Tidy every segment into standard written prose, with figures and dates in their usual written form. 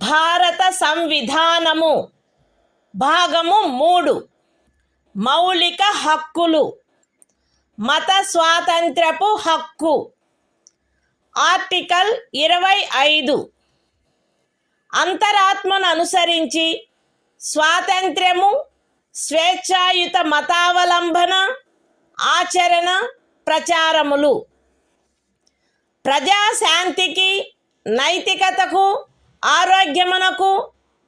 భారత సంవిధానము భాగము 3 మౌలిక హక్కులు మత స్వాతంత్ర్యపు హక్కు ఆర్టికల్ 25 అంతరాత్మను అనుసరించి స్వాతంత్ర్యము స్వేచ్ఛాయుత మతావలంబన ఆచరణ ప్రచారములు ప్రజాశాంతికి నైతికతకు ఆరోగ్యమునకు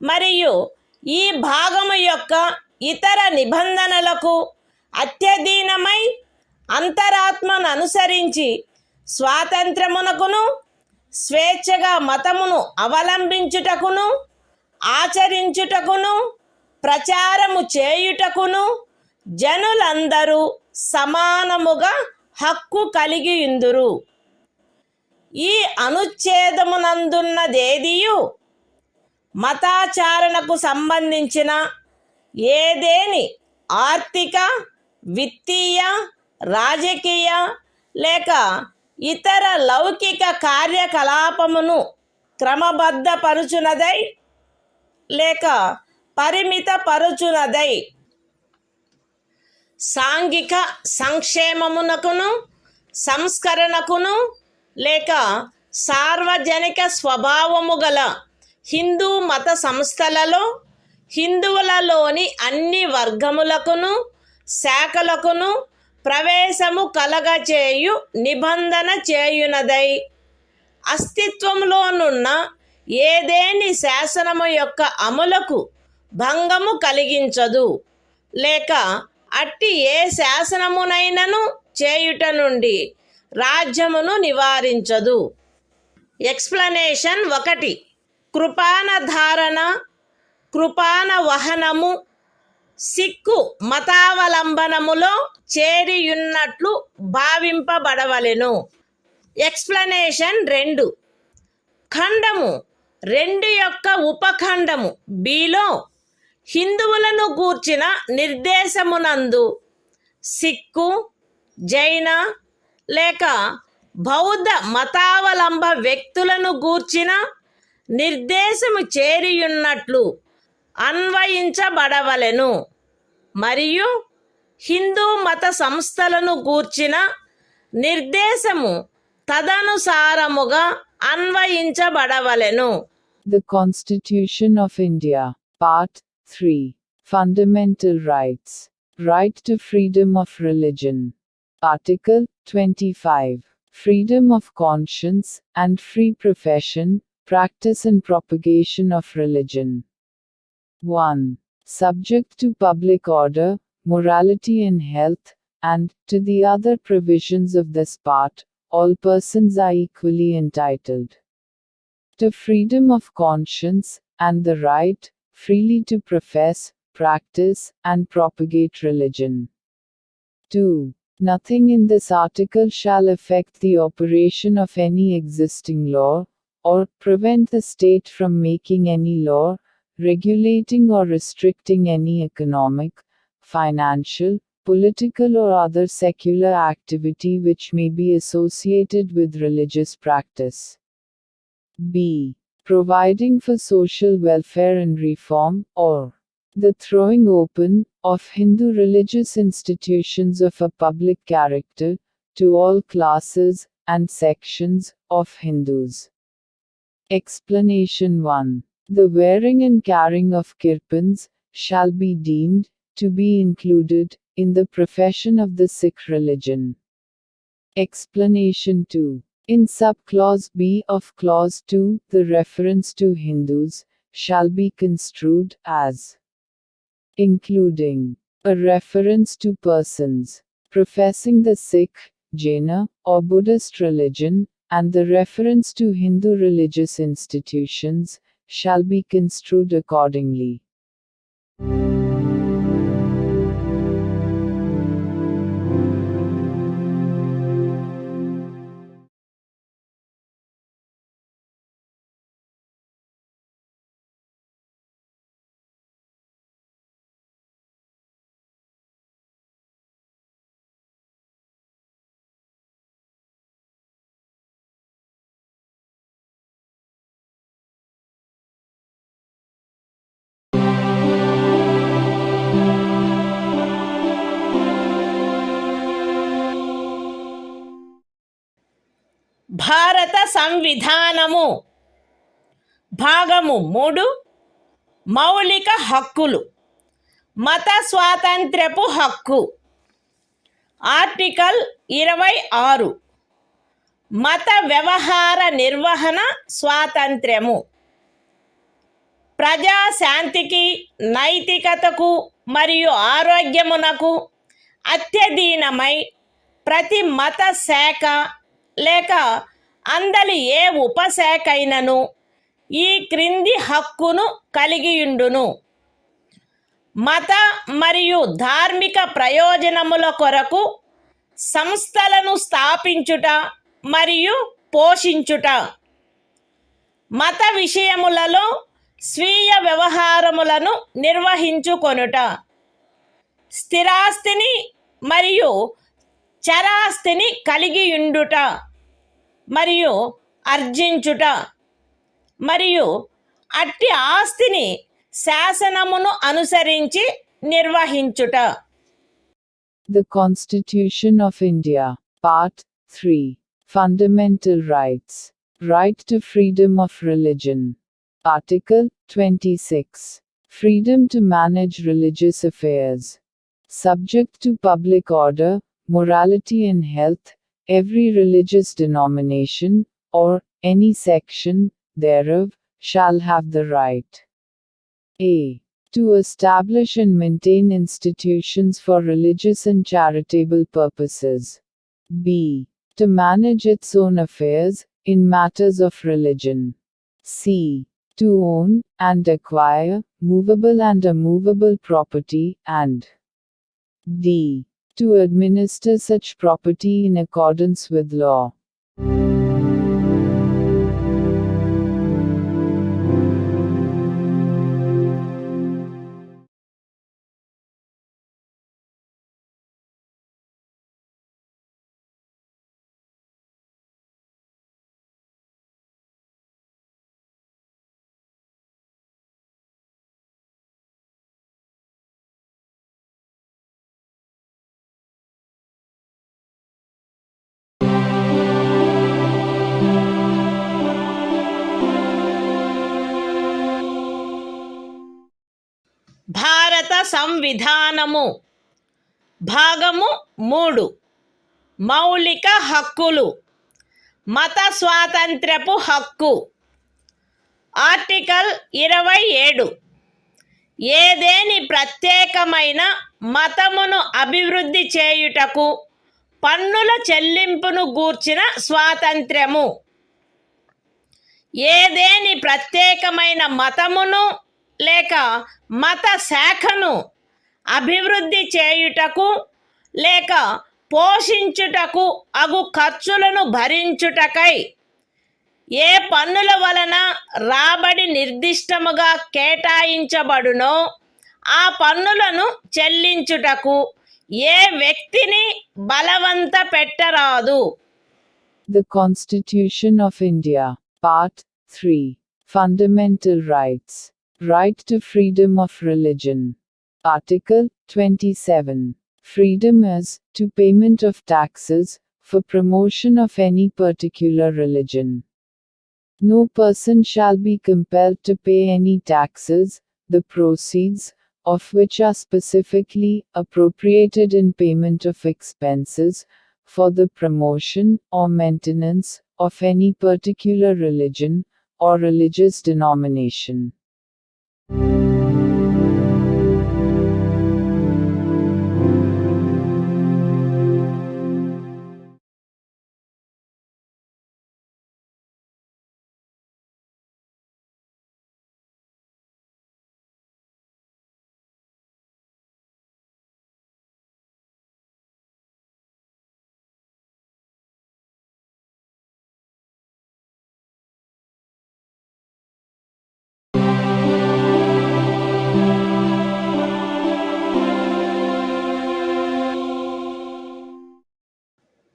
మరియు ఈ భాగము యొక్క ఇతర నిబంధనలకు అత్యధీనమై అంతరాత్మను అనుసరించి స్వాతంత్రమునకును స్వేచ్ఛగా మతమును అవలంబించుటకును ఆచరించుటకును ప్రచారము చేయుటకును జనులందరూ సమానముగా హక్కు కలిగియుందురు. ఈ అనుచ్ఛేదమునందున్నదేదియు మతాచారణకు సంబంధించిన ఏదేని ఆర్థిక విత్తీయ రాజకీయ లేక ఇతర లౌకిక కార్యకలాపమును క్రమబద్ధపరుచునదై లేక పరిమితపరుచునదై సాంఘిక సంక్షేమమునకును సంస్కరణకును లేక సార్వజనిక స్వభావము గల హిందూ మత సంస్థలలో హిందువులలోని అన్ని వర్గములకును శాఖలకును ప్రవేశము కలగచేయు నిబంధన చేయునదై అస్తిత్వంలోనున్న ఏదేని శాసనము యొక్క అమలుకు భంగము కలిగించదు లేక అట్టి ఏ శాసనమునైనను చేయుట నుండి రాజ్యమును నివారించదు. ఎక్స్ప్లనేషన్ 1 కృపాన ధారణ కృపాన వహనము సిక్కు మతావలంబనములో చేరియున్నట్లు భావింపబడవలెను. ఎక్స్ప్లనేషన్ 2 ఖండము 2 యొక్క ఉపఖండము బిలో హిందువులను గూర్చిన నిర్దేశమునందు సిక్కు జైన లేక బౌద్ధ మతావలంబ వ్యక్తులను గూర్చిన నిర్దేశము చేరియున్నట్లు అన్వయించబడవలెను మరియు హిందూ మత సంస్థలను గూర్చిన నిర్దేశము తదనుసారముగా అన్వయించబడవలెను. The Constitution of India, Part 3, Fundamental Rights, Right to Freedom of Religion. Article 25, Freedom of Conscience and Free Profession, Practice and Propagation of Religion. 1. Subject to public order, morality and health, and, to the other provisions of this part, all persons are equally entitled to freedom of conscience, and the right, freely to profess, practice, and propagate religion. 2. Nothing in this article shall affect the operation of any existing law, or prevent the state from making any law, regulating or restricting any economic, financial, political or other secular activity which may be associated with religious practice. B. Providing for social welfare and reform, or the throwing open of Hindu religious institutions of a public character to all classes and sections of Hindus. Explanation 1. The wearing and carrying of kirpans shall be deemed to be included in the profession of the Sikh religion. Explanation 2. In subclause B of clause 2, the reference to Hindus shall be construed as including a reference to persons professing the Sikh, Jaina, or Buddhist religion, and the reference to Hindu religious institutions shall be construed accordingly. సంవిధానము భాగము 3 మౌలిక హక్కులు. మత స్వాతంత్ర్యపు హక్కు. Article 26 మత వ్యవహార నిర్వహణ స్వాతంత్ర్యము. ప్రజాశాంతికి, నైతికతకు మరియు ఆరోగ్యమునకు అత్యధీనమై ప్రతి మత శాఖ లేక అందలి ఏ ఉపశాఖైనను ఈ క్రింది హక్కును కలిగియుండును: మత మరియు ధార్మిక ప్రయోజనముల కొరకు సంస్థలను స్థాపించుట మరియు పోషించుట, మత విషయములలో స్వీయ వ్యవహారములను నిర్వహించుకొనుట, స్థిరాస్తిని మరియు చరాస్తిని కలిగియుండుట మరియు ఆర్జించుట, మరియు అట్టి ఆస్తిని శాసనమును అనుసరించి నిర్వహించుట. The Constitution of India, Part 3. Fundamental Rights. Right to freedom of religion. Article 26. Freedom to manage religious affairs. Subject to public order, morality and health, every religious denomination, or any section thereof, shall have the right a. to establish and maintain institutions for religious and charitable purposes. b. to manage its own affairs, in matters of religion. c. to own and acquire movable and immovable property, and d. to administer such property in accordance with law. భారత సంవిధానము భాగము 3 మౌలిక హక్కులు. మత స్వాతంత్ర్యపు హక్కు. Article 27 ఏదేని ప్రత్యేకమైన మతమును అభివృద్ధి చేయుటకు పన్నుల చెల్లింపును గూర్చిన స్వాతంత్ర్యము. ఏదేని ప్రత్యేకమైన మతమును లేక మత శాఖను అభివృద్ధి చేయుటకు లేక పోషించుటకు అగు ఖర్చులను భరించుటకై ఏ పన్నుల వలన రాబడి నిర్దిష్టముగా కేటాయించబడునో ఆ పన్నులను చెల్లించుటకు ఏ వ్యక్తిని బలవంత పెట్టరాదు. The Constitution of India, Part 3. Fundamental Rights. Right to freedom of religion. Article 27. Freedom as to payment of taxes for promotion of any particular religion. No person shall be compelled to pay any taxes, the proceeds of which are specifically appropriated in payment of expenses for the promotion or maintenance of any particular religion or religious denomination.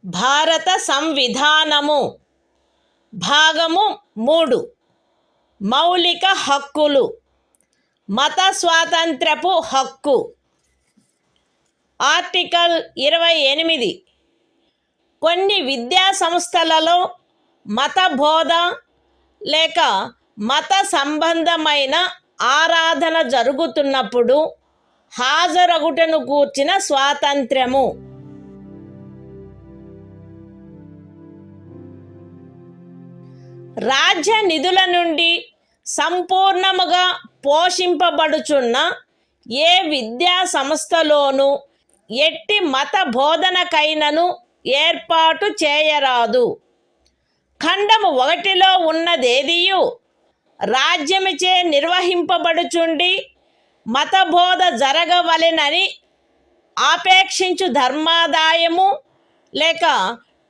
భారత సంవిధానము భాగము 3 మౌలిక హక్కులు. మత స్వాతంత్ర్యపు హక్కు. Article 28 కొన్ని విద్యా సంస్థలలో మత బోధ లేక మత సంబంధమైన ఆరాధన జరుగుతున్నప్పుడు హాజరగుటను గూర్చిన స్వాతంత్ర్యము. రాజ్య నిధుల నుండి సంపూర్ణముగా పోషింపబడుచున్న ఏ విద్యా సంస్థలోనూ ఎట్టి మత బోధనకైనను ఏర్పాటు చేయరాదు. ఖండము 1లో ఉన్నదేదియు రాజ్యముచే నిర్వహింపబడుచుండి మతబోధ జరగవలెనని ఆపేక్షించు ధర్మాదాయము లేక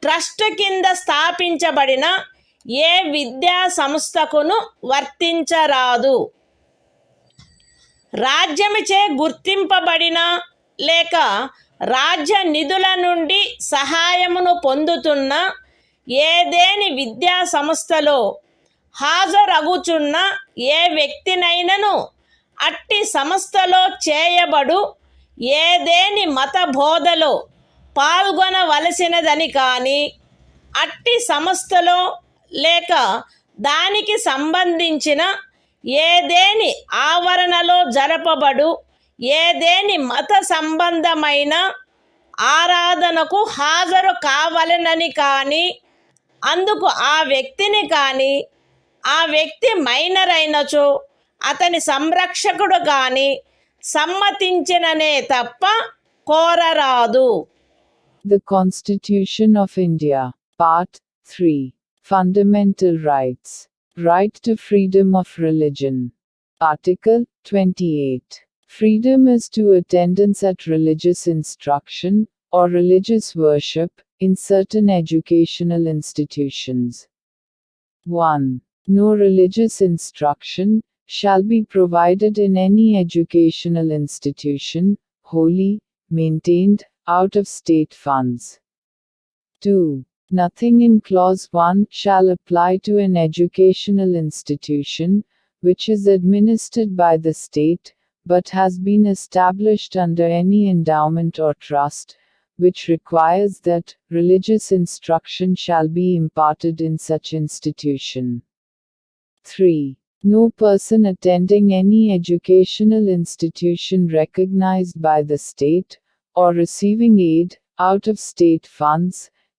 ట్రస్ట్ కింద స్థాపించబడిన ఏ విద్యా సంస్థకును వర్తించరాదు. రాజ్యముచే గుర్తింపబడిన లేక రాజ్య నిధుల నుండి సహాయమును పొందుతున్న ఏదేని విద్యా సంస్థలో హాజరగుచున్న ఏ వ్యక్తినైనను అట్టి సంస్థలో చేయబడు ఏదేని మత బోధలో పాల్గొనవలసినదని కానీ, అట్టి సంస్థలో లేక దానికి సంబంధించిన ఏదేని ఆవరణలో జరపబడు ఏదేని మత సంబంధమైన ఆరాధనకు హాజరు కావాలనని కానీ, అందుకు ఆ వ్యక్తిని కానీ, ఆ వ్యక్తి మైనర్ అయినచో అతని సంరక్షకుడు కానీ సమ్మతించిననే తప్ప కోరరాదు. The Constitution of India, Part 3. Fundamental Rights. Right to freedom of religion. Article 28. Freedom is to attendance at religious instruction, or religious worship, in certain educational institutions. 1. No religious instruction shall be provided in any educational institution, wholly maintained out of state funds. 2. Nothing in Clause 1 shall apply to an educational institution, which is administered by the state, but has been established under any endowment or trust, which requires that religious instruction shall be imparted in such institution. 3. No person attending any educational institution recognized by the state, or receiving aid out of state funds,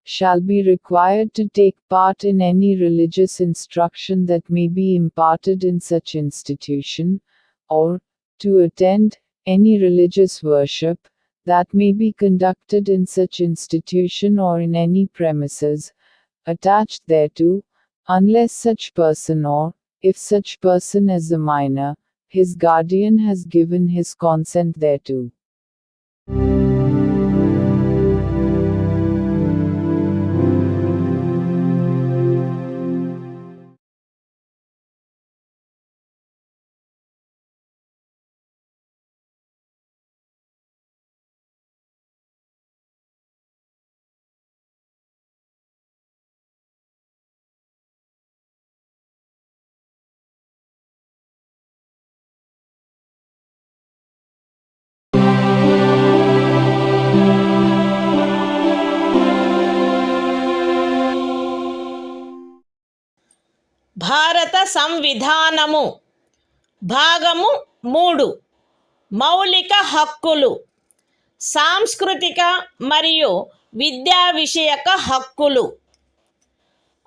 shall be required to take part in any religious instruction that may be imparted in such institution, or to attend any religious worship that may be conducted in such institution or in any premises attached thereto, unless such person, or if such person is a minor, his guardian has given his consent thereto. భారత సంవిధానము భాగము 3 మౌలిక హక్కులు. సాంస్కృతిక మరియు విద్యా విషయక హక్కులు.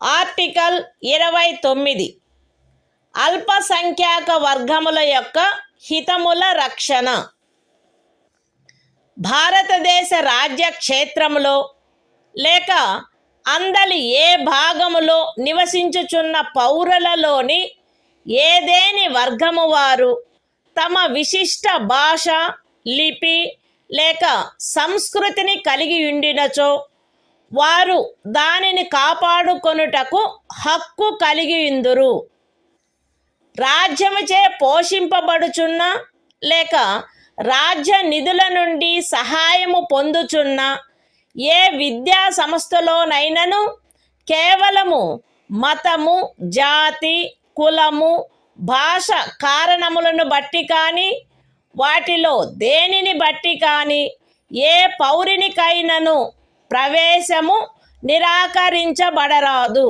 Article 29 అల్పసంఖ్యాక వర్గముల యొక్క హితముల రక్షణ. భారతదేశ రాజ్య క్షేత్రములో లేక అందలి ఏ భాగములో నివసించుచున్న పౌరులలోని ఏదేని వర్గము వారు తమ విశిష్ట భాష, లిపి లేక సంస్కృతిని కలిగి ఉండినచో వారు దానిని కాపాడుకొనుటకు హక్కు కలిగి ఉందురు. రాజ్యముచే పోషింపబడుచున్న లేక రాజ్య నిధుల నుండి సహాయము పొందుచున్న ఏ విద్యా సంస్థలోనైనను కేవలము మతము, జాతి, కులము, భాష కారణములను బట్టి కానీ వాటిలో దేనిని బట్టి కానీ ఏ పౌరునికైనను ప్రవేశము నిరాకరించబడరాదు.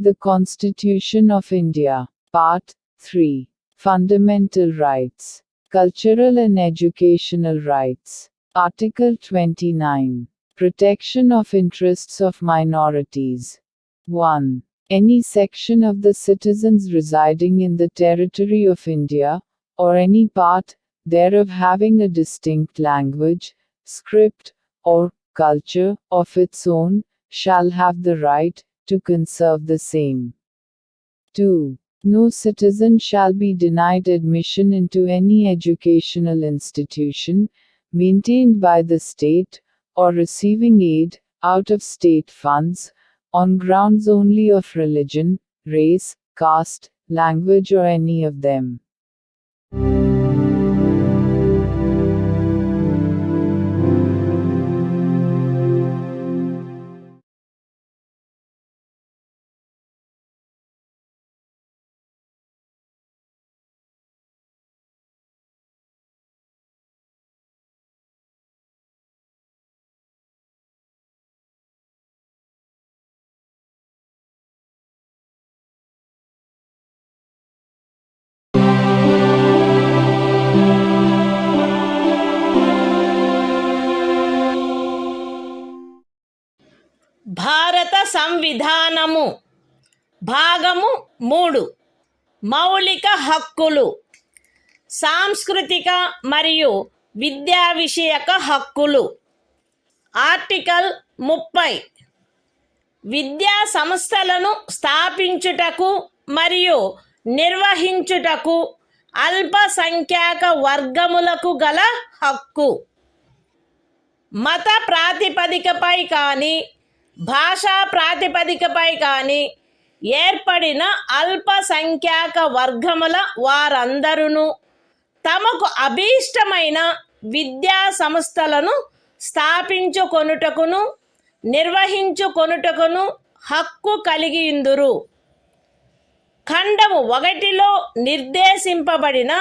The Constitution of India. Part 3. Fundamental Rights. Cultural and Educational Rights. Article 29. Protection of Interests of Minorities. 1. Any section of the citizens residing in the territory of India, or any part thereof having a distinct language, script, or culture of its own, shall have the right to conserve the same. 2. No citizen shall be denied admission into any educational institution, maintained by the state, or receiving aid, out of state funds, on grounds only of religion, race, caste, language or any of them. భారత సంవిధానము భాగము 3. మౌలిక హక్కులు. సాంస్కృతిక మరియు విద్యా విషయక హక్కులు. Article 30. విద్యా సంస్థలను స్థాపించుటకు మరియు నిర్వహించుటకు అల్పసంఖ్యాక వర్గములకు గల హక్కు. మత ప్రాతిపదికపై కానీ భాషా ప్రాతిపదికపై కానీ ఏర్పడిన అల్పసంఖ్యాక వర్గముల వారందరూ తమకు అభీష్టమైన విద్యా సంస్థలను స్థాపించుకొనుటకును నిర్వహించుకొనుటకును హక్కు కలిగియుందురు. ఖండము 1లో నిర్దేశింపబడిన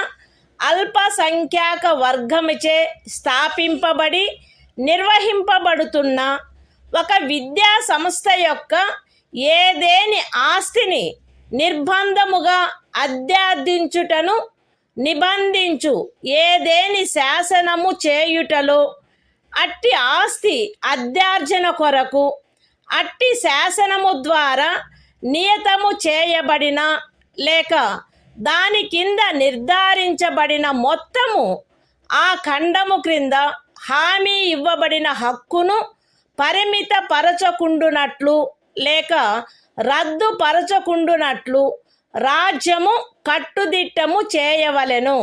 అల్పసంఖ్యాక వర్గముచే స్థాపింపబడి నిర్వహింపబడుతున్న ఒక విద్యా సంస్థ యొక్క ఏదేని ఆస్తిని నిర్బంధముగా అధ్యార్థించుటను నిబంధించు ఏదేని శాసనము చేయుటలో అట్టి ఆస్తి అధ్యార్జన కొరకు అట్టి శాసనము ద్వారా నియతము చేయబడిన లేక దాని కింద నిర్ధారించబడిన మొత్తము ఆ ఖండము క్రింద హామీ ఇవ్వబడిన హక్కును పరిమితపరచకుండునట్లు లేక రద్దుపరచకుండునట్లు రాజ్యము కట్టుదిట్టము చేయవలెను.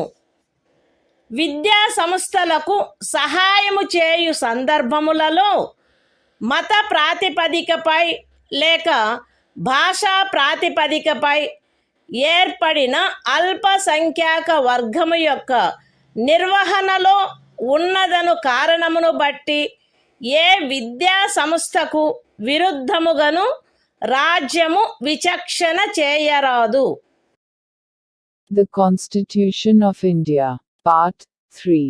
విద్యా సంస్థలకు సహాయము చేయు సందర్భములలో మత ప్రాతిపదికపై లేక భాషా ప్రాతిపదికపై ఏర్పడిన అల్పసంఖ్యాక వర్గము యొక్క నిర్వహణలో ఉన్నదను కారణమును బట్టి ఏ విద్యా సంస్థకు విరుద్ధముగాను రాజ్యము విచక్షణ చేయరాదు. The Constitution of India. Part 3.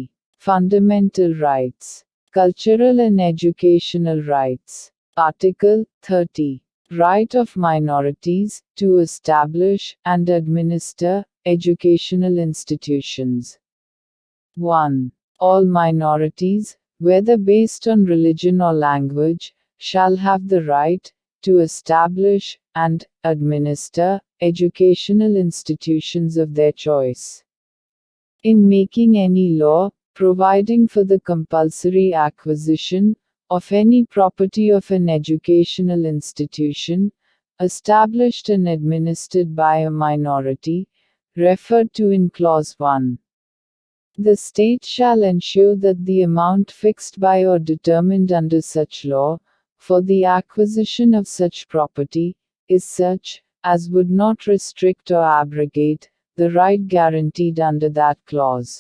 Fundamental Rights. Cultural and Educational Rights. Article 30. Right of minorities to establish and administer educational institutions. 1. All minorities, whether based on religion or language, shall have the right to establish and administer educational institutions of their choice. In making any law providing for the compulsory acquisition of any property of an educational institution, established and administered by a minority, referred to in Clause 1. The state shall ensure that the amount fixed by or determined under such law, for the acquisition of such property, is such, as would not restrict or abrogate, the right guaranteed under that clause.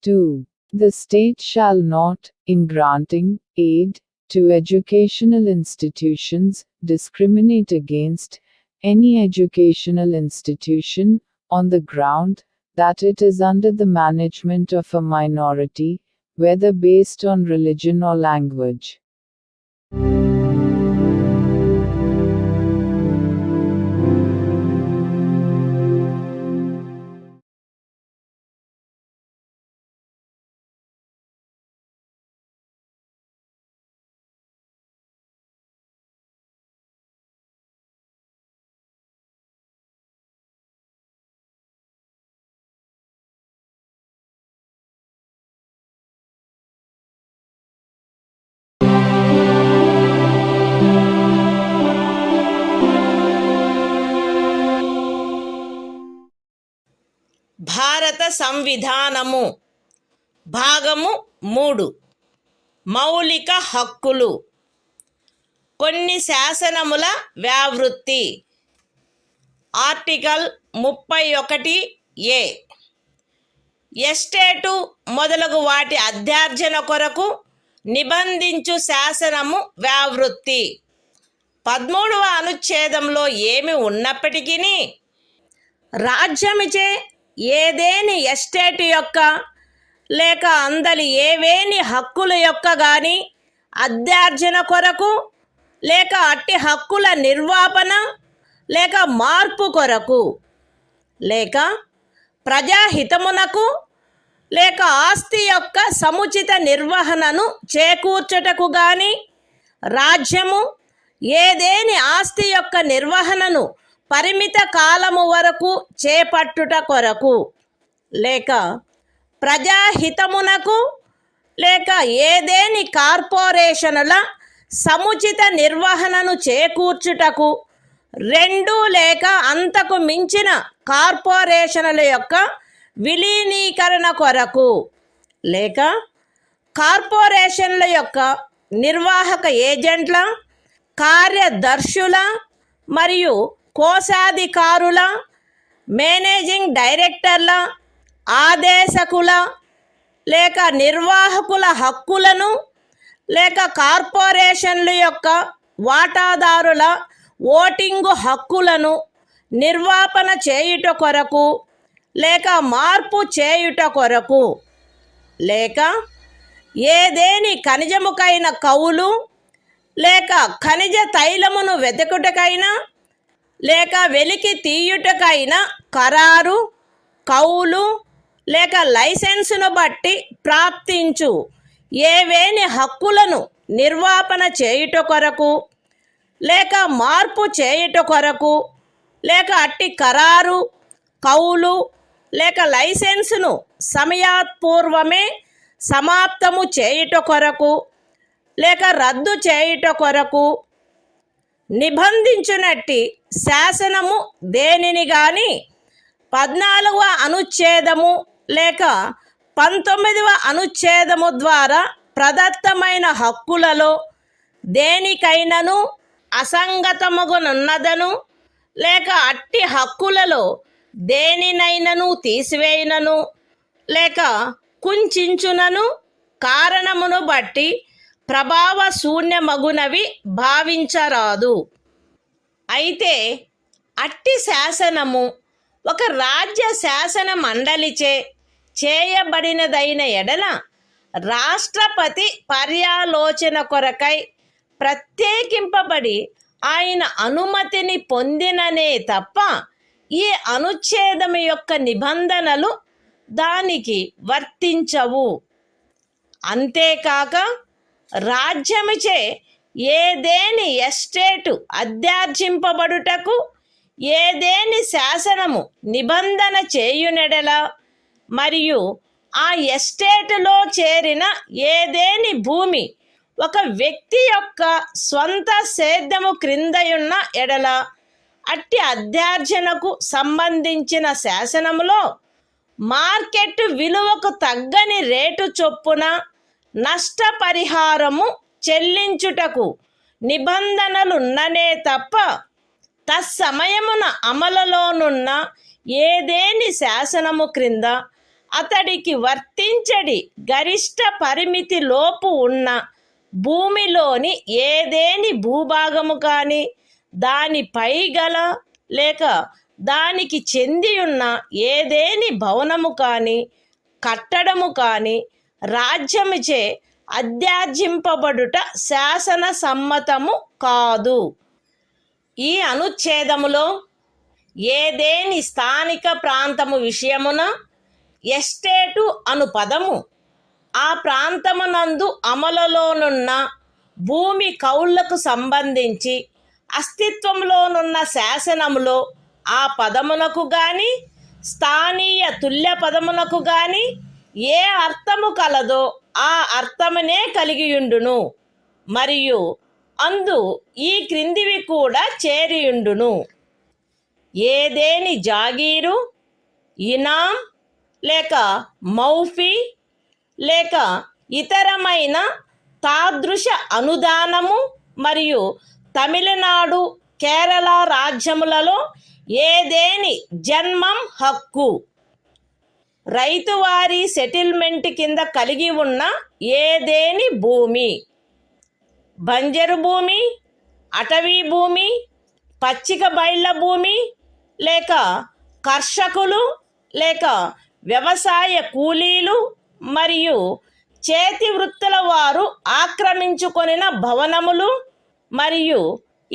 2. The state shall not, in granting aid to educational institutions, discriminate against any educational institution, on the ground that it is under the management of a minority, whether based on religion or language. సంవిధానము. భాగము 3. మౌలిక హక్కులు. కొన్ని శాసనముల వ్యావృత్తి. Article 31A. Estate మొదలగు వాటి అధ్యార్జన కొరకు నిబంధించు శాసనము వ్యావృత్తి. 13వ అనుచ్ఛేదంలో ఏమి ఉన్నప్పటికీ రాజ్యమిచే ఏదేని ఎస్టేటు యొక్క లేక అందలి ఏవేని హక్కుల యొక్క గాని అధ్యార్జన కొరకు లేక అట్టి హక్కుల నిర్వాపన లేక మార్పు కొరకు లేక ప్రజాహితమునకు లేక ఆస్తి యొక్క సముచిత నిర్వహణను చేకూర్చుటకు గాని రాజ్యము ఏదేని ఆస్తి యొక్క నిర్వహణను పరిమిత కాలము వరకు చేపట్టుట కొరకు లేక ప్రజాహితమునకు లేక ఏదేని కార్పొరేషనుల సముచిత నిర్వహణను చేకూర్చుటకు 2 లేక అంతకు మించిన కార్పొరేషనుల యొక్క విలీనీకరణ కొరకు లేక కార్పొరేషన్ల యొక్క నిర్వాహక ఏజెంట్ల, కార్యదర్శుల మరియు కోశాధికారుల, మేనేజింగ్ డైరెక్టర్ల, ఆదేశకుల లేక నిర్వాహకుల హక్కులను లేక కార్పొరేషన్ల యొక్క వాటాదారుల ఓటింగు హక్కులను నిర్వాపన చేయుట కొరకు లేక మార్పు చేయుట కొరకు లేక ఏదేని ఖనిజముకైన కౌలు లేక ఖనిజ తైలమును వెతుకుటకైనా లేక వెలికి తీయుటకైనా ఖరారు, కౌలు లేక లైసెన్సును బట్టి ప్రాప్తించు ఏవేని హక్కులను నిర్వాపన చేయుట కొరకు లేక మార్పు చేయుట కొరకు లేక అట్టి ఖరారు, కౌలు లేక లైసెన్సును సమయాత్పూర్వమే సమాప్తము చేయుట కొరకు లేక రద్దు చేయుట కొరకు నిబంధించునట్టి శాసనము దేనిని గాని 14వ అనుచ్ఛేదము లేక 19వ అనుచ్ఛేదము ద్వారా ప్రదత్తమైన హక్కులలో దేనికైనను అసంగతమగునున్నదను లేక అట్టి హక్కులలో దేనినైనను తీసివేయునను లేక కుంచించునను కారణమును బట్టి ప్రభావ శూన్యమగునవి భావించరాదు. అయితే అట్టి శాసనము ఒక రాజ్య శాసన మండలిచే చేయబడినదైన ఎడల రాష్ట్రపతి పర్యాలోచన కొరకై ప్రత్యేకింపబడి ఆయన అనుమతిని పొందిననే తప్ప ఈ అనుచ్ఛేదము యొక్క నిబంధనలు దానికి వర్తించవు. అంతేకాక రాజ్యముచే ఏదేని ఎస్టేటు అధ్యార్జింపబడుటకు ఏదేని శాసనము నిబంధన చేయునెడల మరియు ఆ ఎస్టేటులో చేరిన ఏదేని భూమి ఒక వ్యక్తి యొక్క స్వంత సేద్యము క్రిందయున్న ఎడల అట్టి అధ్యార్జనకు సంబంధించిన శాసనములో మార్కెట్ విలువకు తగ్గని రేటు చొప్పున నష్టపరిహారము చెల్లించుటకు నిబంధనలున్ననే తప్ప తత్సమయమున అమలులోనున్న ఏదేని శాసనము క్రింద అతడికి వర్తించడి గరిష్ట పరిమితి లోపు ఉన్న భూమిలోని ఏదేని భూభాగము కానీ దానిపై గల లేక దానికి చెంది ఉన్న ఏదేని భవనము కానీ కట్టడము కానీ రాజ్యముచే అధ్యార్జింపబడుట శాసన సమ్మతము కాదు. ఈ అనుచ్ఛేదములో ఏదేని స్థానిక ప్రాంతము విషయమున ఎస్టేటు అను పదము ఆ ప్రాంతమునందు అమలులోనున్న భూమి కౌళ్లకు సంబంధించి అస్తిత్వంలోనున్న శాసనములో ఆ పదమునకు గాని స్థానీయ తుల్య పదమునకు గాని ఏ అర్థము కలదో ఆ అర్థమునే కలిగియుండును మరియు అందు ఈ క్రిందివి కూడా చేరియుండును. ఏదేని జాగీరు, ఇనాం లేక మౌఫీ లేక ఇతరమైన తాదృశ అనుదానము మరియు తమిళనాడు కేరళ రాజ్యములలో ఏదేని జన్మం హక్కు రైతువారీ సెటిల్మెంట్ కింద కలిగి ఉన్న ఏదేని భూమి బంజరు భూమి అటవీ భూమి పచ్చిక బయళ్ళ భూమి లేక కర్షకులు లేక వ్యవసాయ కూలీలు మరియు చేతి వృత్తుల వారు ఆక్రమించుకొనిన భవనములు మరియు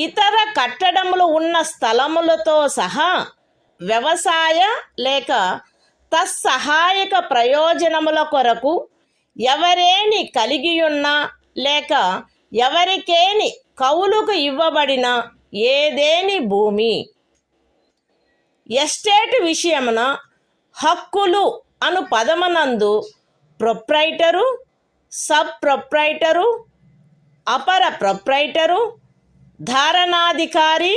ఇతర కట్టడములు ఉన్న స్థలములతో సహా వ్యవసాయ లేక తత్సహాయక ప్రయోజనముల కొరకు ఎవరేని కలిగియున్న లేక ఎవరికేని కౌలుకు ఇవ్వబడిన ఏదేని భూమి ఎస్టేట్ విషయమున హక్కులు అను పదమునందు ప్రొప్రైటరు సబ్ ప్రొప్రైటరు అపర ప్రొప్రైటరు ధారణాధికారి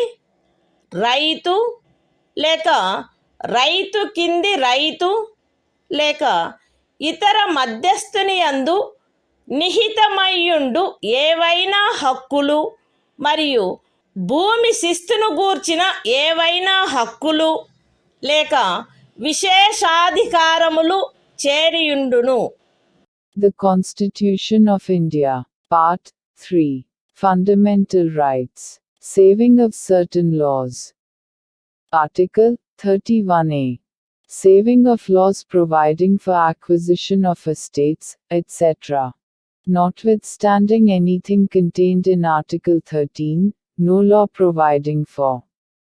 రైతు లేక రైతు కింది రైతు లేక ఇతర మధ్యస్థుని యందు నిహితమయ్యుండు ఏవైనా హక్కులు మరియు భూమి శిస్తును గూర్చిన ఏవైనా హక్కులు లేక విశేషాధికారములు చేరియుండును. The Constitution of India, Part 3, Fundamental Rights, Saving of Certain Laws. Article 31A. Saving of laws providing for acquisition of estates, etc. Notwithstanding anything contained in Article 13, no law providing for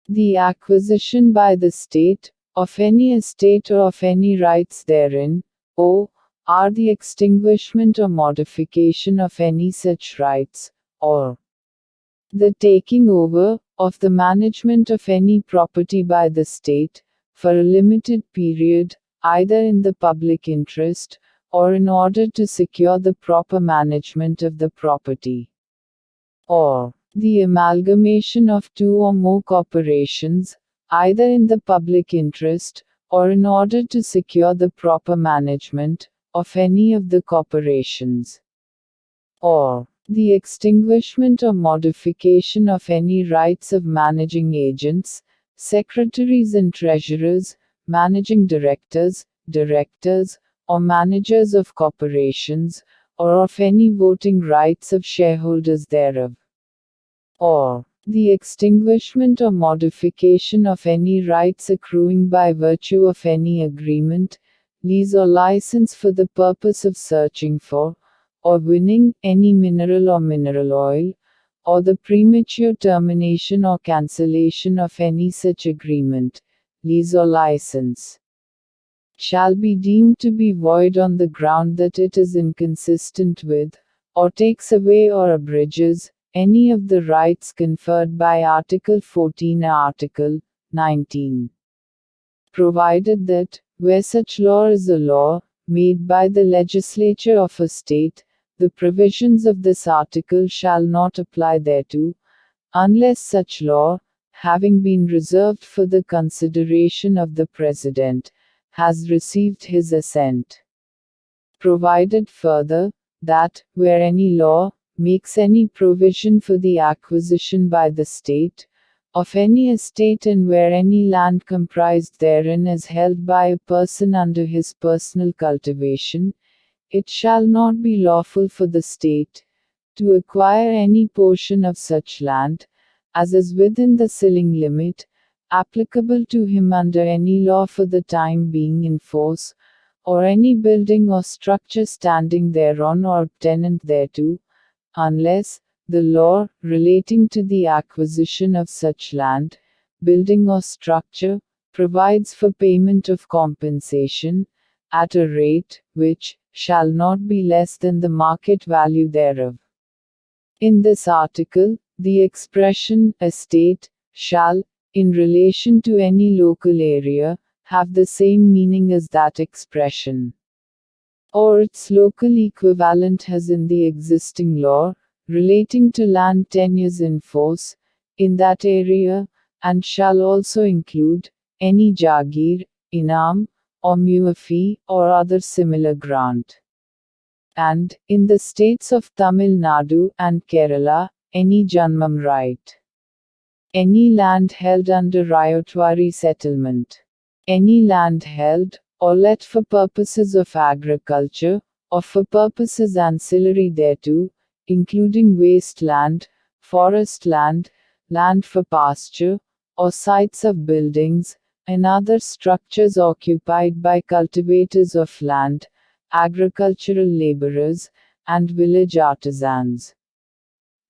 the acquisition by the state of any estate or of any rights therein, or the extinguishment or modification of any such rights, or the taking over of the management of any property by the state, for a limited period, either in the public interest, or in order to secure the proper management of the property, or the amalgamation of two or more corporations, either in the public interest, or in order to secure the proper management of any of the corporations, or the extinguishment or modification of any rights of managing agents, secretaries and treasurers, managing directors, or managers of corporations, or of any voting rights of shareholders thereof, or the extinguishment or modification of any rights accruing by virtue of any agreement, lease or license for the purpose of searching for, or winning, any mineral or mineral oil, or the premature termination or cancellation of any such agreement, lease or license, shall be deemed to be void on the ground that it is inconsistent with, or takes away or abridges, any of the rights conferred by Article 14 or Article 19. Provided that, where such law is a law, made by the legislature of a state, the provisions of this article shall not apply thereto, unless such law, having been reserved for the consideration of the President, has received his assent. Provided further, that, where any law makes any provision for the acquisition by the state of any estate and where any land comprised therein is held by a person under his personal cultivation, it shall not be lawful for the state to acquire any portion of such land, as is within the ceiling limit, applicable to him under any law for the time being in force, or any building or structure standing thereon or tenant thereto, unless the law relating to the acquisition of such land, building or structure, provides for payment of compensation, at a rate, which shall not be less than the market value thereof. In this article, the expression estate shall, in relation to any local area, have the same meaning as that expression, or its local equivalent has in the existing law, relating to land tenures in force, in that area, and shall also include any jagir, inam, or mu fee, or other similar grant. And, in the states of Tamil Nadu and Kerala, any Janmam right. Any land held under Ryotwari settlement. Any land held, or let for purposes of agriculture, or for purposes ancillary thereto, including waste land, forest land, land for pasture, or sites of buildings, and other structures occupied by cultivators of land, agricultural laborers, and village artisans.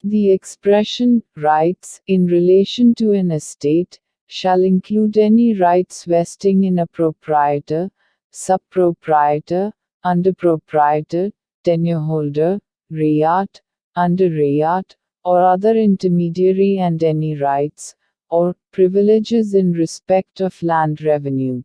The expression, rights, in relation to an estate, shall include any rights vesting in a proprietor, subproprietor, underproprietor, tenureholder, rayat, under rayat, or other intermediary, and any rights, or privileges in respect of land revenue.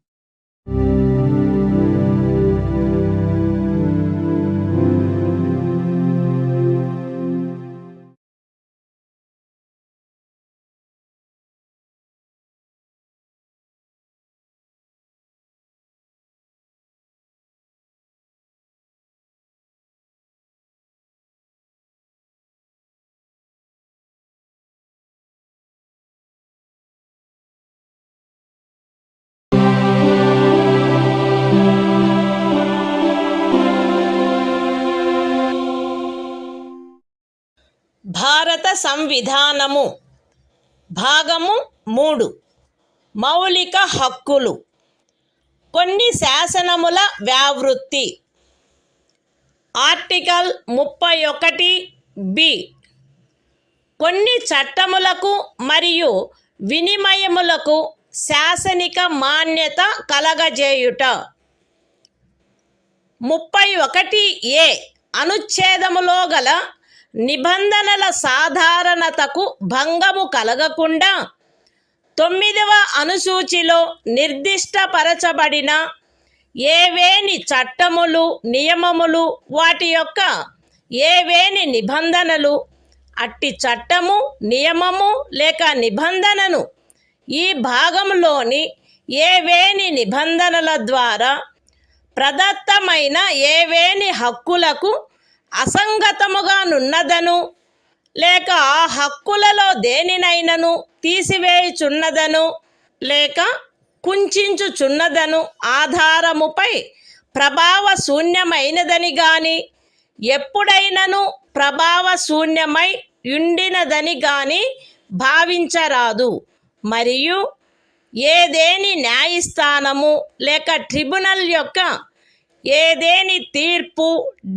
భారత సంవిధానము భాగము 3 మౌలిక హక్కులు. కొన్ని శాసనముల వ్యావృత్తి. Article 31 B. కొన్ని చట్టములకు మరియు వినిమయములకు శాసనిక మాన్యత కలగజేయుట. 31 ఏ అనుచ్ఛేదములో గల నిబంధనల సాధారణతకు భంగము కలగకుండా 9వ అనుసూచిలో నిర్దిష్టపరచబడిన ఏవేని చట్టములు, నియమములు, వాటి యొక్క ఏవేని నిబంధనలు, అట్టి చట్టము, నియమము లేక నిబంధనను ఈ భాగంలోని ఏవేని నిబంధనల ద్వారా ప్రదత్తమైన ఏవేని హక్కులకు అసంగతముగా నున్నదను, లేక ఆ హక్కులలో దేనినైనను తీసివేయుచున్నదను, లేక కుంచుచున్నదను ఆధారముపై ప్రభావశూన్యమైనదని గాని, ఎప్పుడైనను ప్రభావశూన్యమై యుండినదని గాని భావించరాదు. మరియు ఏదేని న్యాయస్థానము లేక ట్రిబ్యునల్ యొక్క ఏదేని తీర్పు,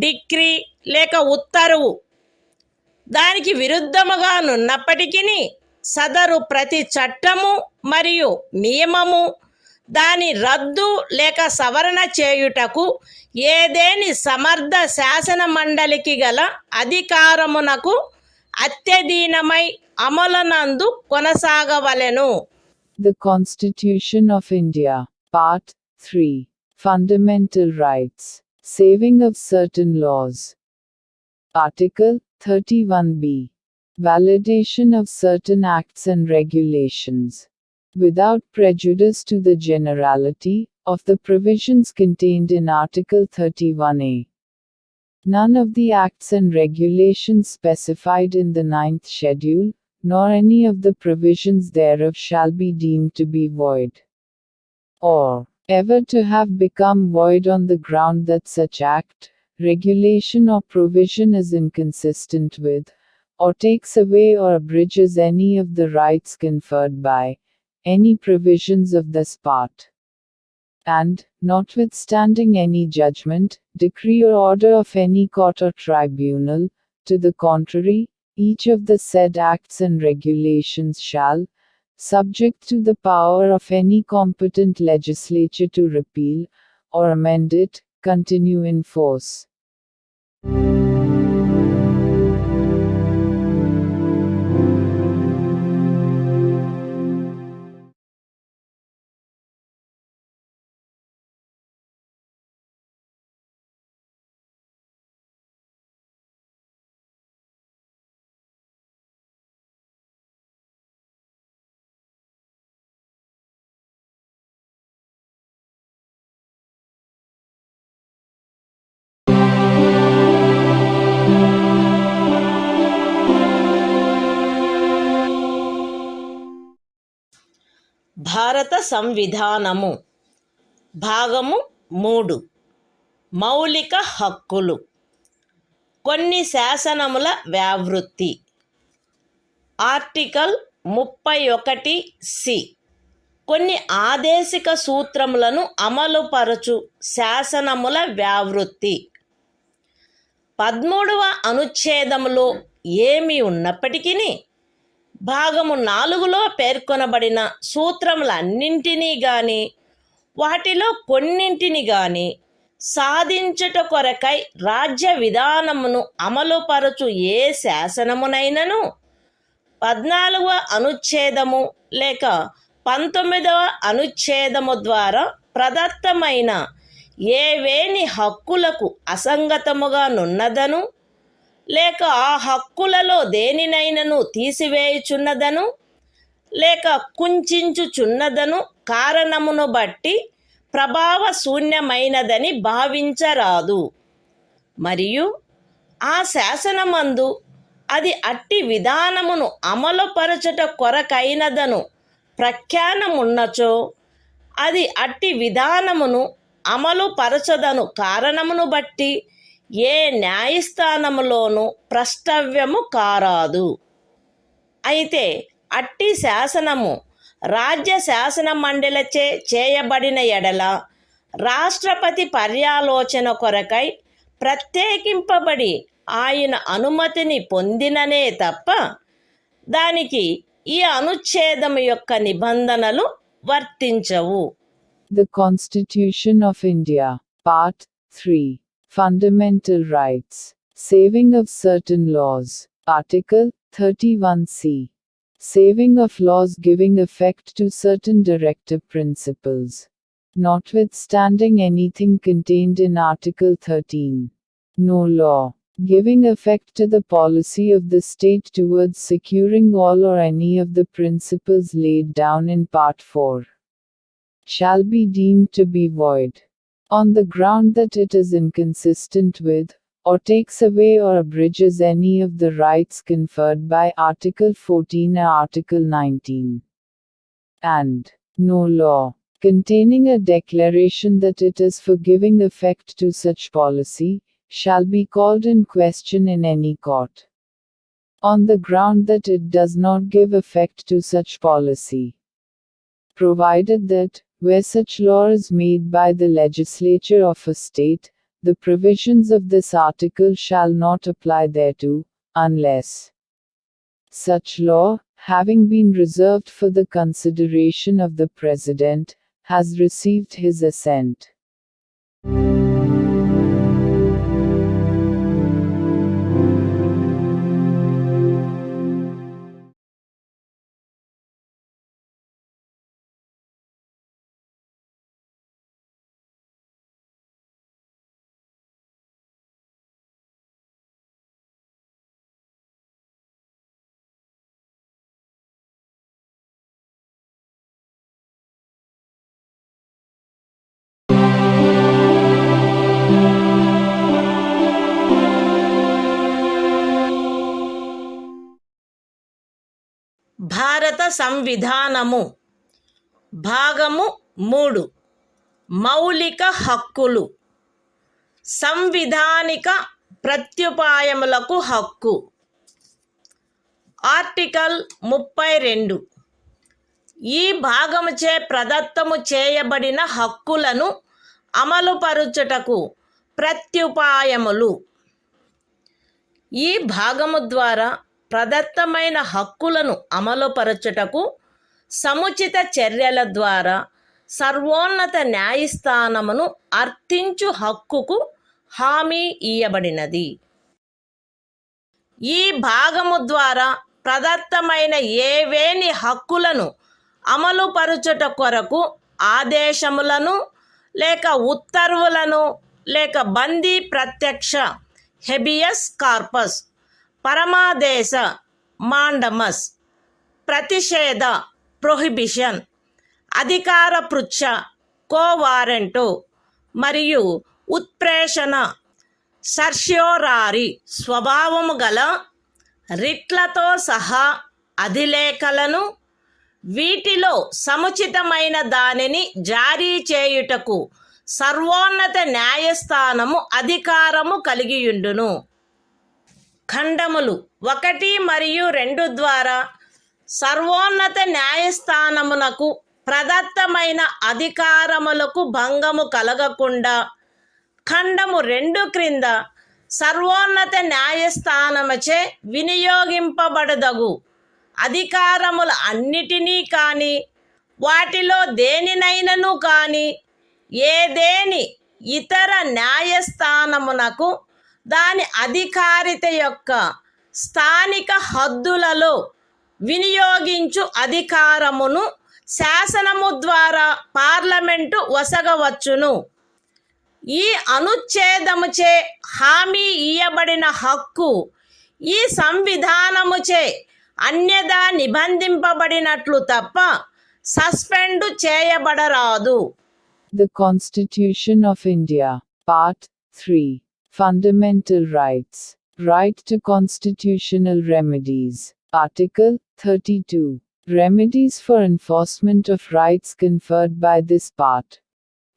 డిక్రీ లేక ఉత్తర్వు దానికి విరుద్ధముగా నున్నప్పటికీ సదరు ప్రతి చట్టము మరియు నియమము దాని రద్దు లేక సవరణ చేయుటకు ఏదేని సమర్థ శాసన మండలికి గల అధికారమునకు అత్యధీనమై అమలునందు కొనసాగవలెను. The Constitution of India, Part 3, Fundamental Rights, Saving of Certain Laws. Article 31b. Validation of certain acts and regulations. Without prejudice to the generality of the provisions contained in Article 31a. None of the acts and regulations specified in the 9th schedule, nor any of the provisions thereof shall be deemed to be void, or ever to have become void on the ground that such act, regulation or provision is inconsistent with, or takes away or abridges any of the rights conferred by, any provisions of this part. And, notwithstanding any judgment, decree or order of any court or tribunal, to the contrary, each of the said acts and regulations shall, subject to the power of any competent legislature to repeal, or amend it, continue in force. భారత సంవిధానము భాగము 3 మౌలిక హక్కులు. కొన్ని శాసనముల వ్యావృత్తి. Article 31(సి) కొన్ని ఆదేశిక సూత్రములను అమలుపరచు శాసనముల వ్యావృత్తి. 13వ అనుచ్ఛేదములో ఏమి ఉన్నప్పటికీ భాగము 4లో పేర్కొనబడిన సూత్రములన్నింటినీ గాని వాటిలో కొన్నింటిని గాని సాధించుట కొరకై రాజ్య విధానమును అమలుపరచు ఏ శాసనమునైనను 14వ అనుచ్ఛేదము లేక 19వ అనుచ్ఛేదము ద్వారా ప్రదత్తమైన ఏవేని హక్కులకు అసంగతముగా నున్నదను లేక ఆ హక్కులలో దేనినైనను తీసివేయుచున్నదను లేక కుంచుచున్నదను కారణమును బట్టి ప్రభావశూన్యమైనదని భావించరాదు. మరియు ఆ శాసనమందు అది అట్టి విధానమును అమలుపరచుట కొరకైనదను ప్రఖ్యానమున్నచో అది అట్టి విధానమును అమలుపరచదను కారణమును బట్టి ఏ న్యాయస్థానములోనూ ప్రష్టవ్యము కారాదు. అయితే అట్టి శాసనము రాజ్య శాసన మండలిచే చేయబడిన ఎడల రాష్ట్రపతి పర్యాలోచన కొరకై ప్రత్యేకింపబడి ఆయన అనుమతిని పొందిననే తప్ప దానికి ఈ అనుచ్ఛేదము యొక్క నిబంధనలు వర్తించవు. The Constitution of India, Part 3. Fundamental Rights. Saving of certain laws. Article 31(c). Saving of laws giving effect to certain directive principles. Notwithstanding anything contained in Article 13. No law giving effect to the policy of the state towards securing all or any of the principles laid down in Part 4 shall be deemed to be void, on the ground that it is inconsistent with, or takes away or abridges any of the rights conferred by Article 14 or Article 19. And no law containing a declaration that it is for giving effect to such policy shall be called in question in any court, on the ground that it does not give effect to such policy, provided that, where such law is made by the legislature of a state, the provisions of this article shall not apply thereto, unless such law, having been reserved for the consideration of the President, has received his assent. భారత సంవిధానము భాగము 3 మౌలిక హక్కులు. సంవిధానిక ప్రత్యుపాయములకు హక్కు. Article 32 ఈ భాగముచే ప్రదత్తము చేయబడిన హక్కులను అమలుపరుచుటకు ప్రత్యుపాయములు. ఈ భాగము ద్వారా ప్రదత్తమైన హక్కులను అమలుపరచుటకు సముచిత చర్యల ద్వారా సర్వోన్నత న్యాయస్థానమును అర్థించు హక్కుకు హామీ ఇయ్యబడినది. ఈ భాగము ద్వారా ప్రదత్తమైన ఏవేని హక్కులను అమలుపరచుట కొరకు ఆదేశములను లేక ఉత్తర్వులను లేక బందీ ప్రత్యక్ష హెబియస్ కార్పస్, పరమాదేశ మాండమస్, ప్రతిషేధ ప్రొహిబిషన్, అధికార పృచ్ఛ కోవారెంటు మరియు ఉత్ప్రేషణ సర్ష్యోరారి స్వభావము గల రిట్లతో సహా అధిలేఖలను వీటిలో సముచితమైన దానిని జారీ చేయుటకు సర్వోన్నత న్యాయస్థానము అధికారము కలిగియుండును. ఖండములు 1 మరియు 2 ద్వారా సర్వోన్నత న్యాయస్థానమునకు ప్రదత్తమైన అధికారములకు భంగము కలగకుండా ఖండము 2 క్రింద సర్వోన్నత న్యాయస్థానముచే వినియోగింపబడదగు అధికారముల అన్నిటినీ కానీ వాటిలో దేనినైనను కానీ ఏదేని ఇతర న్యాయస్థానమునకు దాని అధికారిత యొక్క స్థానిక హద్దులలో వినియోగించు అధికారమును శాసనము ద్వారా పార్లమెంటు వసగవచ్చును. ఈ అనుచ్ఛేదముచే హామీ ఇయ్యబడిన హక్కు ఈ సంవిధానముచే అన్యదా నిబంధింపబడినట్లు తప్ప suspend చేయబడరాదు. The Constitution of India, Part 3. Fundamental Rights. Right to constitutional remedies. Article 32. Remedies for enforcement of rights conferred by this part.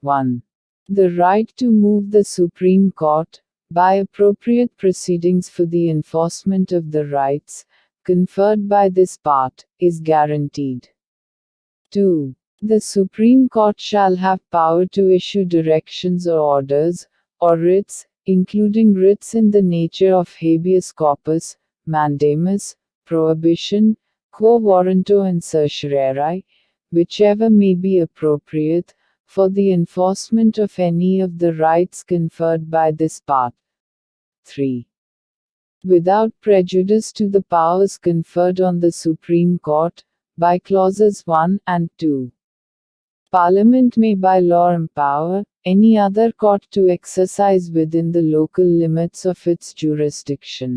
1. The right to move the Supreme Court, by appropriate proceedings for the enforcement of the rights conferred by this part, is guaranteed. 2. The Supreme Court shall have power to issue directions or orders, or writs, including writs in the nature of habeas corpus, mandamus, prohibition, quo warranto and certiorari, whichever may be appropriate, for the enforcement of any of the rights conferred by this part. 3. Without prejudice to the powers conferred on the Supreme Court, by clauses 1 and 2. Parliament may by law empower any other court to exercise within the local limits of its jurisdiction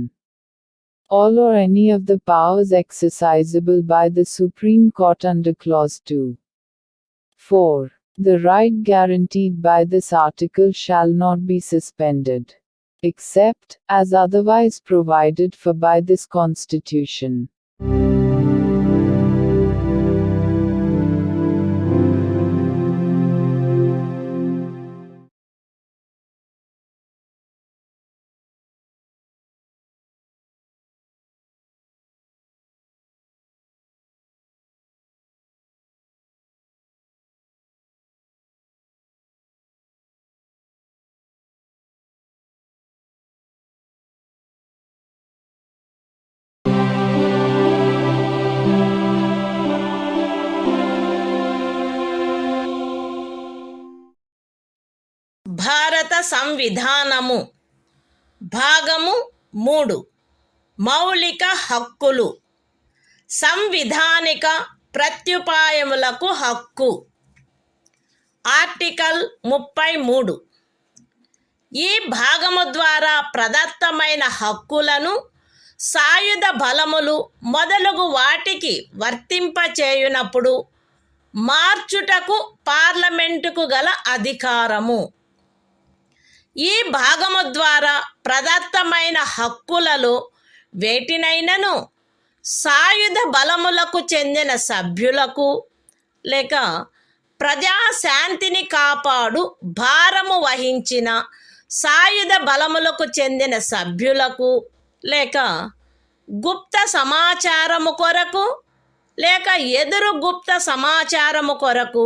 all or any of the powers exercisable by the Supreme Court under clause 2. 4. The right guaranteed by this article shall not be suspended, except as otherwise provided for by this Constitution. భారత సంవిధానము భాగము 3 మౌలిక హక్కులు సంవిధానిక ప్రత్యుపాయములకు హక్కు. Article 33. ఈ భాగము ద్వారా ప్రదత్తమైన హక్కులను సాయుధ బలములు మొదలగు వాటికి వర్తింపచేయునప్పుడు మార్చుటకు పార్లమెంటుకు గల అధికారము. ఈ భాగము ద్వారా ప్రదత్తమైన హక్కులలో వేటినైనను సాయుధ బలములకు చెందిన సభ్యులకు లేక ప్రజాశాంతిని కాపాడు భారము వహించిన సాయుధ బలములకు చెందిన సభ్యులకు లేక గుప్త సమాచారము కొరకు లేక ఎదురు గుప్త సమాచారము కొరకు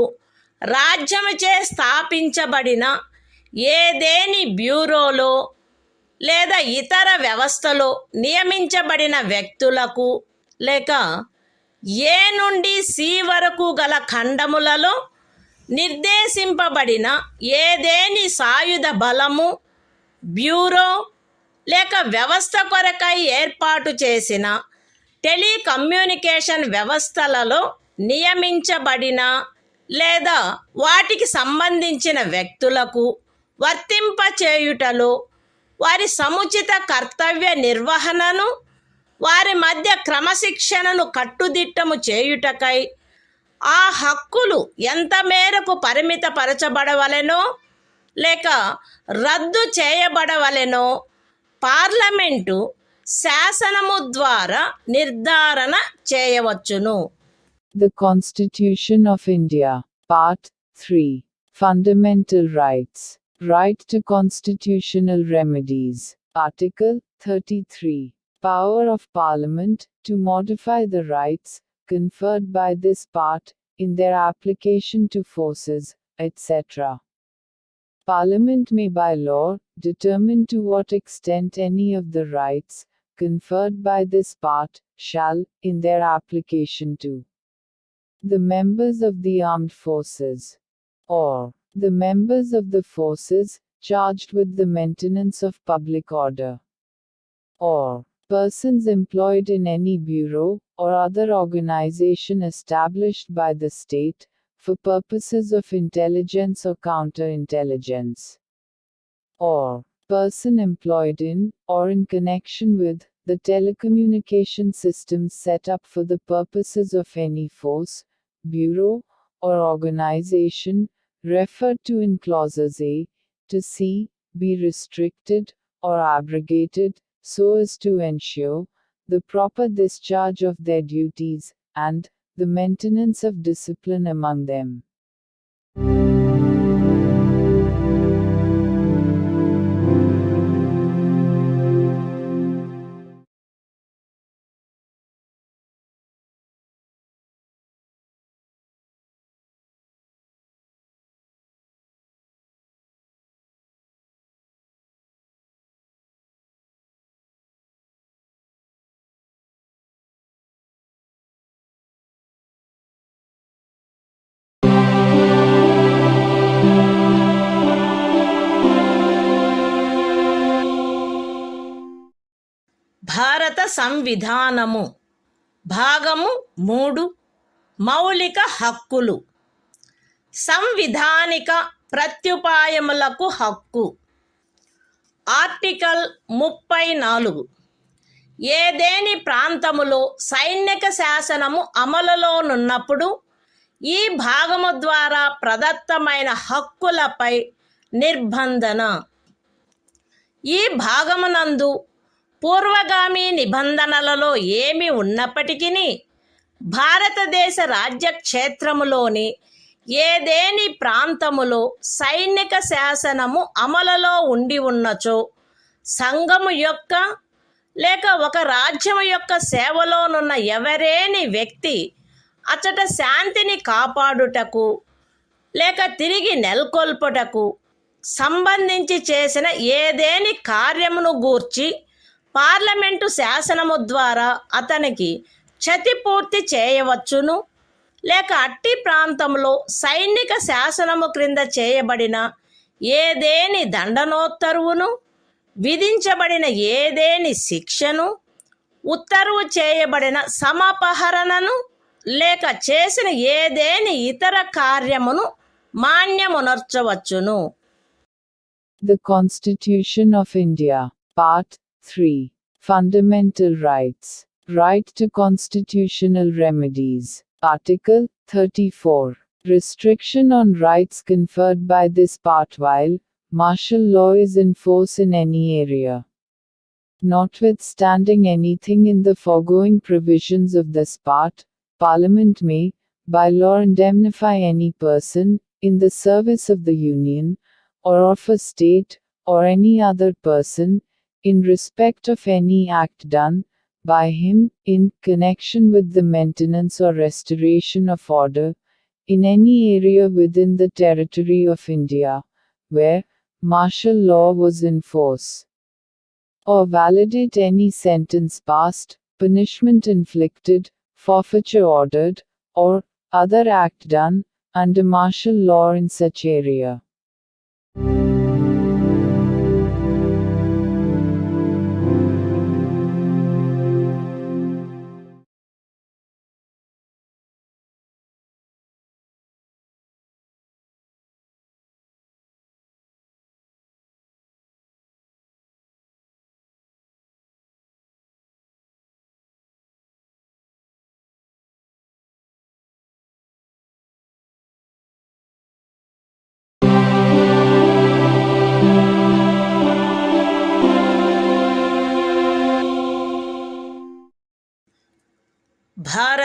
రాజ్యముచే స్థాపించబడిన ఏదేని బ్యూరోలో లేదా ఇతర వ్యవస్థలో నియమించబడిన వ్యక్తులకు లేక ఏ నుండి సి వరకు గల ఖండములలో నిర్దేశింపబడిన ఏదేని సాయుధ బలము బ్యూరో లేక వ్యవస్థ కొరకై ఏర్పాటు చేసిన టెలికమ్యూనికేషన్ వ్యవస్థలలో నియమించబడిన లేదా వాటికి సంబంధించిన వ్యక్తులకు వర్తింపచేయుటలో వారి సముచిత కర్తవ్య నిర్వహణను వారి మధ్య క్రమశిక్షణను కట్టుదిట్టము చేయుటకై ఆ హక్కులు ఎంత మేరకు పరిమితపరచబడవలెనో లేక రద్దు చేయబడవలెనో పార్లమెంటు శాసనము ద్వారా నిర్ధారణ చేయవచ్చును. The Constitution of India. Part 3. Fundamental Rights. Right to constitutional remedies. Article 33. Power of Parliament to modify the rights conferred by this part in their application to forces, etc. Parliament may by law determine to what extent any of the rights conferred by this part shall, in their application to the members of the armed forces, or the members of the forces charged with the maintenance of public order, or persons employed in any bureau or other organization established by the state for purposes of intelligence or counterintelligence, or person employed in or in connection with the telecommunication systems set up for the purposes of any force, bureau, or organization referred to in clauses A to C, be restricted or abrogated so as to ensure the proper discharge of their duties and the maintenance of discipline among them. భారత సంవిధానము భాగము 3 మౌలిక హక్కులు. సంవిధానిక ప్రత్యుపాయములకు హక్కు. Article 34. ఏదేని ప్రాంతములో సైనిక శాసనము అమలులోనున్నప్పుడు ఈ భాగము ద్వారా ప్రదత్తమైన హక్కులపై నిర్బంధన. ఈ భాగమునందు పూర్వగామి నిబంధనలలో ఏమి ఉన్నప్పటికీ భారతదేశ రాజ్యక్షేత్రములోని ఏదేని ప్రాంతములో సైనిక శాసనము అమలులో ఉండి ఉన్నచో సంఘము యొక్క లేక ఒక రాజ్యము యొక్క సేవలోనున్న ఎవరేని వ్యక్తి అచట శాంతిని కాపాడుటకు లేక తిరిగి నెలకొల్పుటకు సంబంధించి చేసిన ఏదేని కార్యమును గూర్చి పార్లమెంటు శాసనము ద్వారా అతనికి క్షతిపూర్తి చేయవచ్చును, లేక అట్టి ప్రాంతంలో సైనిక శాసనము క్రింద చేయబడిన ఏదేని దండనోత్తరువును, విధించబడిన ఏదేని శిక్షను, ఉత్తర్వు చేయబడిన సమపహరణను, లేక చేసిన ఏదేని ఇతర కార్యమును మాన్యమునర్చవచ్చును. The Constitution of India. Part 3. Fundamental Rights. Right to constitutional remedies. Article 34. Restriction on rights conferred by this part while martial law is in force in any area. Notwithstanding anything in the foregoing provisions of this part, Parliament may, by law, indemnify any person, in the service of the Union, or of a state, or any other person, in respect of any act done by him, in connection with the maintenance or restoration of order, in any area within the territory of India, where martial law was in force, or validate any sentence passed, punishment inflicted, forfeiture ordered, or other act done under martial law in such area.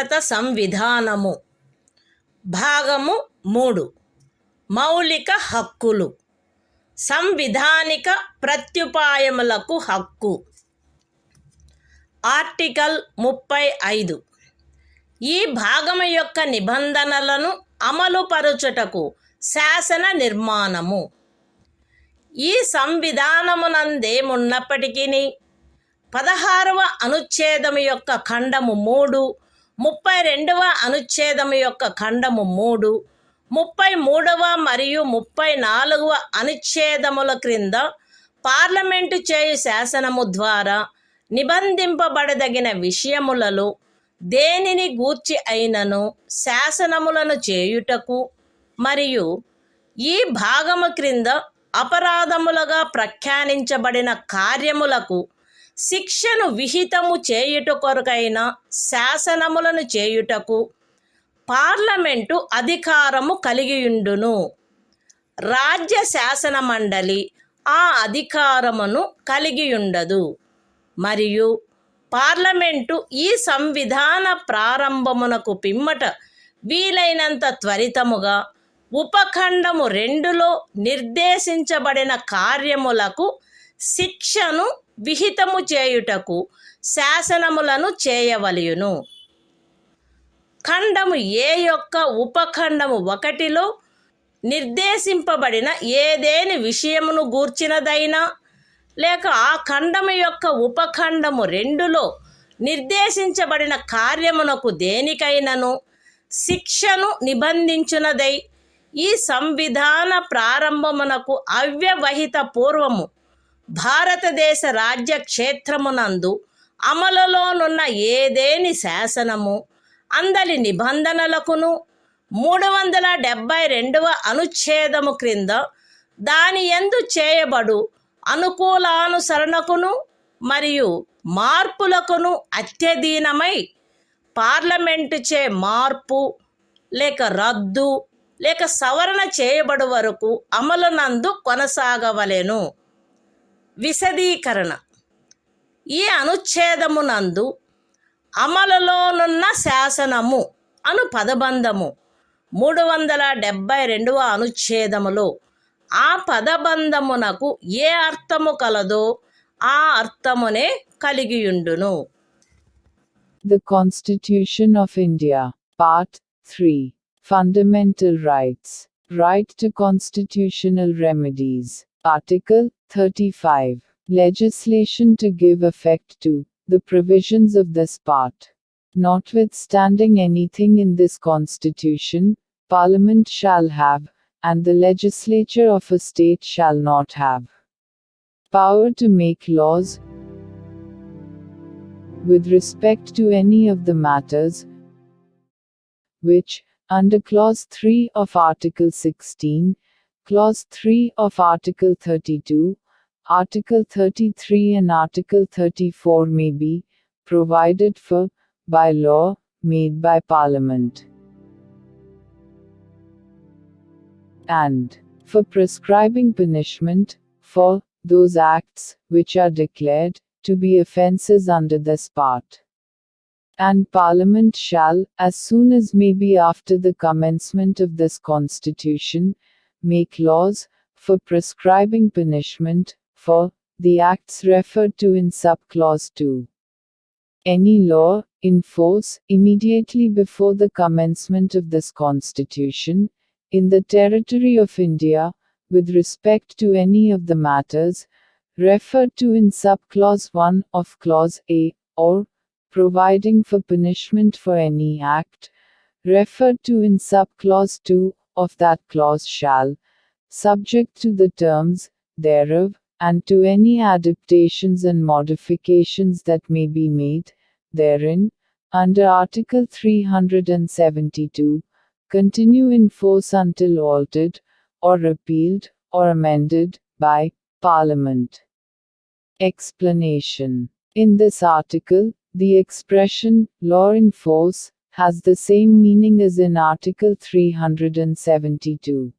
భారత సంవిధానము. భాగము 3. మౌలిక హక్కులు. సంవిధానిక ప్రత్యుపాయములకు హక్కు. Article 35. ఈ భాగము యొక్క నిబంధనలను అమలుపరుచుటకు శాసన నిర్మాణము. ఈ సంవిధానమునందేమున్నప్పటికీ 16వ అనుచ్ఛేదము యొక్క ఖండము 3, 32వ అనుచ్ఛేదము యొక్క ఖండము 3, 33వ మరియు 34వ అనుచ్ఛేదముల క్రింద పార్లమెంటు చేయు శాసనము ద్వారా నిబంధింపబడదగిన విషయములలో దేనిని గూర్చి అయినను శాసనములను చేయుటకు మరియు ఈ భాగము క్రింద అపరాధములుగా ప్రఖ్యానించబడిన కార్యములకు శిక్షను విహితము చేయుట కొరకైన శాసనములను చేయుటకు పార్లమెంటు అధికారము కలిగియుండును. రాజ్య శాసన మండలి ఆ అధికారమును కలిగియుండదు. మరియు పార్లమెంటు ఈ సంవిధాన ప్రారంభమునకు పిమ్మట వీలైనంత త్వరితముగా ఉపఖండము 2లో నిర్దేశించబడిన కార్యములకు శిక్షను విహితము చేయుటకు శాసనములను చేయవలయును. ఖండము ఏ యొక్క ఉపఖండము 1లో నిర్దేశింపబడిన ఏదేని విషయమును గూర్చినదైనా లేక ఆ ఖండము యొక్క ఉపఖండము 2లో నిర్దేశించబడిన కార్యమునకు దేనికైనను శిక్షను నిబంధించునదై ఈ సంవిధాన ప్రారంభమునకు అవ్యవహిత పూర్వము భారతదేశ రాజ్య క్షేత్రమునందు అమలులోనున్న ఏదేని శాసనము అందలి నిబంధనలకును 372వ అనుచ్ఛేదము క్రింద దాని యందు చేయబడు అనుకూలానుసరణకును మరియు మార్పులకును అత్యధీనమై పార్లమెంటుచే మార్పు లేక రద్దు లేక సవరణ చేయబడు వరకు అమలునందు కొనసాగవలెను. విశదీకరణ. ఈ అనుచ్ఛేదమునందు అమలులోనున్న శాసనము అను పదబంధము 372వ అనుచ్ఛేదములో ఆ పదబంధమునకు ఏ అర్థము కలదో ఆ అర్థమునే కలిగియుండును. The Constitution of India, Part 3. Fundamental Rights. Right to constitutional remedies. Article 35. Legislation to give effect to the provisions of this part. Notwithstanding anything in this Constitution, Parliament shall have, and the legislature of a state shall not have, power to make laws with respect to any of the matters which, under Clause 3 of Article 16, Clause 3 of Article 32, Article 33 and Article 34 may be provided for by law made by Parliament, and for prescribing punishment for those acts which are declared to be offences under this part. And Parliament shall, as soon as may be after the commencement of this Constitution, make laws for prescribing punishment for the acts referred to in subclause 2. Any law in force immediately before the commencement of this Constitution, in the territory of India, with respect to any of the matters referred to in subclause 1 of Clause A, or providing for punishment for any act referred to in subclause 2 of that clause shall, subject to the terms thereof, and to any adaptations and modifications that may be made therein, under Article 372, continue in force until altered, or repealed, or amended, by Parliament. Explanation. In this article, the expression, law in force, has the same meaning as in Article 372.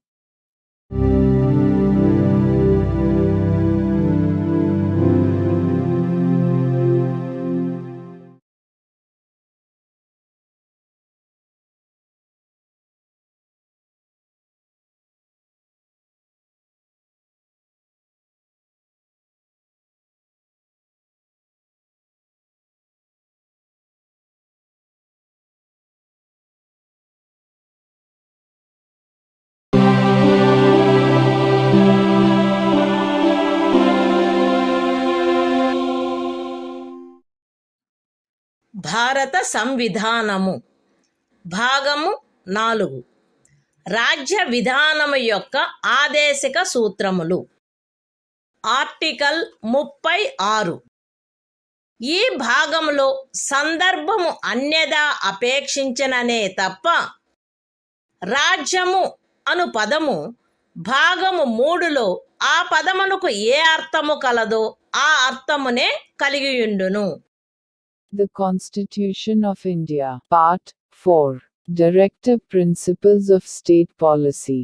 భారత సంవిధానము భాగము 4 రాజ్య విధానము యొక్క ఆదేశిక సూత్రములు. Article 36. ఈ భాగములో సందర్భము అన్యదా అపేక్షించననే తప్ప రాజ్యము అను పదము భాగము 3లో ఆ పదమునకు ఏ అర్థము కలదో ఆ అర్థమునే కలిగియుండును. The Constitution of India, Part 4, Directive Principles of State Policy.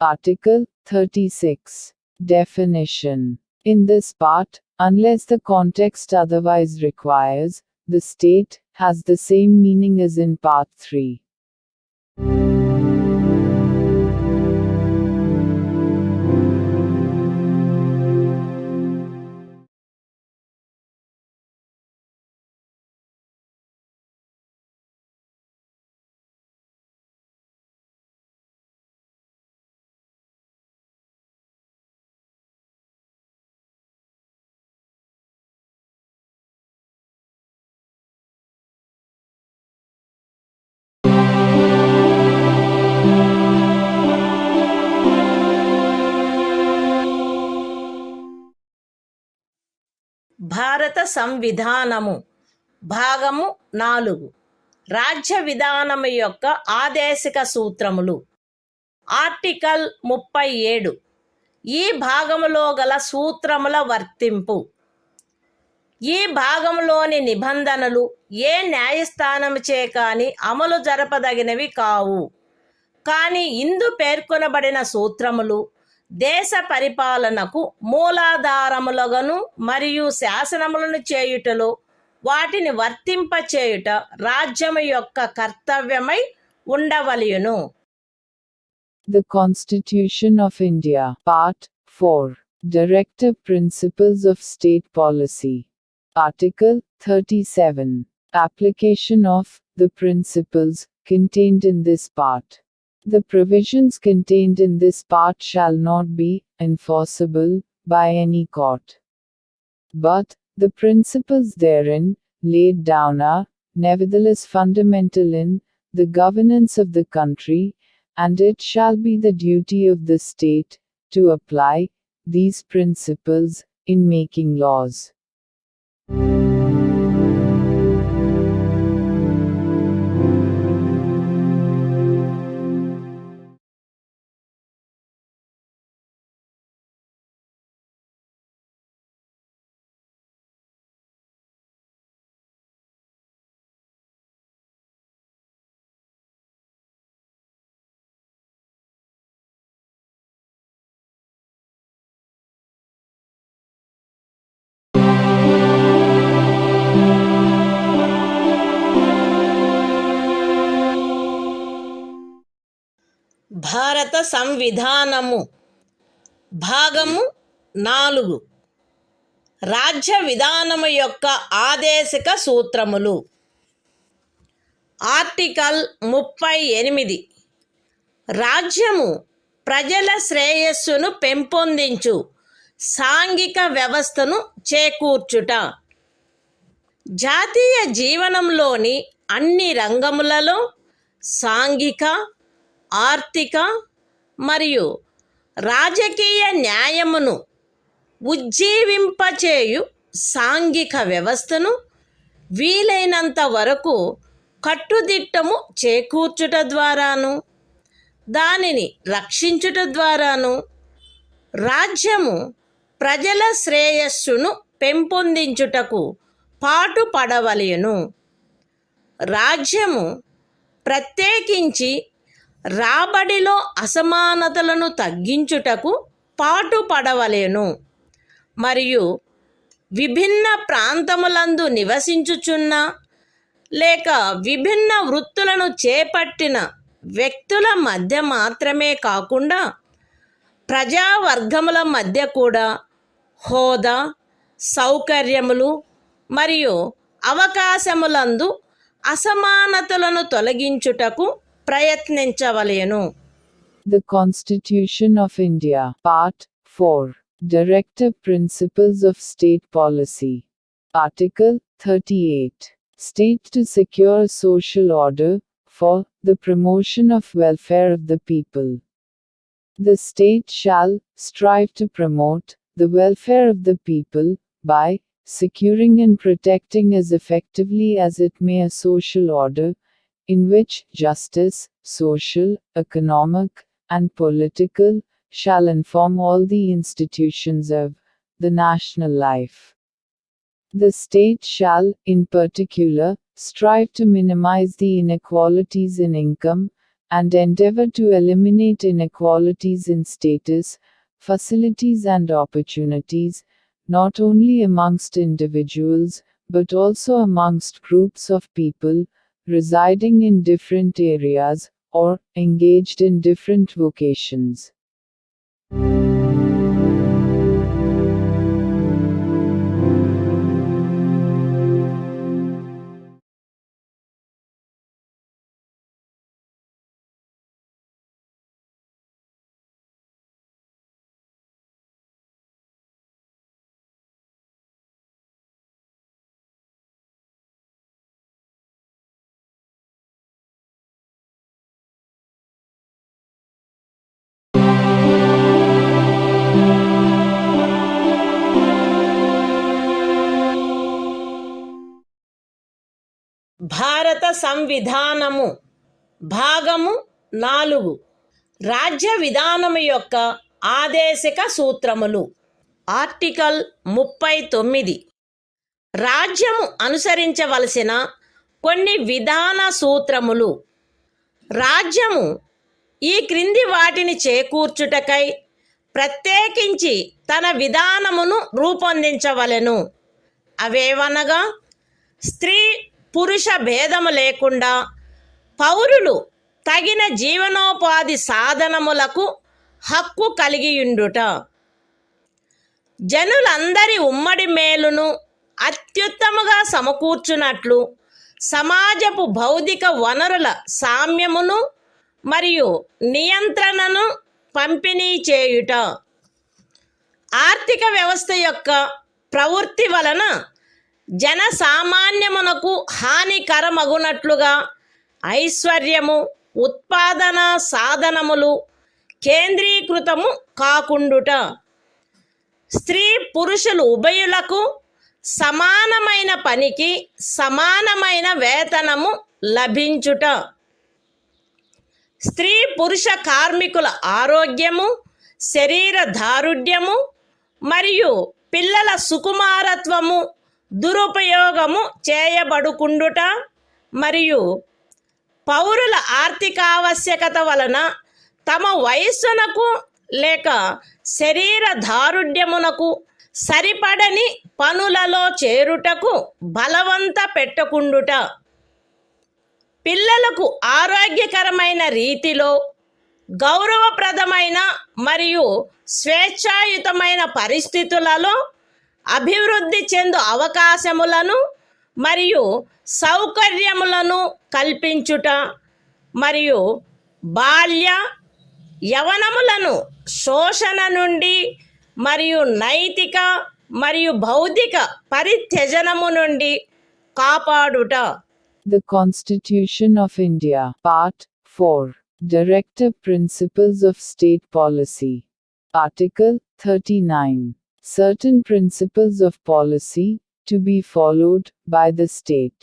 Article 36. Definition. In this part, unless the context otherwise requires, the state has the same meaning as in Part 3. భారత సంవిధానము భాగము 4 రాజ్య విధానము యొక్క ఆదేశిక సూత్రములు. ఆర్టికల్ 37. ఈ భాగములో గల సూత్రముల వర్తింపు. ఈ భాగంలోని నిబంధనలు ఏ న్యాయస్థానముచే కాని అమలు జరపదగినవి కావు. కానీ ఇందు పేర్కొనబడిన సూత్రములు దేశ పరిపాలనకు మూలాధారములుగాను మరియు శాసనములను చేయుటలో వాటిని వర్తింపచేయుట రాజ్యము యొక్క కర్తవ్యమై ఉండవలెను. The Constitution of India, Part 4, Directive Principles of State Policy. Article 37. Application of the principles contained in this part. The provisions contained in this part shall not be enforceable by any court. But the principles therein laid down are nevertheless fundamental in the governance of the country, and it shall be the duty of the state to apply these principles in making laws. భారత సంవిధానము భాగము 4 రాజ్య విధానము యొక్క ఆదేశిక సూత్రములు. Article 38. రాజ్యము ప్రజల శ్రేయస్సును పెంపొందించు సాంఘిక వ్యవస్థను చేకూర్చుట. జాతీయ జీవనంలోని అన్ని రంగములలో సాంఘిక, ఆర్థిక మరియు రాజకీయ న్యాయమును ఉజ్జీవింపచేయు సాంఘిక వ్యవస్థను వీలైనంత వరకు కట్టుదిట్టము చేకూర్చుట ద్వారాను దానిని రక్షించుట ద్వారాను రాజ్యము ప్రజల శ్రేయస్సును పెంపొందించుటకు పాటుపడవలెను. రాజ్యము ప్రత్యేకించి రాబడిలో అసమానతలను తగ్గించుటకు పాటుపడవలెను మరియు విభిన్న ప్రాంతములందు నివసించుచున్న లేక విభిన్న వృత్తులను చేపట్టిన వ్యక్తుల మధ్య మాత్రమే కాకుండా ప్రజావర్గముల మధ్య కూడా హోదా, సౌకర్యములు మరియు అవకాశములందు అసమానతలను తొలగించుటకు ప్రయత్నించవలెను. The Constitution of India, Part 4, Directive Principles of State Policy. Article 38. state to secure social order, for the promotion of welfare of the people. The state shall strive to promote the welfare of the people by securing and protecting as effectively as it may a social order in which justice, social, economic, and political shall inform all the institutions of the national life. The state shall, in particular, strive to minimize the inequalities in income, and endeavor to eliminate inequalities in status, facilities and opportunities, not only amongst individuals, but also amongst groups of people, residing in different areas, or engaged in different vocations. భారత సంవిధానము భాగము 4 రాజ్య విధానము యొక్క ఆదేశిక సూత్రములు. Article 39 రాజ్యము అనుసరించవలసిన కొన్ని విధాన సూత్రములు. రాజ్యము ఈ క్రింది వాటిని చేకూర్చుటకై ప్రత్యేకించి తన విధానమును రూపొందించవలెను. అవేవనగా స్త్రీ పురుష భేదము లేకుండా పౌరులు తగిన జీవనోపాధి సాధనములకు హక్కు కలిగియుండుట, జనులందరి ఉమ్మడి మేలును అత్యుత్తముగా సమకూర్చునట్లు సమాజపు భౌతిక వనరుల సామ్యమును మరియు నియంత్రణను పంపిణీ చేయుట, ఆర్థిక వ్యవస్థ యొక్క ప్రవృత్తి వలన జన సామాన్యమునకు హానికరమగునట్లుగా ఐశ్వర్యము, ఉత్పాదన సాధనములు కేంద్రీకృతము కాకుండుట, స్త్రీ పురుషులు ఉభయులకు సమానమైన పనికి సమానమైన వేతనము లభించుట, స్త్రీ పురుష కార్మికుల ఆరోగ్యము, శరీర దారుఢ్యము మరియు పిల్లల సుకుమారత్వము దురుపయోగము చేయబడుకుండుట మరియు పౌరుల ఆర్థికావశ్యకత వలన తమ వయస్సునకు లేక శరీర దారుఢ్యమునకు సరిపడని పనులలో చేరుటకు బలవంత పెట్టకుండుట, పిల్లలకు ఆరోగ్యకరమైన రీతిలో గౌరవప్రదమైన మరియు స్వేచ్ఛాయుతమైన పరిస్థితులలో అభివృద్ధి చెందు అవకాశములను మరియు సౌకర్యములను కల్పించుట మరియు బాల్య యవనములను శోషణ నుండి మరియు నైతిక మరియు భౌతిక పరిత్యజనము నుండి కాపాడుట. The Constitution of India, Part 4, Directive Principles of State Policy. Article 39. Certain principles of policy to be followed by the state.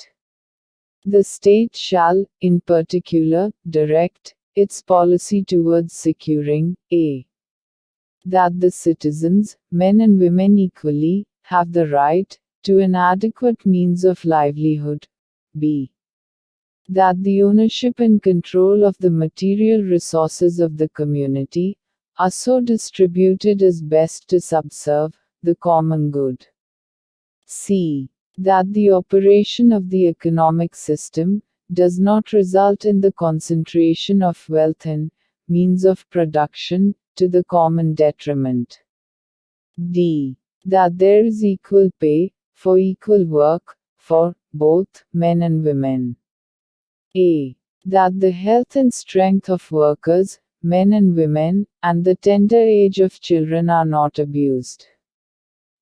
The state shall, in particular, direct its policy towards securing a. that the citizens, men and women equally, have the right to an adequate means of livelihood. b. that the ownership and control of the material resources of the community are so distributed as best to subserve the common good. c. that the operation of the economic system does not result in the concentration of wealth and means of production to the common detriment. d. that there is equal pay for equal work for both men and women. a. that the health and strength of workers, men and women, and the tender age of children are not abused,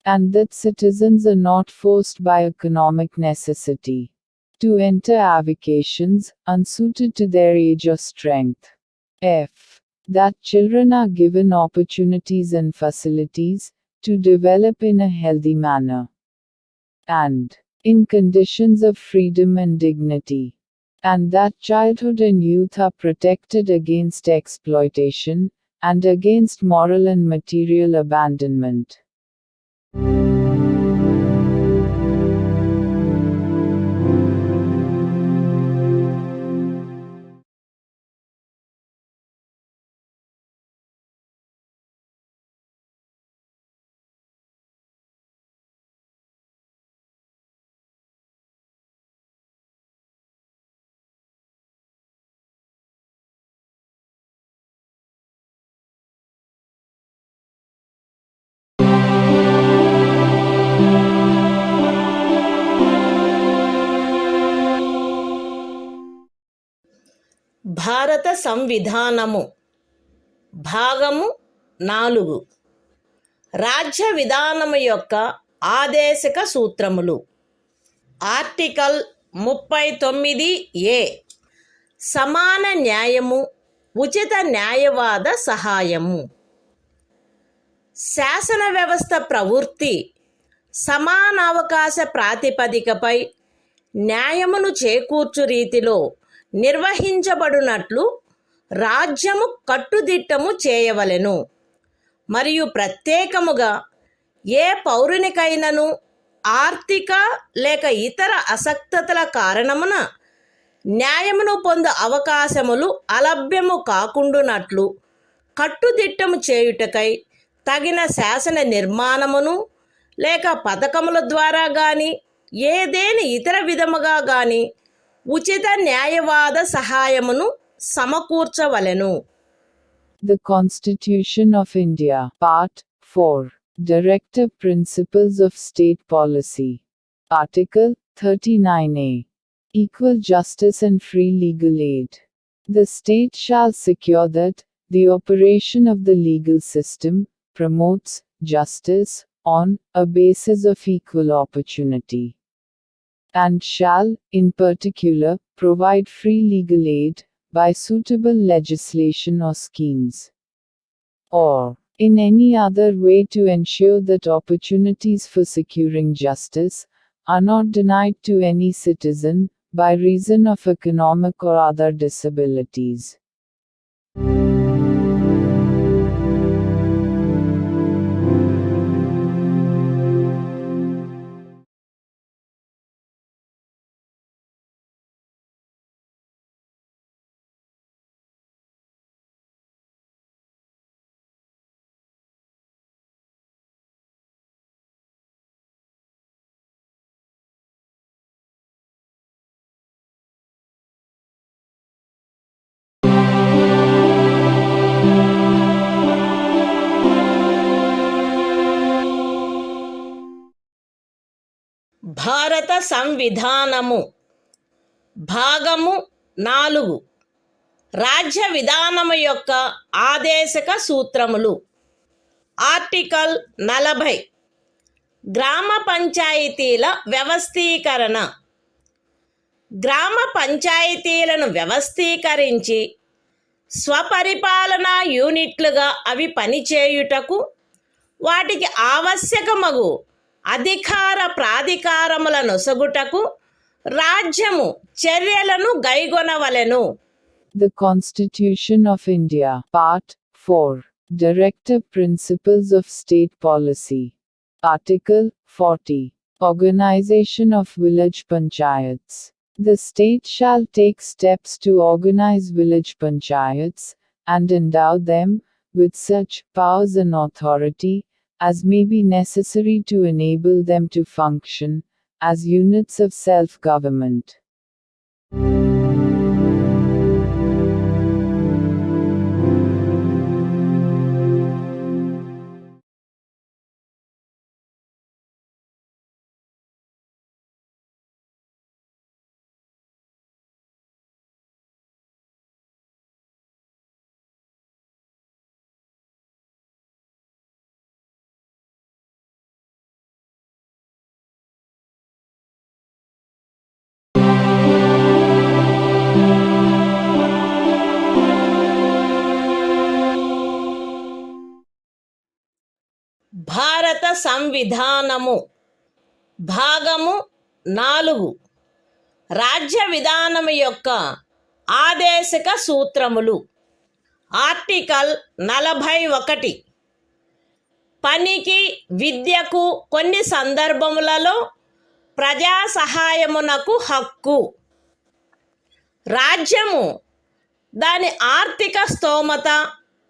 and that citizens are not forced by economic necessity To enter avocations unsuited to their age or strength. F. That children are given opportunities and facilities to develop in a healthy manner and in conditions of freedom and dignity. And that childhood and youth are protected against exploitation and against moral and material abandonment. భారత సంవిధానము భాగము 4 రాజ్య విధానము యొక్క ఆదేశక సూత్రములు. Article 39A సమాన న్యాయము, ఉచిత న్యాయవాద సహాయము. శాసన వ్యవస్థ ప్రవృత్తి సమానావకాశ ప్రాతిపదికపై న్యాయమును చేకూర్చు రీతిలో నిర్వహించబడునట్లు రాజ్యము కట్టుదిట్టము చేయవలెను. మరియు ప్రత్యేకముగా ఏ పౌరునికైనను ఆర్థిక లేక ఇతర అసక్తతల కారణమున న్యాయమును పొందు అవకాశములు అలభ్యము కాకుండునట్లు కట్టుదిట్టము చేయుటకై తగిన శాసన నిర్మాణమును లేక పథకముల ద్వారా గాని ఏదేని ఇతర విధముగా గాని ఉచిత న్యాయవాద సహాయమును సమకూర్చవలెను. The Constitution of India, Part 4, Directive Principles of State Policy. Article 39A. Equal justice and free legal aid. The state shall secure that the operation of the legal system promotes justice on a basis of equal opportunity, and shall, in particular, provide free legal aid by suitable legislation or schemes, or in any other way to ensure that opportunities for securing justice are not denied to any citizen by reason of economic or other disabilities. భారత సంవిధానము భాగము 4 రాజ్య విధానము యొక్క ఆదేశక సూత్రములు. Article 40 గ్రామ పంచాయతీల వ్యవస్థీకరణ. గ్రామ పంచాయతీలను వ్యవస్థీకరించి స్వపరిపాలనా యూనిట్లుగా అవి పనిచేయుటకు వాటికి ఆవశ్యకమగు అధికార ప్రాధికారముల నొసగుటకు రాజ్యము చర్యలను గైగొనవలెను. The Constitution of India, Part 4, Directive Principles of State Policy. Article 40. Organization of Village Panchayats. The state shall take steps to organize village panchayats, and endow them with such powers and authority as may be necessary to enable them to function as units of self-government. సంవిధానము భాగము 4 రాజ్య విధానము యొక్క ఆదేశక సూత్రములు. Article 41 పనికి విద్యకు కొన్ని సందర్భములలో ప్రజా సహాయమునకు హక్కు. రాజ్యము దాని ఆర్థిక స్తోమత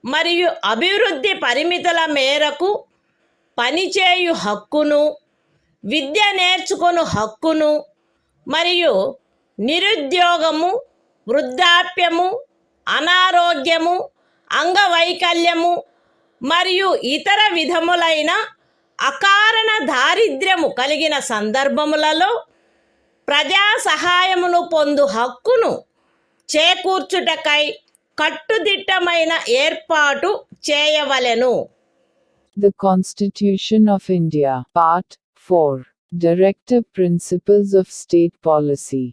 మరియు అభివృద్ధి పరిమితుల మేరకు పనిచేయు హక్కును, విద్య నేర్చుకొను హక్కును మరియు నిరుద్యోగము, వృద్ధాప్యము, అనారోగ్యము, అంగవైకల్యము మరియు ఇతర విధములైన అకారణ దారిద్ర్యము కలిగిన సందర్భములలో ప్రజా సహాయమును పొందు హక్కును చేకూర్చుటకై కట్టుదిట్టమైన ఏర్పాటు చేయవలెను. The Constitution of India, Part 4, Directive Principles of State Policy.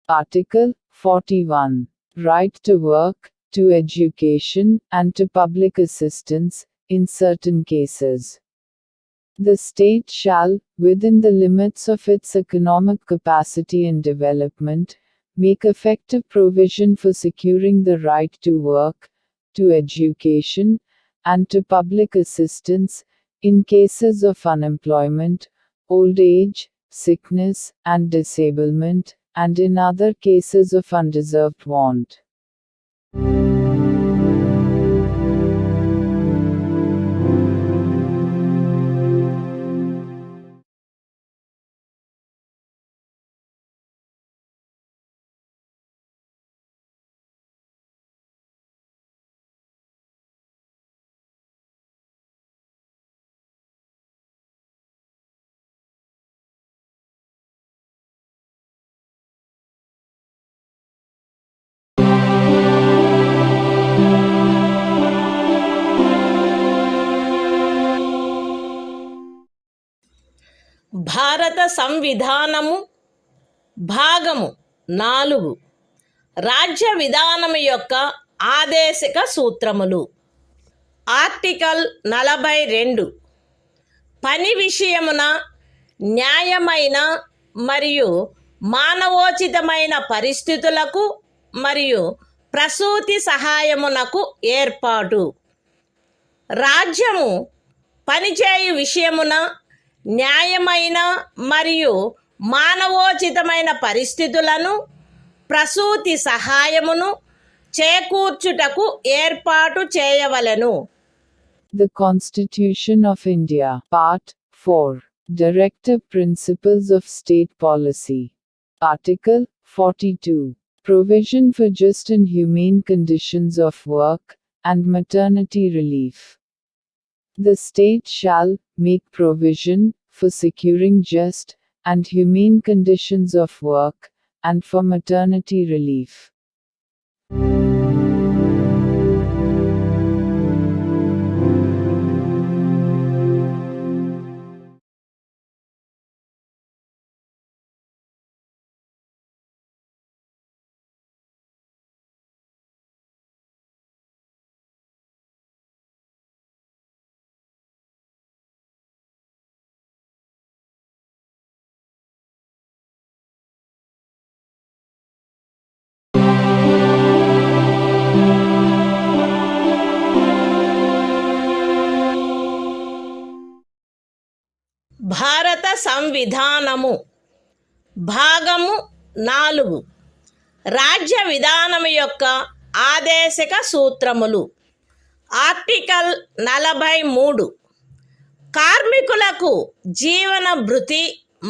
Article 41, Right to work, to education, and to public assistance, in certain cases. The state shall, within the limits of its economic capacity and development, make effective provision for securing the right to work, to education, and to public assistance, in cases of unemployment, old age, sickness, and disablement, and in other cases of undeserved want. భారత సంవిధానము భాగము 4 రాజ్య విధానము యొక్క ఆదేశక సూత్రములు. Article 42 పని విషయమున న్యాయమైన మరియు మానవోచితమైన పరిస్థితులకు మరియు ప్రసూతి సహాయమునకు ఏర్పాటు. రాజ్యము పనిచేయు విషయమున న్యాయమైన మరియు మానవోచితమైన పరిస్థితులను, ప్రసూతి సహాయమును చేకూర్చుటకు ఏర్పాటు చేయవలెను. The Constitution of India, Part 4, Directive Principles of State Policy. Article 42, Provision for just and humane conditions of work, and maternity relief. The state shall make provision for securing just and humane conditions of work, and for maternity relief. భారత సంవిధానము భాగము 4 రాజ్య విధానము యొక్క ఆదేశక సూత్రములు. Article 43 కార్మికులకు జీవన భృతి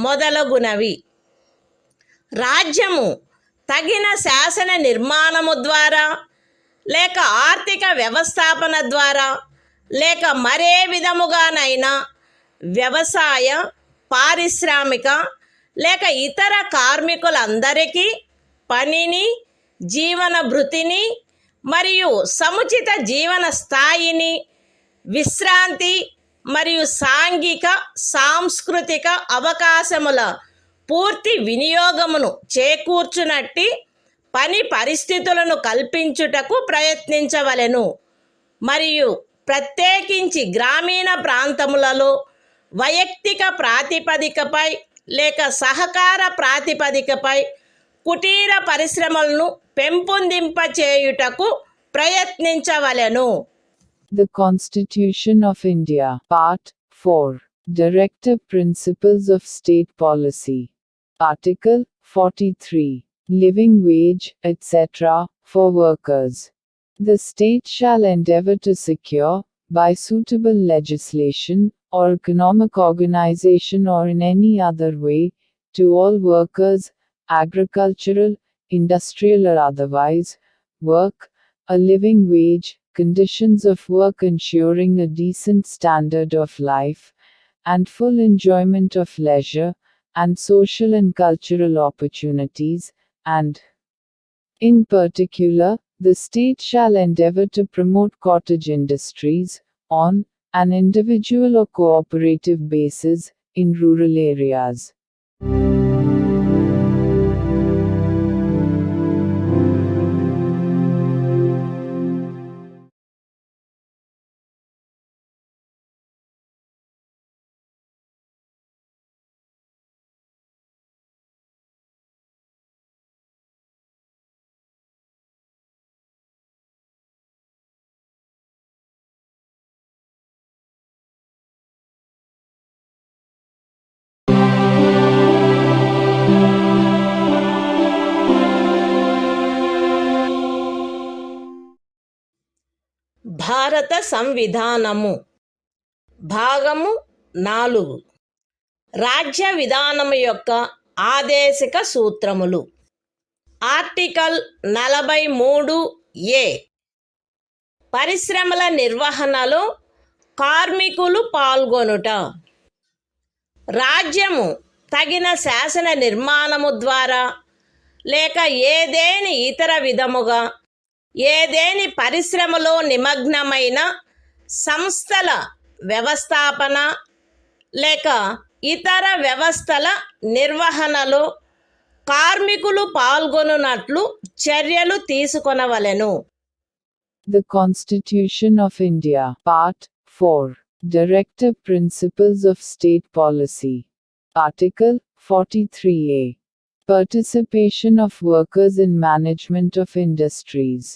మొదలగునవి. రాజ్యము తగిన శాసన నిర్మాణము ద్వారా లేక ఆర్థిక వ్యవస్థాపన ద్వారా లేక మరే విధముగానైనా వ్యవసాయ, పారిశ్రామిక లేక ఇతర కార్మికులందరికీ పనిని, జీవన భృతిని మరియు సముచిత జీవన స్థాయిని, విశ్రాంతి మరియు సాంఘిక సాంస్కృతిక అవకాశముల పూర్తి వినియోగమును చేకూర్చునట్టి పని పరిస్థితులను కల్పించుటకు ప్రయత్నించవలెను. మరియు ప్రత్యేకించి గ్రామీణ ప్రాంతములలో వైయక్తిక ప్రాతిపదికపై లేక సహకార ప్రాతిపదికపై కుటీర పరిశ్రమలను పెంపొందింపచేయుటకు ప్రయత్నించవలెను. The Constitution of India, Part 4. Directive Principles of State Policy. Article 43. Living wage, etc., for workers. The state shall endeavor to secure, by suitable legislation, or economic organization or in any other way, to all workers, agricultural, industrial or otherwise, work, a living wage, conditions of work ensuring a decent standard of life, and full enjoyment of leisure, and social and cultural opportunities, and, in particular, the state shall endeavor to promote cottage industries, on an individual or cooperative basis, in rural areas. భారత సంవిధానము భాగము 4. రాజ్య విధానము యొక్క ఆదేశిక సూత్రములు. Article 43A. పరిశ్రమల నిర్వహణలో కార్మికులు పాల్గొనుట. రాజ్యము తగిన శాసన నిర్మాణము ద్వారా లేక ఏదేని ఇతర విధముగా ఏదేని పరిశ్రమలో నిమగ్నమైన సంస్థల వ్యవస్థాపన లేక ఇతర వ్యవస్థల నిర్వహణలో కార్మికులు పాల్గొనున్నట్లు చర్యలు తీసుకొనవలెను. The Constitution of India, Part 4. Directive Principles of State Policy. Article 43A. Participation of workers in management of industries.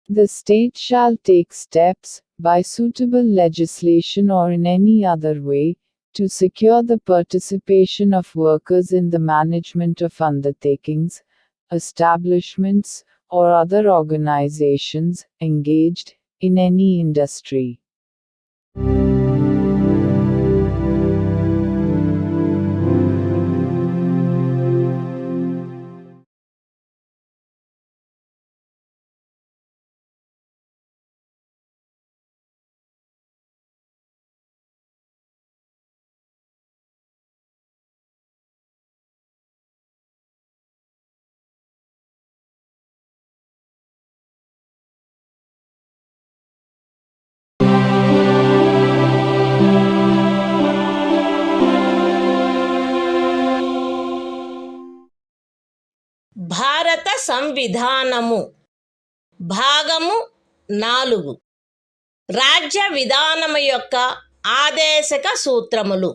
The state shall take steps, by suitable legislation or in any other way, to secure the participation of workers in the management of undertakings, establishments, or other organizations engaged in any industry. భారత సంవిధానము భాగము 4. రాజ్య విధానము యొక్క ఆదేశక సూత్రములు.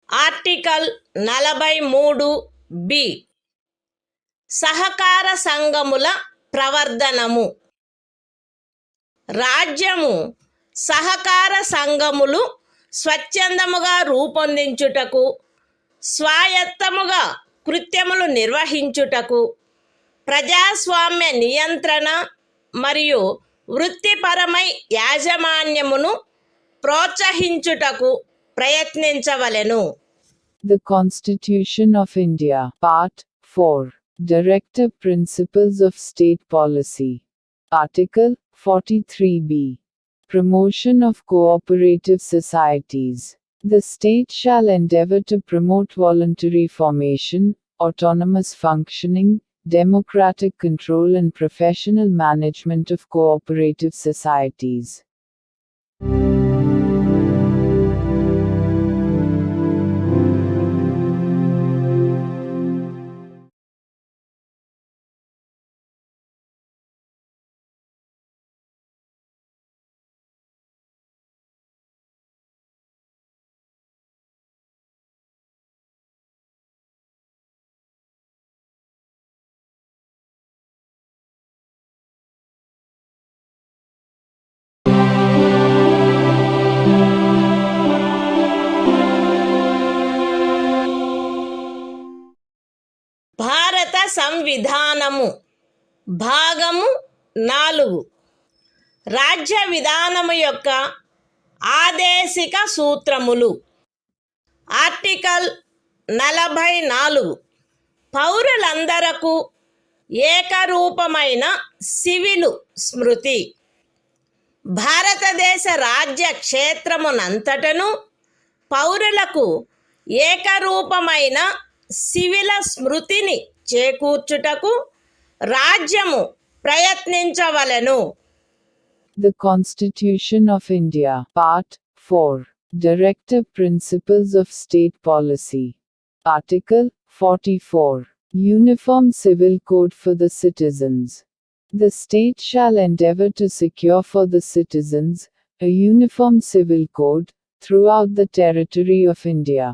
Article 43B. సహకార సంఘముల ప్రవర్ధనము. రాజ్యము సహకార సంఘములు స్వచ్ఛందముగా రూపొందించుటకు, స్వాయత్తముగా కృత్యములు నిర్వహించుటకు, ప్రజాస్వామ్య నియంత్రణ మరియు వృత్తిపరమై యాజమాన్యమును ప్రోత్సహించుటకు ప్రయత్నించవలెను. The Constitution of India, Part 4. Directive Principles of State Policy. Article 43B. Promotion of cooperative societies. The state shall endeavor to promote voluntary formation, autonomous functioning, democratic control and professional management of cooperative societies. సంవిధానము భాగము 4 రాజ్య విధానము యొక్క ఆదేశిక సూత్రములు. Article 44 పౌరులందరకు ఏకరూపమైన civil స్మృతి. భారతదేశ రాజ్య క్షేత్రమునంతటను పౌరులకు ఏకరూపమైన సివిల స్మృతిని చేకూర్చుటకు రాజ్యము ప్రయత్నించవలెను. The Constitution of India, Part 4, Directive Principles of State Policy. Article 44, Uniform Civil Code for the Citizens. The state shall endeavor to secure for the citizens a uniform civil code throughout the territory of India.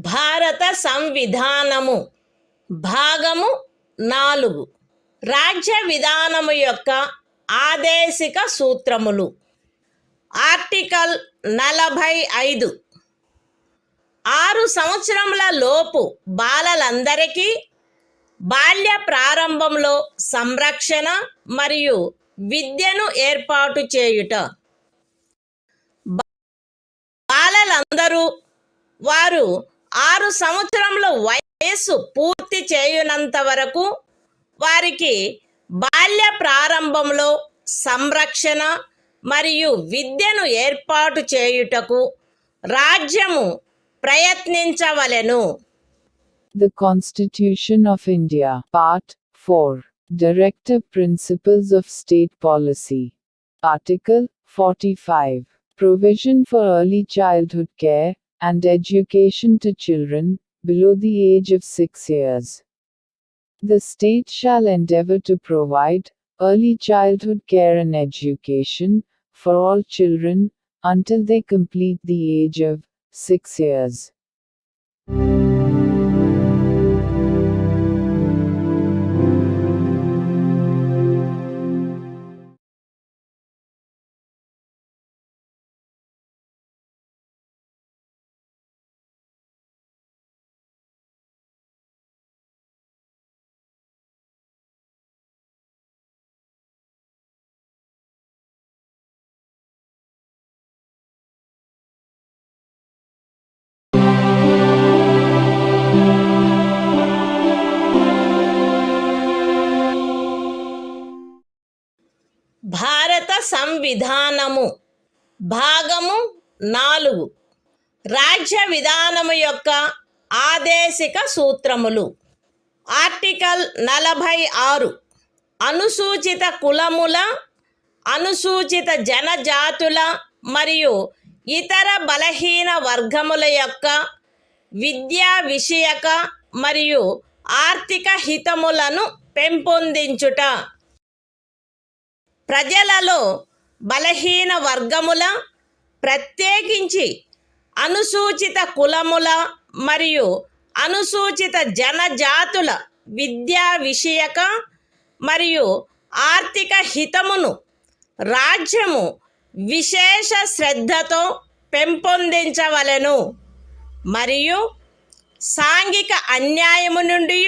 భారత సంవిధానము భాగము 4 రాజ్య విధానము యొక్క ఆదేశిక సూత్రములు. Article 45 6 సంవత్సరముల లోపు బాలలందరికీ బాల్య ప్రారంభంలో సంరక్షణ మరియు విద్యను ఏర్పాటు చేయుట. బాలలందరూ వారు 6 సంవత్సరముల వయస్సు పూర్తి చేయునంత వరకు వారికి బాల్య ప్రారంభంలో సంరక్షణ మరియు విద్యను ఏర్పాటు చేయుటకు రాజ్యము ప్రయత్నించవలెను. The Constitution of India, Part 4, Directive Principles of State Policy. Article 45, Provision for Early Childhood Care and Education to Children below the age of 6 years. The state shall endeavor to provide early childhood care and education for all children until they complete the age of 6 years. భారత సంవిధానము భాగము 4 రాజ్య విధానము యొక్క ఆదేశిక సూత్రములు. Article 46 అనుసూచిత కులముల, అనుసూచిత జనజాతుల మరియు ఇతర బలహీన వర్గముల యొక్క విద్యా విషయక మరియు ఆర్థిక హితములను పెంపొందించుట. ప్రజలలో బలహీన వర్గముల, ప్రత్యేకించి అనుసూచిత కులముల మరియు అనుసూచిత జనజాతుల విద్యా విషయక మరియు ఆర్థిక హితమును రాజ్యము విశేష శ్రద్ధతో పెంపొందించవలెను మరియు సాంఘిక అన్యాయము నుండి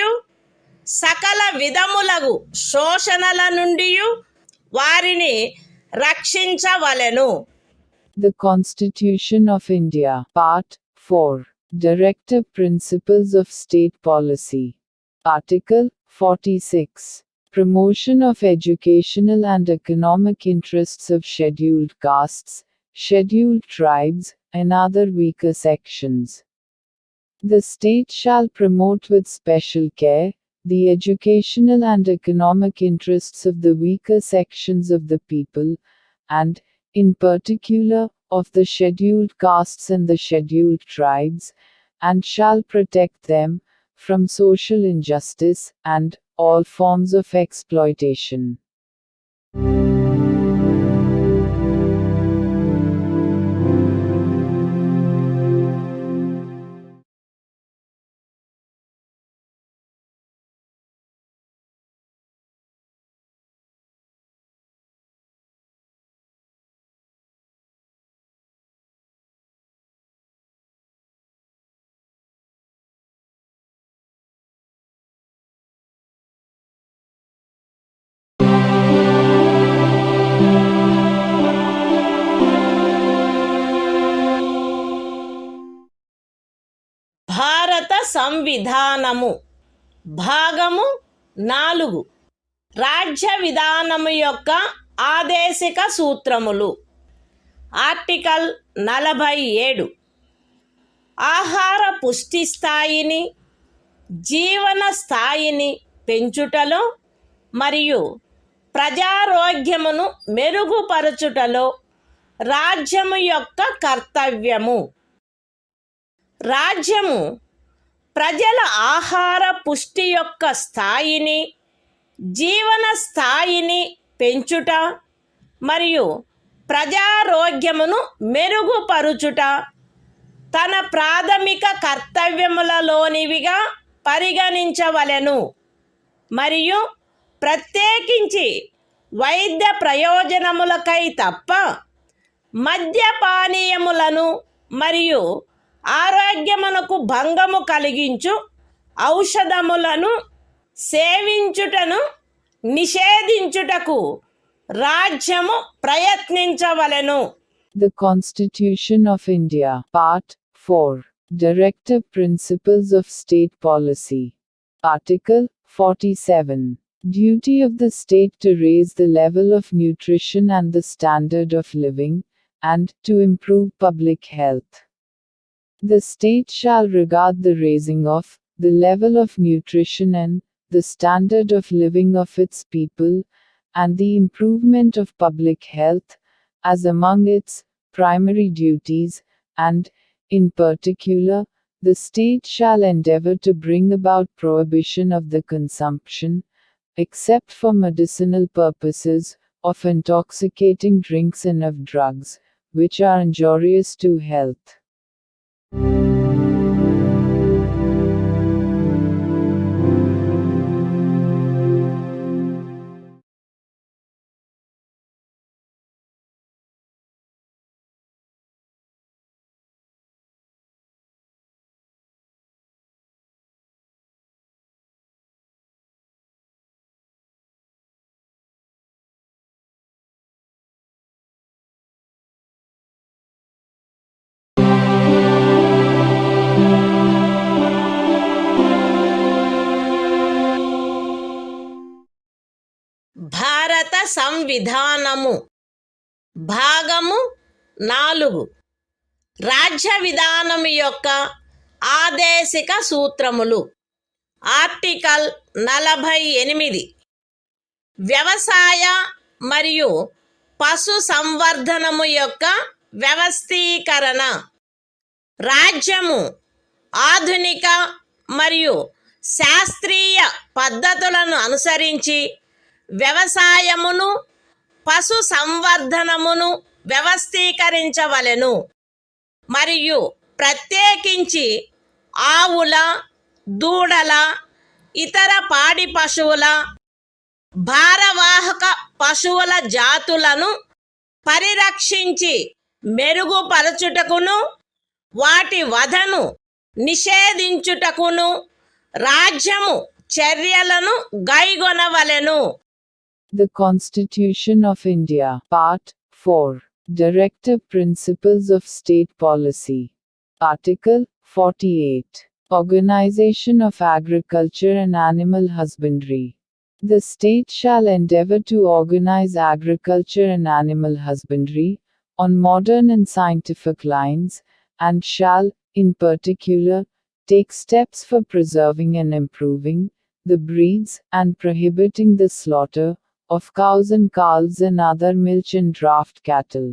సకల విధములగు శోషణల నుండి వారిని రక్షించవలెను. The Constitution of India, Part 4, Directive Principles of State Policy. Article 46, Promotion of educational and economic interests of scheduled castes, scheduled tribes, and other weaker sections. The state shall promote with special care the educational and economic interests of the weaker sections of the people, and, in particular, of the scheduled castes and the scheduled tribes, and shall protect them from social injustice and all forms of exploitation. భారత సంవిధానము భాగము 4 రాజ్య విధానము యొక్క ఆదేశిక సూత్రములు. Article 47 ఆహార పుష్టి స్థాయిని, జీవన స్థాయిని పెంచుటలో మరియు ప్రజారోగ్యమును మెరుగుపరచుటలో రాజ్యము యొక్క కర్తవ్యము. రాజ్యము ప్రజల ఆహార పుష్టి యొక్క స్థాయిని, జీవన స్థాయిని పెంచుట మరియు ప్రజారోగ్యమును మెరుగుపరుచుట తన ప్రాథమిక కర్తవ్యములలోనివిగా పరిగణించవలెను మరియు ప్రత్యేకించి వైద్య ప్రయోజనములకై తప్ప మద్యపానీయములను మరియు ఆరోగ్యమునకు భంగము కలిగించు ఔషధములను సేవించుటను నిషేధించుటకు రాజ్యము ప్రయత్నించవలెను. The Constitution of India, Part 4, Directive Principles of State Policy. Article 47. Duty of the state to raise the level of nutrition and the standard of living, and to improve public health. The state shall regard the raising of the level of nutrition and the standard of living of its people, and the improvement of public health, as among its primary duties, and, in particular, the state shall endeavor to bring about prohibition of the consumption, except for medicinal purposes, of intoxicating drinks and of drugs, which are injurious to health. భారత సంవిధానము భాగము 4 రాజ్య విధానము యొక్క ఆదేశిక సూత్రములు. Article 48 వ్యవసాయ మరియు పశు సంవర్ధనము యొక్క వ్యవస్థీకరణ. రాజ్యము ఆధునిక మరియు శాస్త్రీయ పద్ధతులను అనుసరించి వ్యవసాయమును, పశు సంవర్ధనమును వ్యవస్థీకరించవలెను మరియు ప్రత్యేకించి ఆవుల, దూడల, ఇతర పాడి పశువుల, భారవాహక పశువుల జాతులను పరిరక్షించి మెరుగుపరచుటకును వాటి వధను నిషేధించుటకును రాజ్యము చర్యలను గైగొనవలెను. The Constitution of India, Part 4, Directive Principles of State Policy. Article 48. Organization of Agriculture and Animal Husbandry. The state shall endeavor to organize agriculture and animal husbandry on modern and scientific lines, and shall, in particular, take steps for preserving and improving the breeds and prohibiting the slaughter of cows and calves and other milch and draft cattle.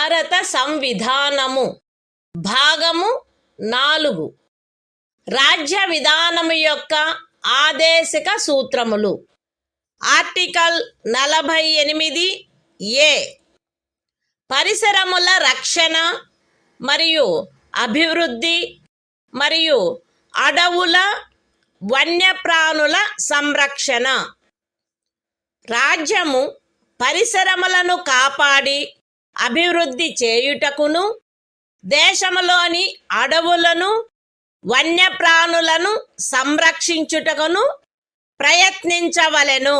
భారత సంవిధానము భాగము 4 రాజ్య విధానము యొక్క ఆదేశిక సూత్రములు. Article 48 ఏ పరిసరముల రక్షణ మరియు అభివృద్ధి మరియు అడవుల వన్యప్రాణుల సంరక్షణ. రాజ్యము పరిసరములను కాపాడి అభివృద్ధి చేయుటకును దేశములోని అడవులను వన్యప్రాణులను సంరక్షించుటకును ప్రయత్నించవలెను.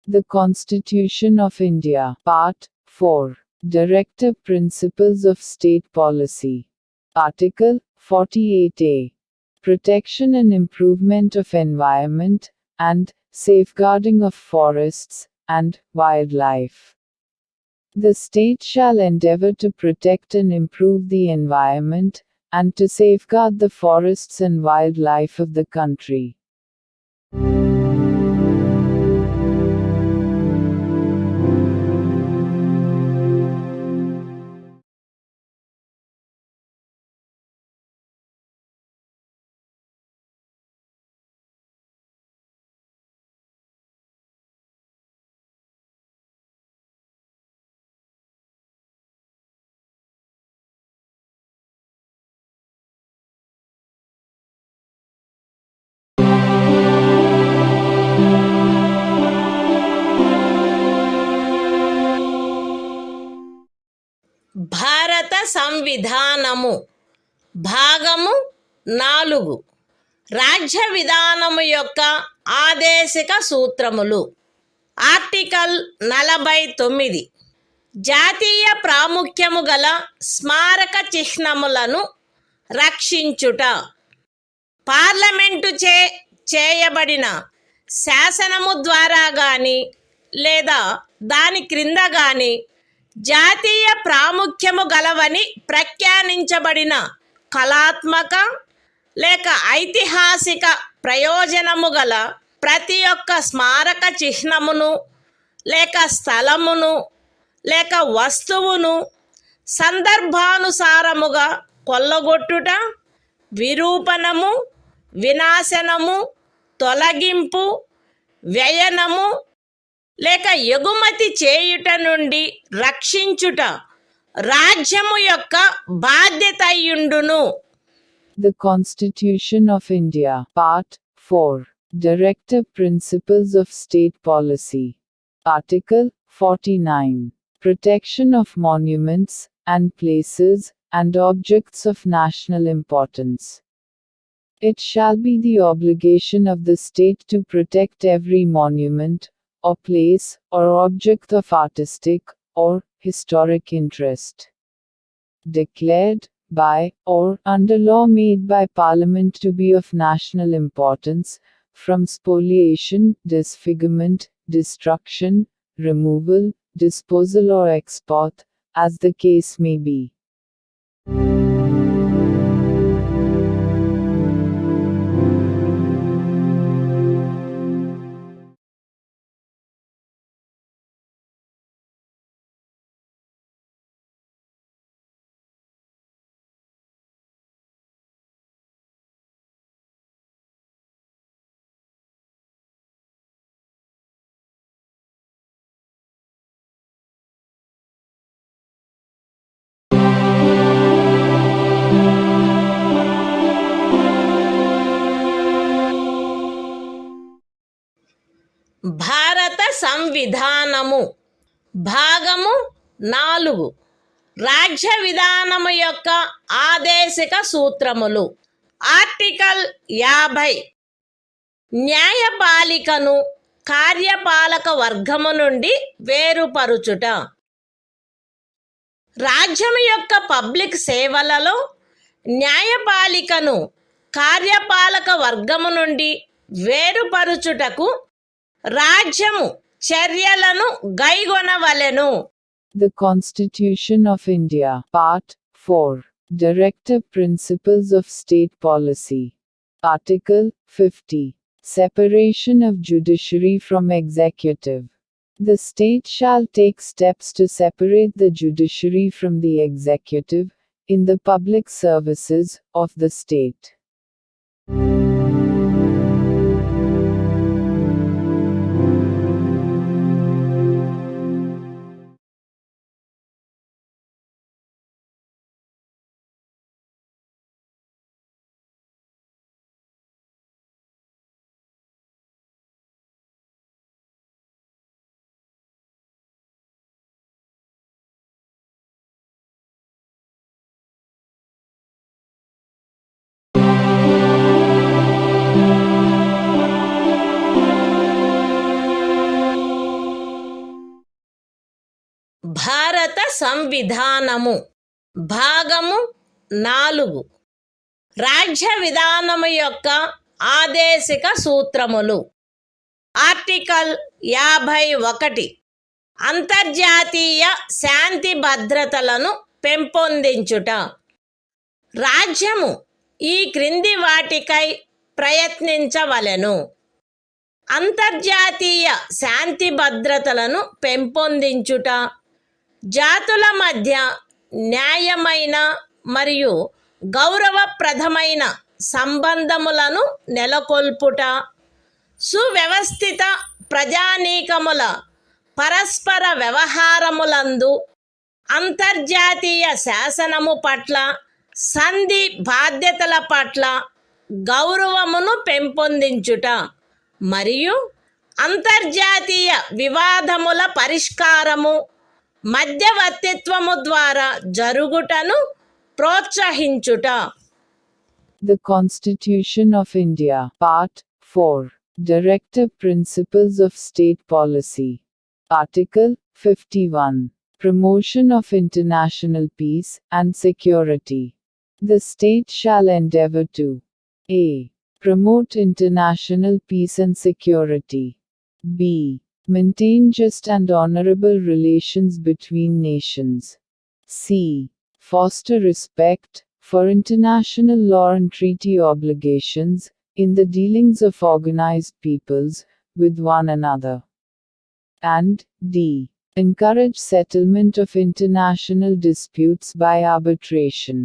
The Constitution of India, Part 4, Directive Principles of State Policy. Article 48A. Protection and improvement of environment, and safeguarding of forests and wildlife. The state shall endeavor to protect and improve the environment, and to safeguard the forests and wildlife of the country. భారత సంవిధానము భాగము 4 రాజ్య విధానము యొక్క ఆదేశిక సూత్రములు. Article 49 జాతీయ ప్రాముఖ్యము గల స్మారక చిహ్నములను రక్షించుట. Parliament చేయబడిన శాసనము ద్వారా గాని లేదా దాని క్రింద గాని జాతీయ ప్రాముఖ్యము గలవని ప్రఖ్యానించబడిన కళాత్మక లేక ఐతిహాసిక ప్రయోజనము గల ప్రతి ఒక్క స్మారక చిహ్నమును లేక స్థలమును లేక వస్తువును సందర్భానుసారముగా కొల్లగొట్టుట, విరూపణము, వినాశనము, తొలగింపు, వ్యయనము లేక ఎగుమతి చేయుట నుండి రక్షించుట రాజ్యము యొక్క బాధ్యత అయ్యుండును. The Constitution of India, Part 4, Directive Principles of State Policy. Article 49. Protection of monuments and places and objects of national importance. It shall be the obligation of the state to protect every monument, or place, or object of artistic or historic interest, declared by or under law made by Parliament to be of national importance, from spoliation, disfigurement, destruction, removal, disposal or export, as the case may be. భారత సంవిధానము భాగము 4 రాజ్య విధానము యొక్క ఆదేశిక సూత్రములు. Article 50 న్యాయపాలికను కార్యపాలక వర్గము నుండి వేరుపరుచుట. రాజ్యము యొక్క public సేవలలో న్యాయపాలికను కార్యపాలక వర్గము నుండి వేరుపరుచుటకు రాజ్యము చర్యలను గైగొనవలెను. The Constitution of India, Part 4, Directive Principles of State Policy. Article 50. Separation of judiciary from executive. The state shall take steps to separate the judiciary from the executive, in the public services of the state. భారత సంవిధానము భాగము 4 రాజ్య విధానము యొక్క ఆదేశిక సూత్రములు. Article 51 అంతర్జాతీయ శాంతి భద్రతలను పెంపొందించుట. రాజ్యము ఈ క్రింది వాటికై ప్రయత్నించవలెను: అంతర్జాతీయ శాంతి భద్రతలను పెంపొందించుట, జాతుల మధ్య న్యాయమైన మరియు గౌరవప్రదమైన సంబంధములను నెలకొల్పుట, సువ్యవస్థిత ప్రజానీకముల పరస్పర వ్యవహారములందు అంతర్జాతీయ శాసనము పట్ల, సంధి బాధ్యతల పట్ల గౌరవమును పెంపొందించుట మరియు అంతర్జాతీయ వివాదముల పరిష్కారము మధ్యవర్తిత్వము ద్వారా జరుగుటను ప్రోత్సహించుట. The Constitution of India, Part 4, Directive Principles of State Policy. Article 51, Promotion of International Peace and Security. The state shall endeavor to a. Promote international peace and security. b. Maintain just and honorable relations between nations. c. Foster respect for international law and treaty obligations in the dealings of organized peoples with one another. And d. Encourage settlement of international disputes by arbitration.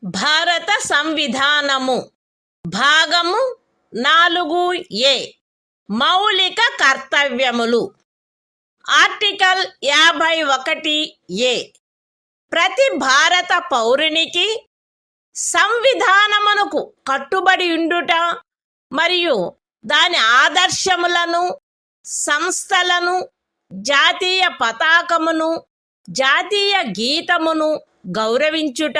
భారత సంవిధానము భాగము 4A మౌలిక కర్తవ్యములు. Article 51A ప్రతి భారత పౌరునికి సంవిధానమునకు కట్టుబడి ఉండుట మరియు దాని ఆదర్శములను, సంస్థలను, జాతీయ పతాకమును, జాతీయ గీతమును గౌరవించుట,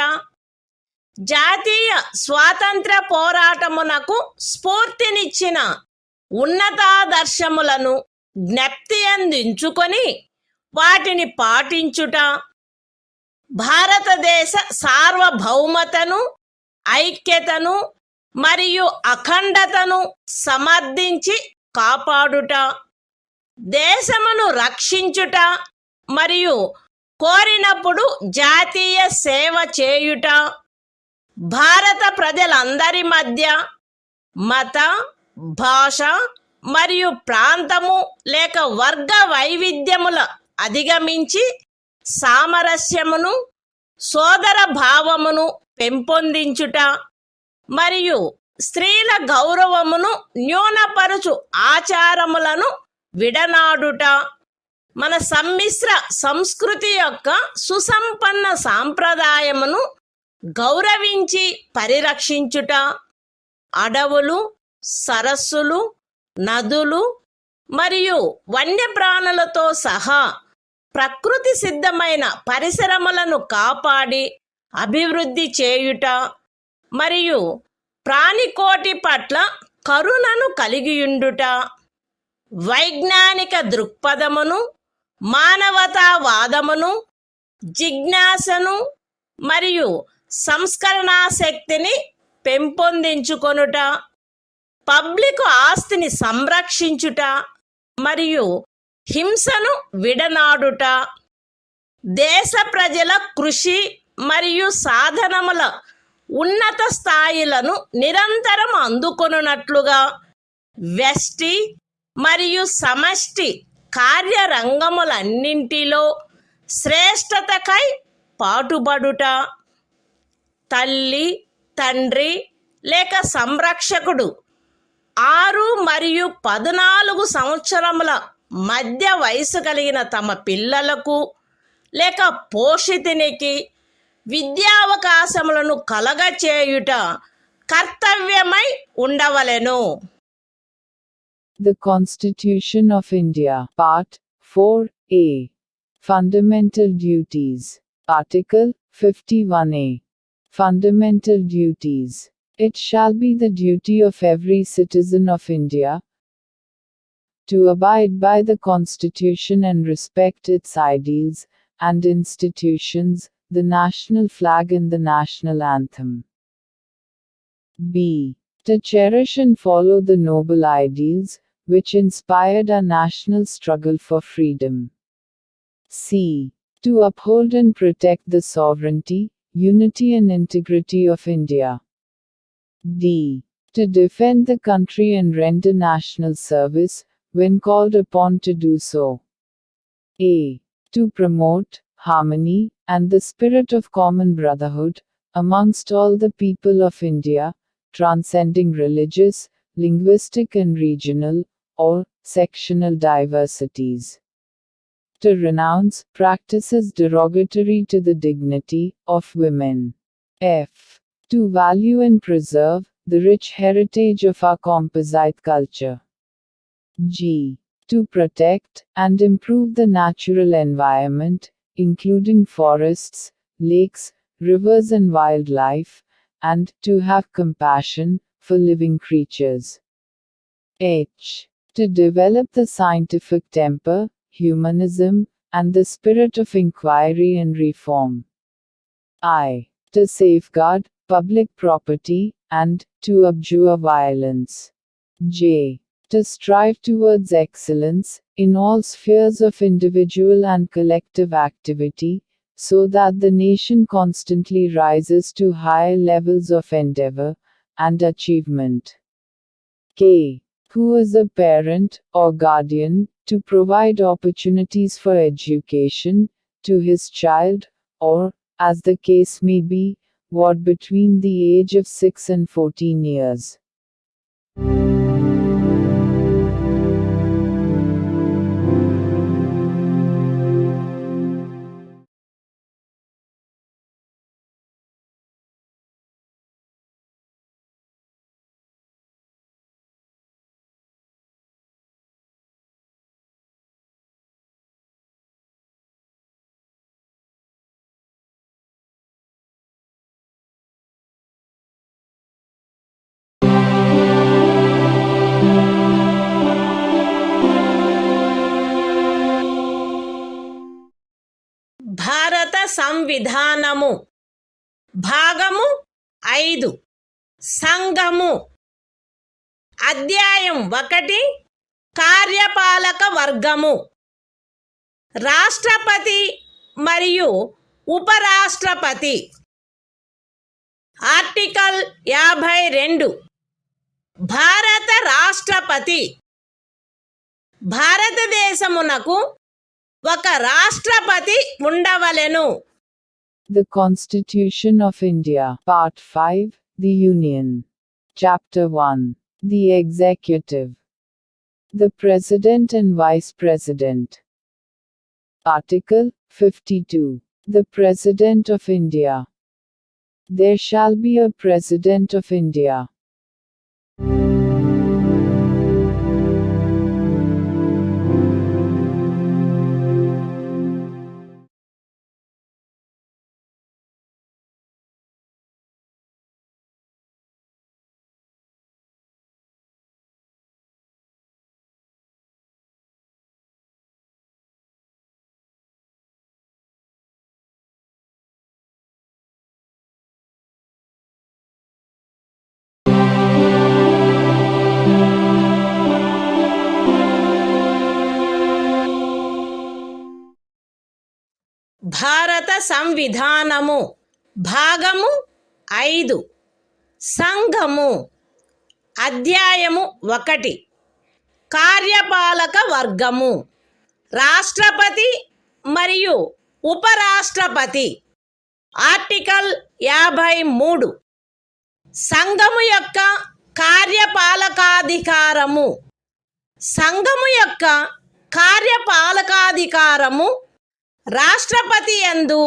జాతీయ స్వాతంత్ర పోరాటమునకు స్ఫూర్తినిచ్చిన ఉన్నతాదర్శములను జ్ఞప్తి అందించుకొని వాటిని పాటించుట, భారతదేశ సార్వభౌమతను, ఐక్యతను మరియు అఖండతను సమర్థించి కాపాడుట, దేశమును రక్షించుట మరియు కోరినప్పుడు జాతీయ సేవ చేయుట, భారత ప్రజలందరి మధ్య మత, భాష మరియు ప్రాంతము లేక వర్గ వైవిధ్యముల అధిగమించి సామరస్యమును, సోదర భావమును పెంపొందించుట మరియు స్త్రీల గౌరవమును న్యూనపరుచు ఆచారములను విడనాడుట, మన సమ్మిశ్ర సంస్కృతి యొక్క సుసంపన్న సాంప్రదాయమును గౌరవించి పరిరక్షించుట, అడవులు, సరస్సులు, నదులు మరియు వన్యప్రాణులతో సహా ప్రకృతి సిద్ధమైన పరిసరములను కాపాడి అభివృద్ధి చేయుట, మరియు ప్రాణికోటి పట్ల కరుణను కలిగియుండుట, వైజ్ఞానిక దృక్పథమును, మానవతావాదమును, జిజ్ఞాసను మరియు సంస్కరణా శక్తిని పెంపొందించుకొనుట, పబ్లిక్ ఆస్తిని సంరక్షించుట మరియు హింసను విడనాడుట, దేశ ప్రజల కృషి మరియు సాధనముల ఉన్నత స్థాయిలను నిరంతరం అందుకొనున్నట్లుగా వ్యష్టి మరియు సమష్టి కార్యరంగములన్నింటిలో శ్రేష్టతకై పాటుపడుట, తల్లి, తండ్రి లేక సంరక్షకుడు 6 మరియు 14 సంవత్సరముల మధ్య వయసు కలిగిన తమ పిల్లలకు లేక పోషితునికి విద్యావకాశములను కలగచేయుట కర్తవ్యమై ఉండవలెను. The Constitution of India, Part 4A. Fundamental Duties. Article 51A. Fundamental Duties. It shall be the duty of every citizen of India to abide by the Constitution and respect its ideals and institutions, the national flag and the national anthem. B. To cherish and follow the noble ideals which inspired our national struggle for freedom. C. To uphold and protect the sovereignty, unity and integrity of India. D. To defend the country and render national service when called upon to do so. A. To promote harmony and the spirit of common brotherhood amongst all the people of India, transcending religious, linguistic and regional, or sectional diversities. To renounce practices derogatory to the dignity of women. F. To value and preserve the rich heritage of our composite culture. G. To protect and improve the natural environment, including forests, lakes, rivers and wildlife, and to have compassion for living creatures. H. To develop the scientific temper, humanism, and the spirit of inquiry and reform. I. To safeguard public property and to abjure violence. J. To strive towards excellence in all spheres of individual and collective activity, so that the nation constantly rises to higher levels of endeavor and achievement. K. Who is a parent or guardian, to provide opportunities for education to his child, or, as the case may be, what between the age of 6 and 14 years. భారత సంవిధానము భాగము 5 సంఘము అధ్యాయం 1 కార్యపాలక వర్గము రాష్ట్రపతి మరియు ఉపరాష్ట్రపతి article 52 భారత రాష్ట్రపతి భారతదేశమునకు ఒక రాష్ట్రపతి ఉండవలెను. The Constitution of India, Part 5, The Union. Chapter 1. The Executive. The President and Vice President. Article 52. The President of India. There shall be a President of India. సంవిధానము భాగము 5 సంఘము అధ్యాయము 1 కార్యపాలక వర్గము రాష్ట్రపతి మరియు ఉపరాష్ట్రపతి ఆర్టికల్ 53 సంఘము యొక్క కార్యపాలకాధికారము సంఘము యొక్క కార్యపాలకాధికారము రాష్ట్రపతి యందు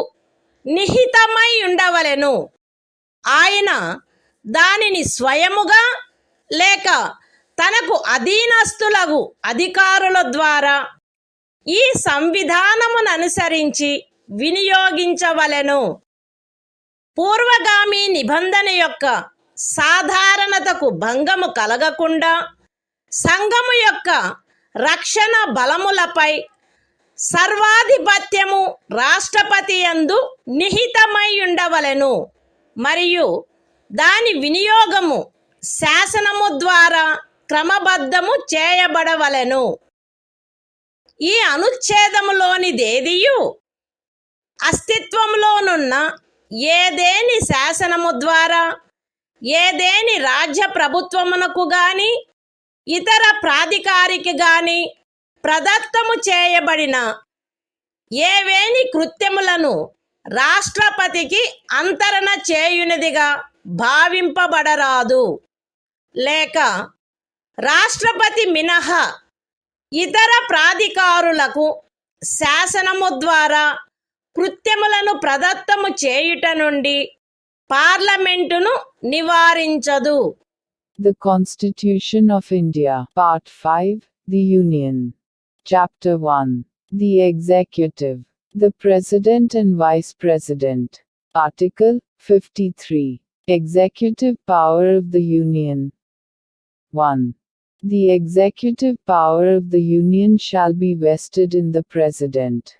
నిహితమై ఉండవలెను. ఆయన దానిని స్వయముగా లేక తనకు అధీనస్థులగు అధికారుల ద్వారా ఈ సంవిధానమును అనుసరించి వినియోగించవలెను. పూర్వగామి నిబంధన యొక్క సాధారణతకు భంగము కలగకుండా సంఘము యొక్క రక్షణ బలములపై సర్వాధిపత్యము రాష్ట్రపతి యందు నిహితమై ఉండవలెను మరియు దాని వినియోగము శాసనము ద్వారా క్రమబద్ధము చేయబడవలెను. ఈ అనుచ్ఛేదములోనిదేదియు అస్తిత్వంలోనున్న ఏదేని శాసనము ద్వారా ఏదేని రాజ్య ప్రభుత్వమునకు గాని ఇతర ప్రాధికారికి గాని ప్రదత్తము చేయబడిన ఏవేని కృత్యములను రాష్ట్రపతికి అంతరణ చేయునిదిగా భావింపబడరాదు. లేక రాష్ట్రపతి మినహా ఇతర ప్రాధికారులకు శాసనము ద్వారా కృత్యములను ప్రదత్తము చేయుట నుండి పార్లమెంటును నివారించదు. The Constitution of India, Part 5, The Union. Chapter 1. The Executive. The President and Vice President. Article 53. Executive Power of the Union. 1. The executive power of the Union shall be vested in the President,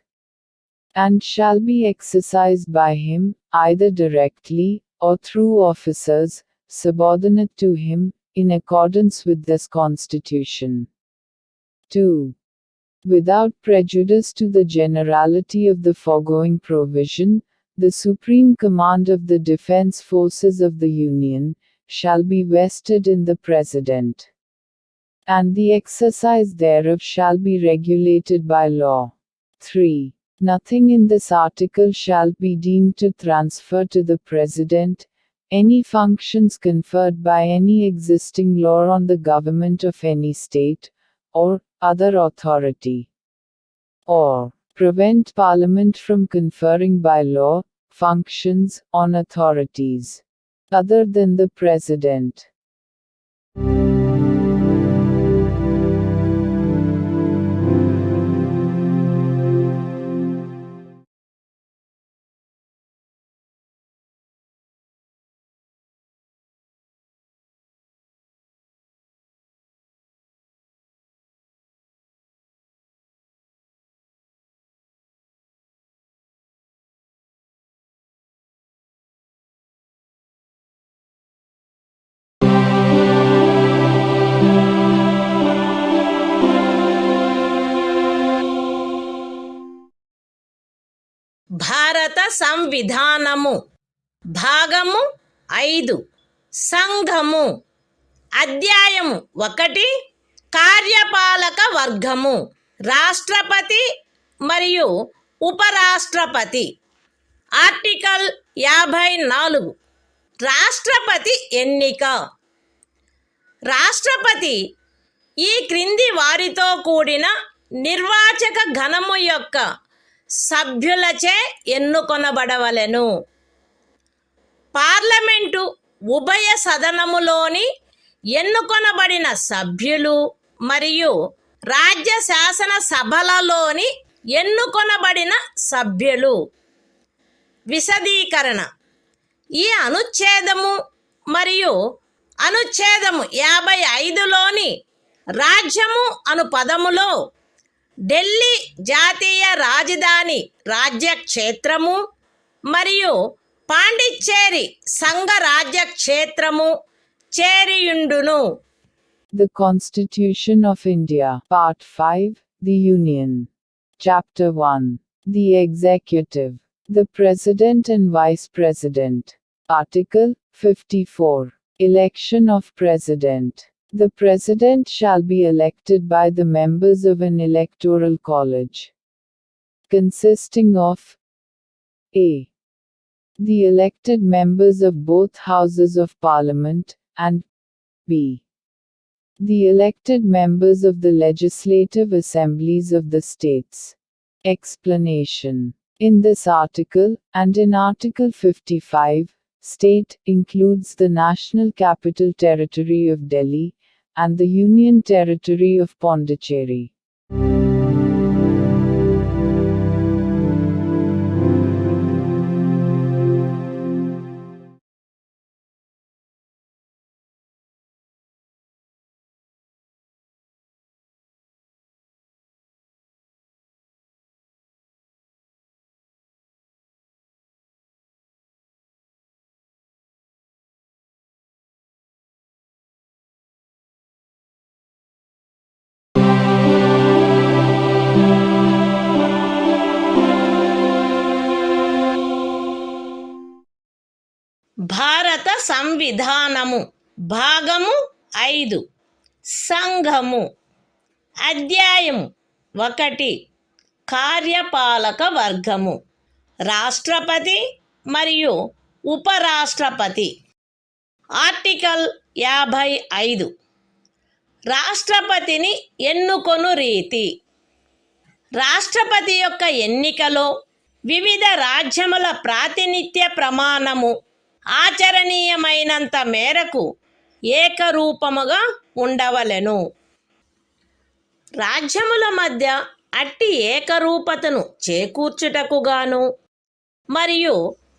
and shall be exercised by him, either directly, or through officers, subordinate to him, in accordance with this Constitution. 2. Without prejudice to the generality of the foregoing provision, the supreme command of the defense forces of the Union shall be vested in the President, and the exercise thereof shall be regulated by law. 3. Nothing in this article shall be deemed to transfer to the President any functions conferred by any existing law on the government of any state, or other authority, or prevent Parliament from conferring by law functions on authorities other than the President. భారత సంవిధానము భాగము 5 సంఘము అధ్యాయము 1 కార్యపాలక వర్గము రాష్ట్రపతి మరియు ఉపరాష్ట్రపతి article 54 రాష్ట్రపతి ఎన్నిక రాష్ట్రపతి ఈ క్రింది వారితో కూడిన నిర్వాచక గణము యొక్క సభ్యులచే ఎన్నుకొనబడవలెను. పార్లమెంటు ఉభయ సదనములోని ఎన్నుకొనబడిన సభ్యులు మరియు రాజ్య శాసన సభలలోని ఎన్నుకొనబడిన సభ్యులు. విశదీకరణ ఈ అనుచ్ఛేదము మరియు అనుచ్ఛేదము 55లోని రాజ్యము అను పదములో ఢిల్లీ జాతీయ రాజధాని రాజ్యక్షేత్రము మరియు పాండిచ్చేరి సంఘ రాజ్యక్షేత్రము చేరియుండును. The Constitution of India, Part 5, The Union. Chapter 1. The Executive. The President and Vice President. Article 54. Election of President. The President shall be elected by the members of an electoral college, consisting of a. the elected members of both houses of Parliament, and b. the elected members of the legislative assemblies of the states. Explanation. In this article, and in Article 55, state includes the National Capital Territory of Delhi, and the Union Territory of Pondicherry. భారత సంవిధానము భాగము 5 సంఘము అధ్యాయము 1 కార్యపాలక వర్గము రాష్ట్రపతి మరియు ఉపరాష్ట్రపతి. Article 55 రాష్ట్రపతిని ఎన్నుకొను రీతి. రాష్ట్రపతి యొక్క ఎన్నికలో వివిధ రాజ్యముల ప్రాతినిధ్య ప్రమాణము ఆచరణీయమైనంత మేరకు ఏకరూపముగా ఉండవలెను. రాజ్యముల మధ్య అట్టి ఏకరూపతను చేకూర్చుటకుగాను మరియు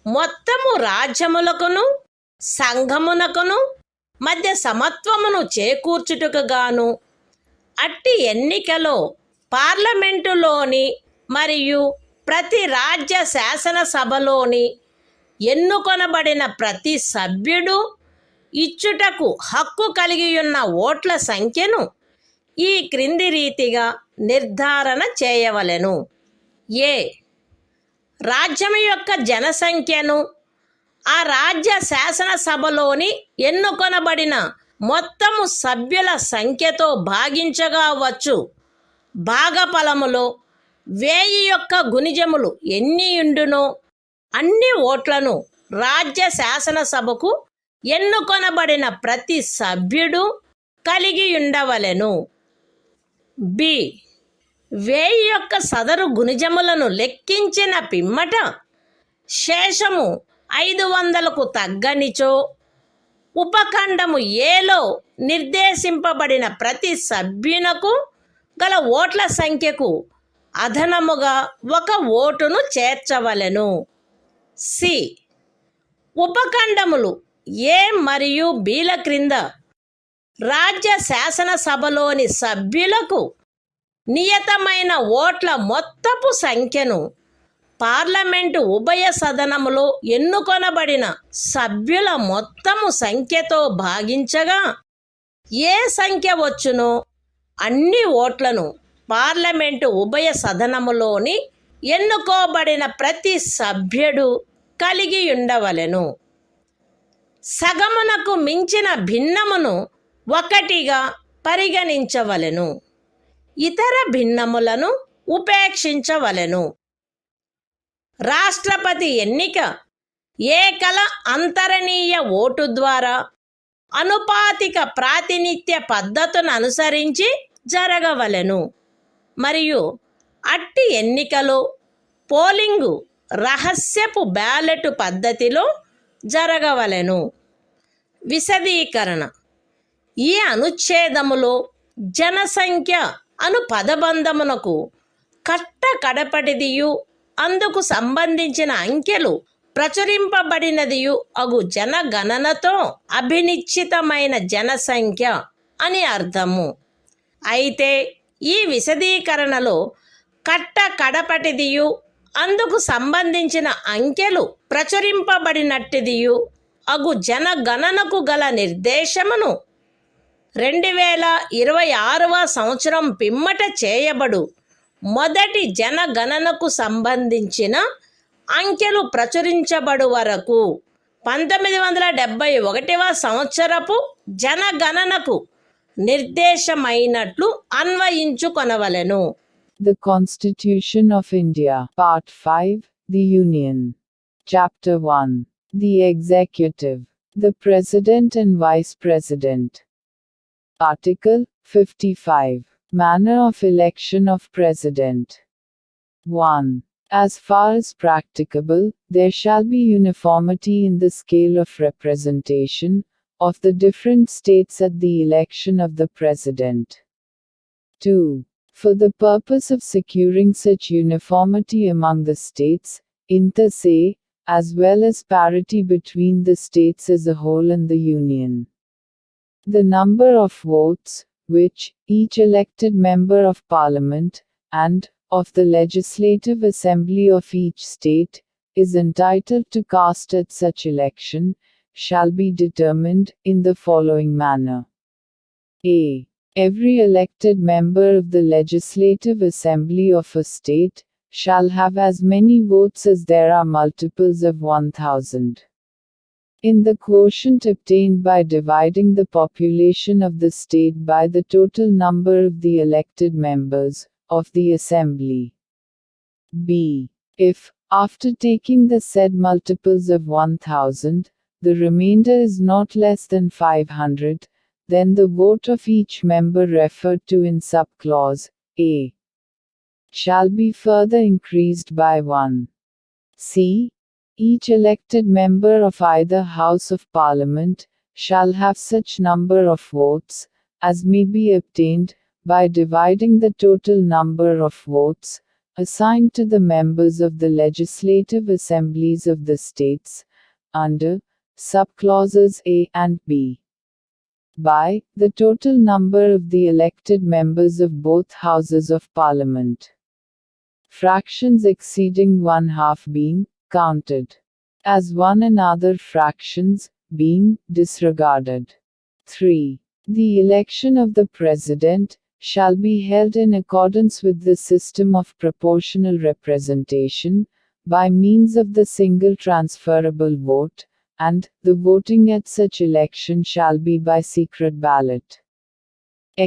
మొత్తము రాజ్యములకును సంఘమునకును మధ్య సమత్వమును చేకూర్చుటకుగాను అట్టి ఎన్నికలో పార్లమెంటులోని మరియు ప్రతి రాజ్య శాసనసభలోని ఎన్నుకొనబడిన ప్రతి సభ్యుడు ఇచ్చుటకు హక్కు కలిగియున్న ఓట్ల సంఖ్యను ఈ క్రింది రీతిగా నిర్ధారణ చేయవలెను. ఏ. రాజ్యం యొక్క జనసంఖ్యను ఆ రాజ్య శాసనసభలోని ఎన్నుకొనబడిన మొత్తము సభ్యుల సంఖ్యతో భాగించగా వచ్చు భాగఫలములో 1000 యొక్క గుణిజములు ఎన్నియుండునో అన్ని ఓట్లను రాజ్య శాసనసభకు ఎన్నుకొనబడిన ప్రతి సభ్యుడు కలిగి ఉండవలెను. బి. 1000 యొక్క సదరు గుణిజములను లెక్కించిన పిమ్మట శేషము 500కు తగ్గనిచో ఉపఖండము ఏలో నిర్దేశింపబడిన ప్రతి సభ్యునకు గల ఓట్ల సంఖ్యకు అదనముగా 1 ఓటును చేర్చవలెను. సి. ఉపఖండములు ఏ మరియు బిల క్రింద రాజ్య శాసనసభలోని సభ్యులకు నియతమైన ఓట్ల మొత్తపు సంఖ్యను పార్లమెంటు ఉభయ సదనములో ఎన్నుకొనబడిన సభ్యుల మొత్తము సంఖ్యతో భాగించగా ఏ సంఖ్య వచ్చునో అన్ని ఓట్లను పార్లమెంటు ఉభయ సదనములోని ఎన్నుకోబడిన ప్రతి సభ్యుడు కలిగి ఉండవలెను. సగమునకు మించిన భిన్నమును 1గా పరిగణించవలెను. ఇతర భిన్నములను ఉపేక్షించవలెను. రాష్ట్రపతి ఎన్నిక ఏకల అంతరణీయ ఓటు ద్వారా అనుపాతిక ప్రాతినిధ్య పద్ధతును అనుసరించి జరగవలెను మరియు అట్టి ఎన్నికలో పోలింగు రహస్యపు బ్యాలెట్ పద్ధతిలో జరగవలెను. విశదీకరణ. ఈ అనుచ్ఛేదములో జనసంఖ్య అను పదబంధమునకు కడపటిదియు అందుకు సంబంధించిన అంకెలు ప్రచురింపబడినదియు అగు జనగణనతో అభినిశ్చితమైన జనసంఖ్య అని అర్థము. అయితే ఈ విశదీకరణలో కడపటిదియు అందుకు సంబంధించిన అంకెలు ప్రచురింపబడినట్టిదియు అగు జనగణనకు గల నిర్దేశమును 2026వ సంవత్సరం పిమ్మట చేయబడు మొదటి జనగణనకు సంబంధించిన అంకెలు ప్రచురించబడు వరకు 1971వ సంవత్సరపు జనగణనకు నిర్దేశమైనట్లు అన్వయించుకొనవలెను. The Constitution of India, Part 5, The Union. Chapter 1. The Executive, the President and Vice President. Article 55. Manner of election of President. 1. As far as practicable, there shall be uniformity in the scale of representation of the different states at the election of the President. 2. For the purpose of securing such uniformity among the states, inter se, as well as parity between the states as a whole and the Union, the number of votes, which each elected member of Parliament, and of the Legislative Assembly of each state, is entitled to cast at such election, shall be determined in the following manner. A. Every elected member of the Legislative Assembly of a state shall have as many votes as there are multiples of 1,000. In the quotient obtained by dividing the population of the state by the total number of the elected members of the Assembly. B. If, after taking the said multiples of 1,000, the remainder is not less than 500, then the vote of each member referred to in subclause A shall be further increased by 1. C. Each elected member of either House of Parliament shall have such number of votes as may be obtained by dividing the total number of votes assigned to the members of the legislative assemblies of the states under subclauses A and B by the total number of the elected members of both houses of Parliament, fractions exceeding 1/2 being counted as one and other fractions being disregarded. 3. The election of the President shall be held in accordance with the system of proportional representation, by means of the single transferable vote, and the voting at such election shall be by secret ballot.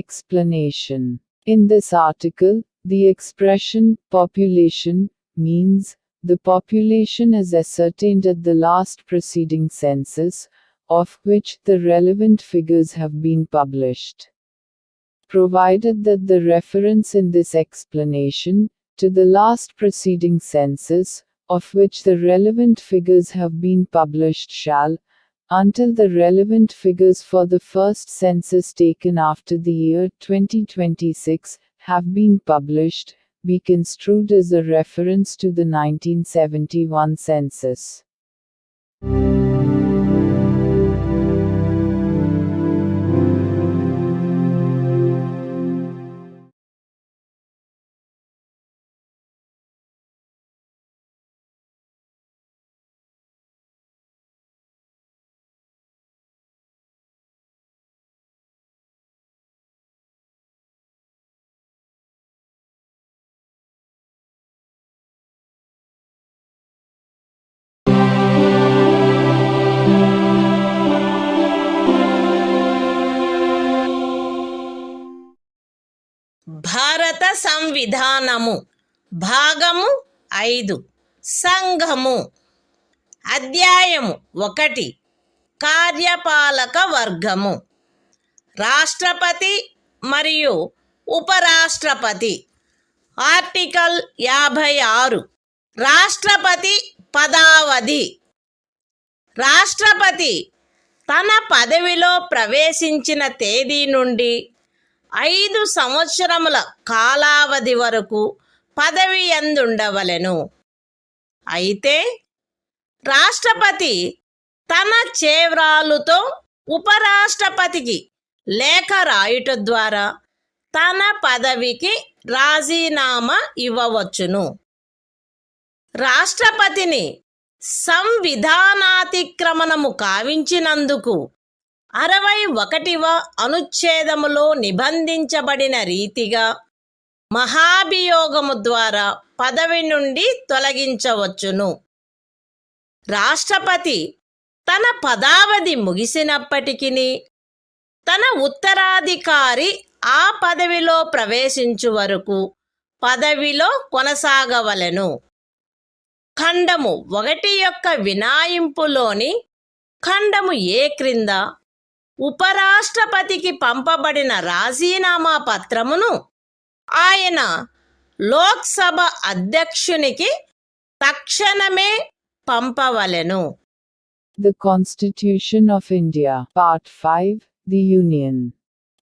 Explanation. In this article, the expression population means the population as ascertained at the last preceding census, of which the relevant figures have been published. Provided that the reference in this explanation to the last preceding census, of which the relevant figures have been published shall, until the relevant figures for the first census taken after the year 2026 have been published, be construed as a reference to the 1971 census. భారత సంవిధానము భాగము 5 సంఘము అధ్యాయము 1 కార్యపాలక వర్గము రాష్ట్రపతి మరియు ఉపరాష్ట్రపతి article 56 రాష్ట్రపతి పదావధి రాష్ట్రపతి తన పదవిలో ప్రవేశించిన తేదీ నుండి 5 సంవత్సరముల కాలావధి వరకు పదవి యందుండవలెను. అయితే రాష్ట్రపతి తన చేవ్రాలుతో ఉపరాష్ట్రపతికి లేఖ రాయుట ద్వారా తన పదవికి రాజీనామా ఇవ్వవచ్చును. రాష్ట్రపతిని సంవిధానాతిక్రమణము కావించినందుకు 61వ అనుచ్ఛేదములో నిబంధించబడిన రీతిగా మహాభియోగము ద్వారా పదవి నుండి తొలగించవచ్చును. రాష్ట్రపతి తన పదావధి ముగిసినప్పటికీ తన ఉత్తరాధికారి ఆ పదవిలో ప్రవేశించు వరకు పదవిలో కొనసాగవలెను. ఖండము 1 యొక్క వినాయింపులోని ఖండము ఏ క్రింద ఉపరాష్ట్రపతికి పంపబడిన రాజీనామా పత్రమును ఆయన లోక్సభ అధ్యక్షునికి తక్షణమే పంపవలెను. The Constitution of India, Part 5, The Union.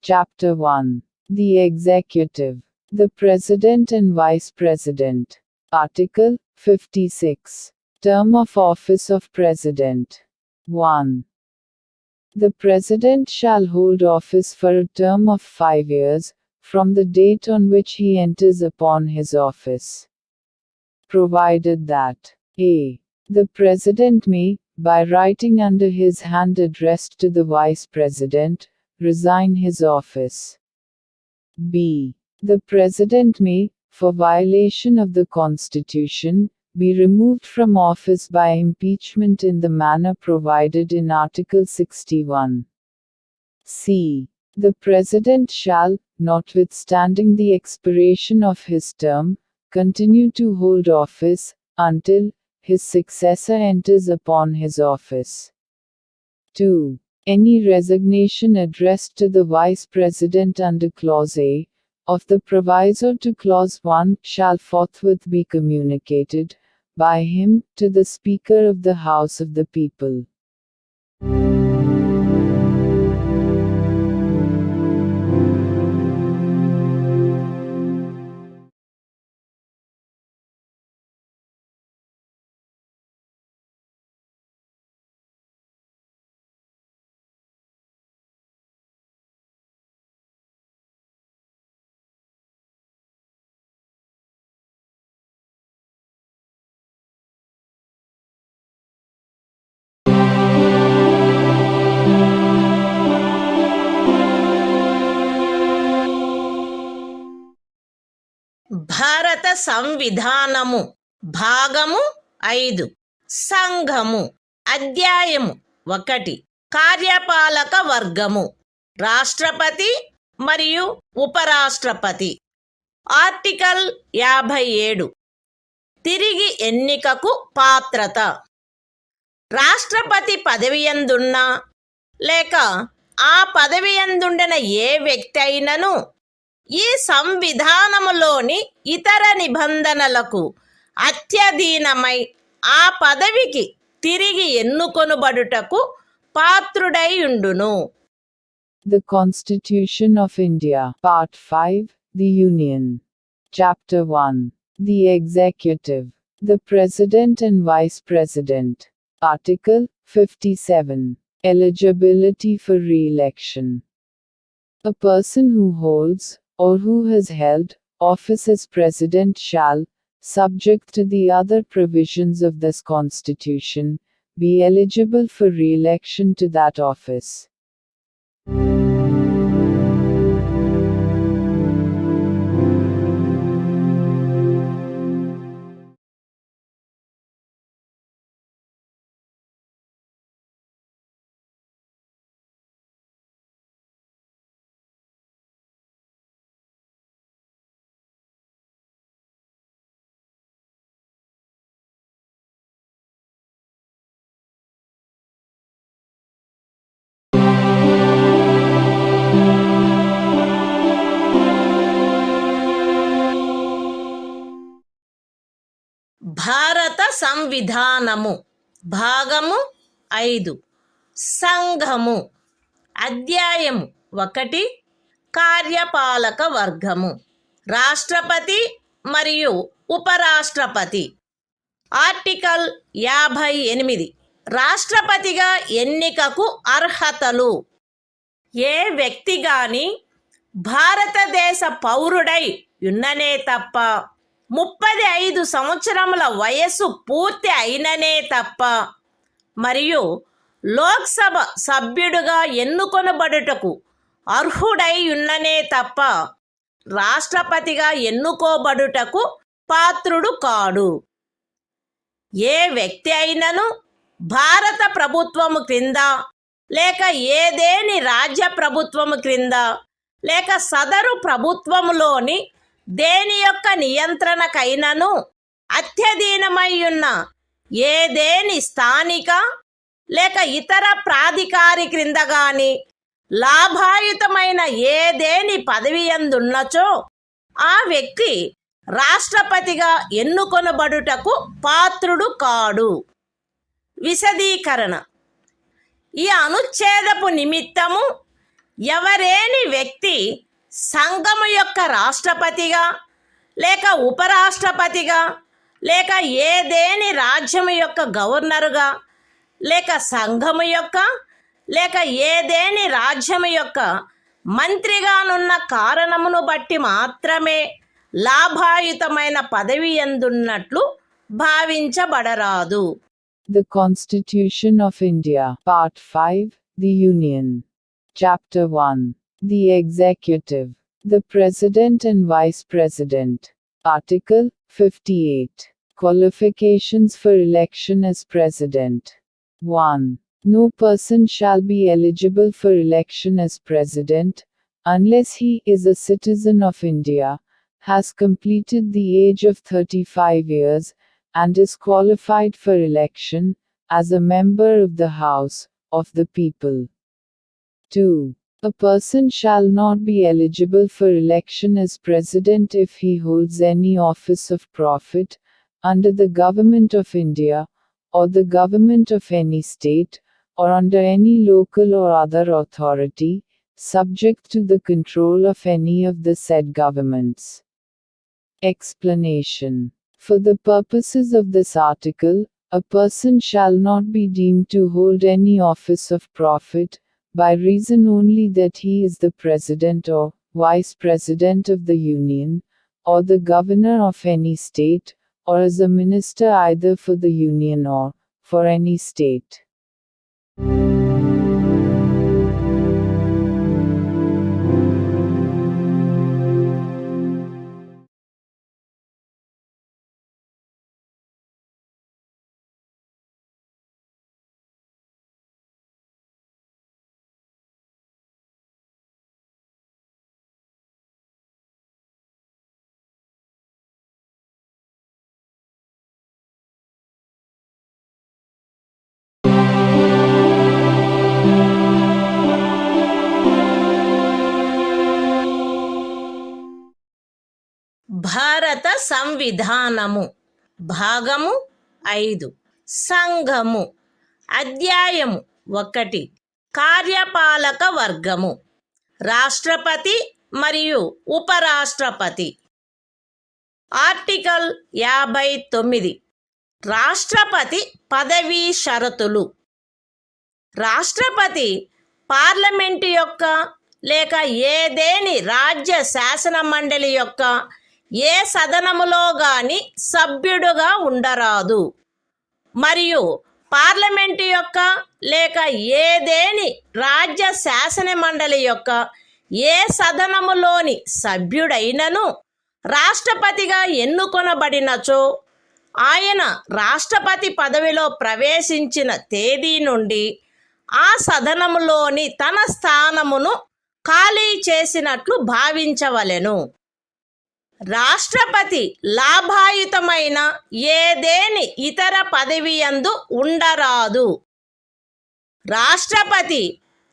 Chapter 1. The Executive. The President and Vice President. Article 56. Term of Office of President. 1. The President shall hold office for a term of 5 years, from the date on which he enters upon his office. Provided that a. The President may, by writing under his hand addressed to the Vice President, resign his office. b. The President may, for violation of the Constitution, be removed from office by impeachment in the manner provided in Article 61. c. The President shall, notwithstanding the expiration of his term, continue to hold office, until his successor enters upon his office. 2. Any resignation addressed to the Vice President under Clause A of the proviso to Clause 1 shall forthwith be communicated, by him, to the Speaker of the House of the People. భారత సంవిధానము భాగము 5 సంఘము అధ్యాయము 1 కార్యపాలక వర్గము రాష్ట్రపతి మరియు ఉపరాష్ట్రపతి. Article 57 తిరిగి ఎన్నికకు పాత్రత. రాష్ట్రపతి పదవియందున్నా లేక ఆ పదవియందుండిన ఏ వ్యక్తి అయినను ఈ సంవిధానములోని ఇతర నిబంధనలకు అత్యధీనమై ఆ పదవికి తిరిగి ఎన్నుకొనుబడుటకు పాత్రుడై ఉండును. The Constitution of India, Part 5, The Union. Chapter 1. The Executive. The President and Vice President. Article 57. Eligibility for re-election. A person who holds, or who has held, office as President shall, subject to the other provisions of this Constitution, be eligible for re-election to that office. భారత సంవిధానము భాగము 5 సంఘము అధ్యాయము 1 కార్యపాలక వర్గము రాష్ట్రపతి మరియు ఉపరాష్ట్రపతి. Article 58 రాష్ట్రపతిగా ఎన్నికకు అర్హతలు. ఏ వ్యక్తి గాని భారతదేశ పౌరుడై ఉన్ననే తప్ప 35 సంవత్సరముల వయస్సు పూర్తి అయిననే తప్ప మరియు లోక్సభ సభ్యుడుగా ఎన్నుకొనబడుటకు అర్హుడై ఉన్ననే తప్ప రాష్ట్రపతిగా ఎన్నుకోబడుటకు పాత్రుడు కాడు. ఏ వ్యక్తి అయినను భారత ప్రభుత్వము క్రింద లేక ఏదేని రాజ్య ప్రభుత్వము క్రింద లేక సదరు ప్రభుత్వములోని దేని యొక్క నియంత్రణకైనను అత్యధీనమై ఉన్న ఏదేని స్థానిక లేక ఇతర ప్రాధికారి క్రింద గాని లాభాయుతమైన ఏదేని పదవి యందున్నచో ఆ వ్యక్తి రాష్ట్రపతిగా ఎన్నుకొనబడుటకు పాత్రుడు కాడు. విశదీకరణ: ఈ అనుచ్ఛేదపు నిమిత్తము ఎవరేని వ్యక్తి సంఘము యొక్క రాష్ట్రపతిగా లేక ఉపరాష్ట్రపతిగా లేక ఏదేని రాజ్యము యొక్క గవర్నరుగా లేక సంఘము యొక్క లేక ఏదేని రాజ్యము యొక్క మంత్రిగానున్న కారణమును బట్టి మాత్రమే లాభాయుతమైన పదవి యందున్నట్లు భావించబడరాదు. The Constitution of India, Part 5, The Union. Chapter 1. The Executive. The President and Vice President. Article 58. Qualifications for election as President. 1. No person shall be eligible for election as President, unless he is a citizen of India, has completed the age of 35 years, and is qualified for election, as a member of the House of the People. 2. A person shall not be eligible for election as President if he holds any office of profit, under the Government of India, or the Government of any state, or under any local or other authority, subject to the control of any of the said governments. Explanation. For the purposes of this article, a person shall not be deemed to hold any office of profit, by reason only that he is the President or Vice President of the Union, or the Governor of any state, or as a minister either for the Union or for any state. భారత సంవిధానము భాగము 5 సంఘము అధ్యాయము 1 కార్యపాలక వర్గము రాష్ట్రపతి మరియు ఉపరాష్ట్రపతి. Article 59 రాష్ట్రపతి పదవీ షరతులు. రాష్ట్రపతి పార్లమెంటు యొక్క లేక ఏదేని రాజ్య శాసన మండలి యొక్క ఏ సదనములో గాని సభ్యుడుగా ఉండరాదు మరియు పార్లమెంటు యొక్క లేక ఏదేని రాజ్య శాసన మండలి యొక్క ఏ సదనములోని సభ్యుడైనను రాష్ట్రపతిగా ఎన్నుకొనబడినచో ఆయన రాష్ట్రపతి పదవిలో ప్రవేశించిన తేదీ నుండి ఆ సదనములోని తన స్థానమును ఖాళీ చేసినట్లు భావించవలెను. రాష్ట్రపతి లాభాయుతమైన ఏదేని ఇతర పదవి యందు ఉండరాదు. రాష్ట్రపతి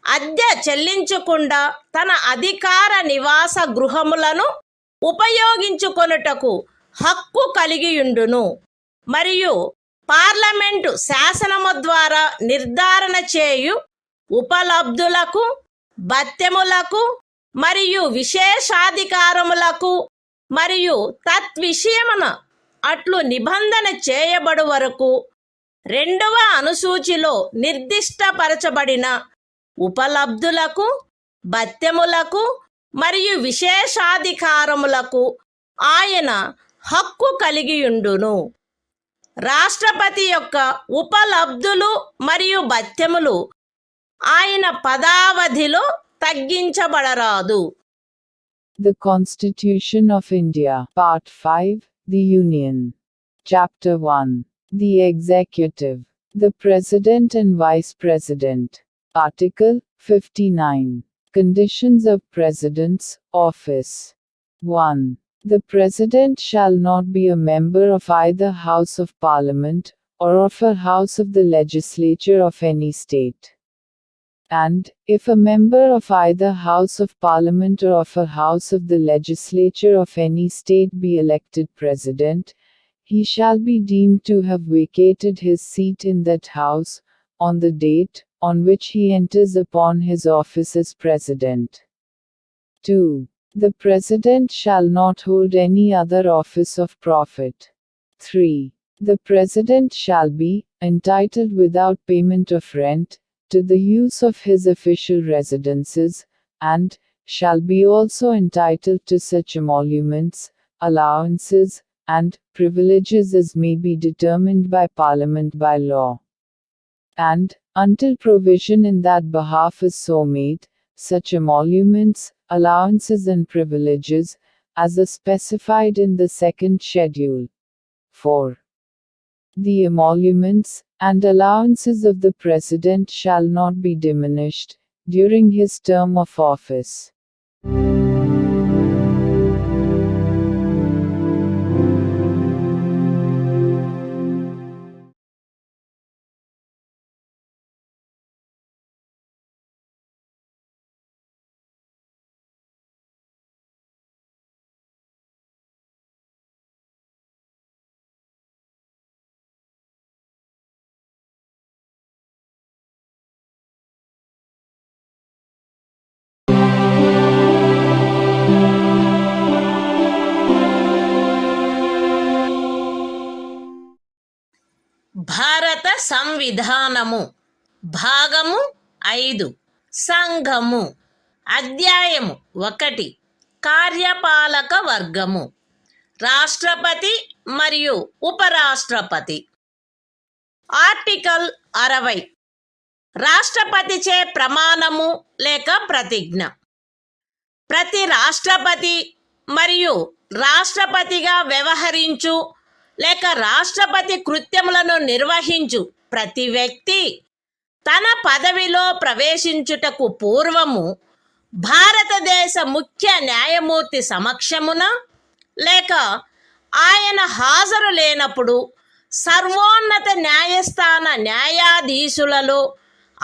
అద్దె చెల్లించకుండా తన అధికార నివాస గృహములను ఉపయోగించుకొనుటకు హక్కు కలిగియుండును మరియు పార్లమెంటు శాసనము ద్వారా నిర్ధారణ చేయు ఉపలబ్ధులకు, భత్యములకు మరియు విశేషాధికారములకు మరియు తద్విషయమున అట్లు నిబంధన చేయబడు వరకు 2వ అనుసూచిలో నిర్దిష్టపరచబడిన ఉపలబ్ధులకు, భత్యములకు మరియు విశేషాధికారములకు ఆయన హక్కు కలిగియుండును. రాష్ట్రపతి యొక్క ఉపలబ్ధులు మరియు భత్యములు ఆయన పదావధిలో తగ్గించబడరాదు. The Constitution of India, Part 5, The Union. Chapter 1. The Executive. The President and Vice President. Article 59. Conditions of President's office. 1. The President shall not be a member of either House of Parliament, or of a House of the Legislature of any state. And, if a member of either House of Parliament or of a House of the Legislature of any state be elected President, he shall be deemed to have vacated his seat in that House, on the date on which he enters upon his office as President. 2. The President shall not hold any other office of profit. 3. The President shall be entitled without payment of rent to the use of his official residences, and shall be also entitled to such emoluments, allowances, and privileges as may be determined by Parliament by law. And, until provision in that behalf is so made, such emoluments, allowances and privileges, as are specified in the second schedule. 4. The emoluments and allowances of the President shall not be diminished during his term of office. భారత సంవిధానము భాగము 5 సంఘము అధ్యాయము 1 కార్యపాలక వర్గము రాష్ట్రపతి మరియు ఉపరాష్ట్రపతి article 60 రాష్ట్రపతిచే ప్రమాణము లేక ప్రతిజ్ఞ ప్రతి రాష్ట్రపతి మరియు రాష్ట్రపతిగా వ్యవహరించు లేక రాష్ట్రపతి కృత్యములను నిర్వహించు ప్రతి వ్యక్తి తన పదవిలో ప్రవేశించుటకు పూర్వము భారతదేశ ముఖ్య న్యాయమూర్తి సమక్షమున లేక ఆయన హాజరు లేనప్పుడు సర్వోన్నత న్యాయస్థాన న్యాయాధీశులలో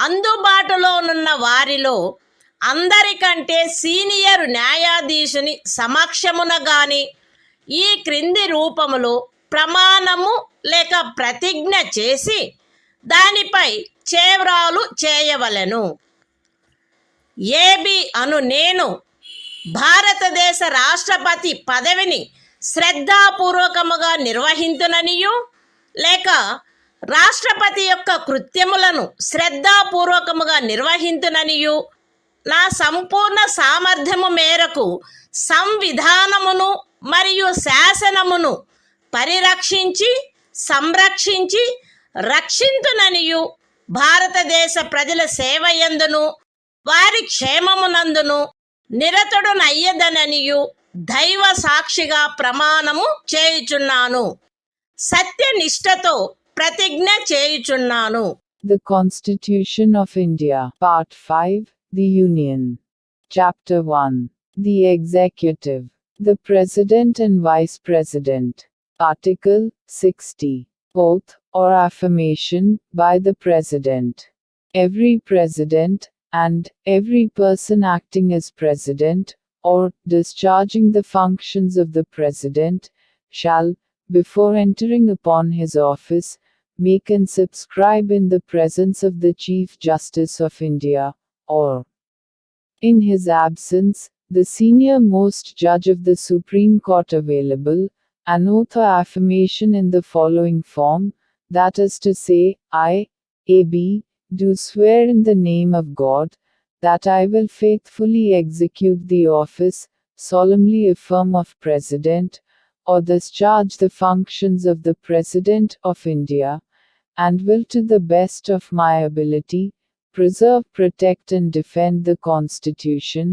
అందుబాటులోనున్న వారిలో అందరికంటే సీనియర్ న్యాయాధీశుని సమక్షమున గాని ఈ క్రింది రూపములో ప్రమాణము లేక ప్రతిజ్ఞ చేసి దానిపై చేవ్రాలు చేయవలెను. ఏబి అను నేను భారతదేశ రాష్ట్రపతి పదవిని శ్రద్ధాపూర్వకముగా నిర్వహింతుననియు లేక రాష్ట్రపతి యొక్క కృత్యములను శ్రద్ధాపూర్వకముగా నిర్వహింతుననియు నా సంపూర్ణ సామర్థ్యము మేరకు సంవిధానమును మరియు శాసనమును పరిరక్షించి సంరక్షించి రక్షింతుననియు భారతదేశ ప్రజల సేవయందును వారి క్షేమమునందును నిరతుడునయ్యదననియు దైవ సాక్షిగా ప్రమాణము చేయుచున్నాను. సత్యనిష్టతో ప్రతిజ్ఞ చేయుచున్నాను. The Constitution of India, Part 5, The Union. Chapter 1. The Executive. The President and Vice President. Article 60. Oath, or affirmation, by the President. Every President, and every person acting as President, or discharging the functions of the President, shall, before entering upon his office, make and subscribe in the presence of the Chief Justice of India, or, in his absence, the senior most judge of the Supreme Court available, an oath or affirmation in the following form, that is to say, I, A.B., do swear in the name of God, that I will faithfully execute the office, solemnly affirm of President, or discharge the functions of the President of India, and will to the best of my ability, preserve, protect and defend the Constitution,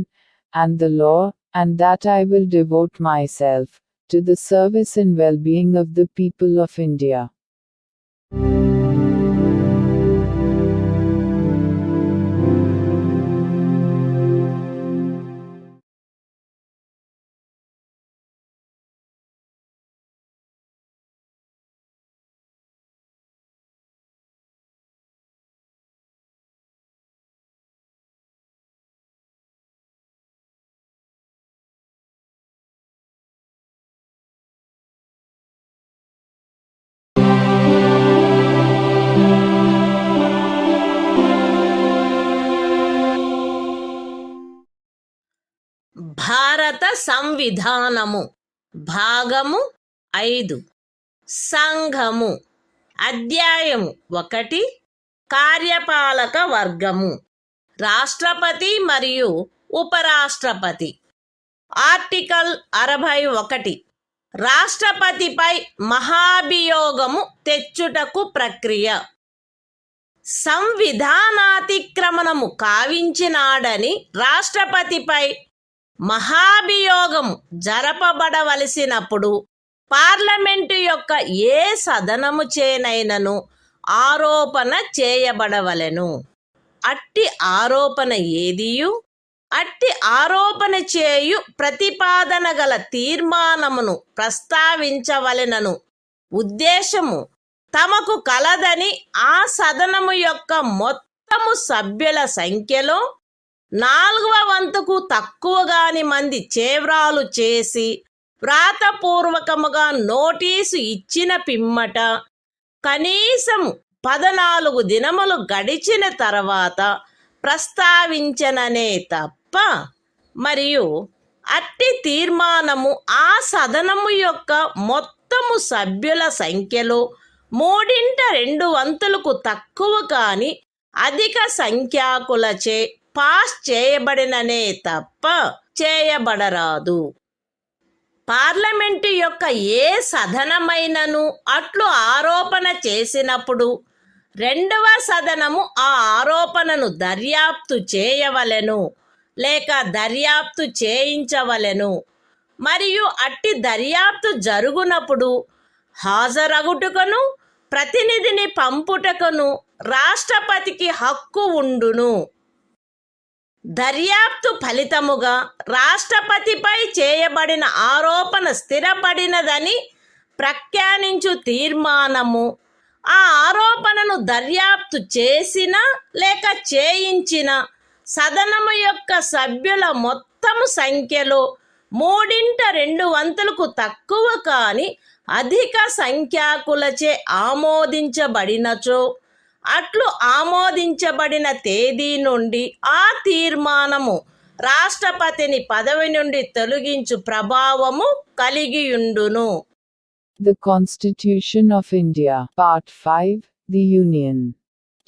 and the law, and that I will devote myself to the service and well-being of the people of India. సంవిధానము భాగము 5 సంఘము అధ్యాయము 1 కార్యపాలక వర్గము రాష్ట్రపతి మరియు ఉపరాష్ట్రపతి article 61 రాష్ట్రపతిపై మహాభియోగము తెచ్చుటకు ప్రక్రియ సంవిధానాతిక్రమణము కావించినాడని రాష్ట్రపతిపై మహాభియోగము జరపబడవలసినప్పుడు parliament యొక్క ఏ సదనము చేనైనను ఆరోపణ చేయబడవలెను. అట్టి ఆరోపణ ఏదియు అట్టి ఆరోపణ చేయు ప్రతిపాదన గల తీర్మానమును ప్రస్తావించవలెనను ఉద్దేశము తమకు కలదని ఆ సదనము యొక్క మొత్తము సభ్యుల సంఖ్యలో 4వ వంతుకు తక్కువగాని మంది చేవ్రాలు చేసి వ్రాతపూర్వకముగా నోటీసు ఇచ్చిన పిమ్మట కనీసం 14 దినములు గడిచిన తర్వాత ప్రస్తావించననే తప్ప మరియు అట్టి తీర్మానము ఆ సదనము యొక్క మొత్తము సభ్యుల సంఖ్యలో 2/3 తక్కువ కాని అధిక సంఖ్యాకులచే పాస్ చేయబడిననే తప్ప చేయబడరాదు. పార్లమెంటు యొక్క ఏ సదనమైనను అట్లు ఆరోపణ చేసినప్పుడు 2వ సదనము ఆ ఆరోపణను దర్యాప్తు చేయవలెను లేక దర్యాప్తు చేయించవలెను. మరియు అట్టి దర్యాప్తు జరుగునప్పుడు హాజరగుటకును ప్రతినిధిని పంపుటకును రాష్ట్రపతికి హక్కు ఉండును. దర్యాప్తు ఫలితముగా రాష్ట్రపతిపై చేయబడిన ఆరోపణ స్థిరపడినదని ప్రఖ్యానించు తీర్మానము ఆ ఆరోపణను దర్యాప్తు చేసిన లేక చేయించిన సదనము యొక్క సభ్యుల మొత్తము సంఖ్యలో 3/2 తక్కువ కాని అధిక సంఖ్యాకులచే ఆమోదించబడినచో అట్లు ఆమోదించబడిన తేదీ నుండి ఆ తీర్మానము రాష్ట్రపతిని పదవి నుండి తొలగించు ప్రభావము కలిగియుండును. The Constitution of India, Part 5, The Union.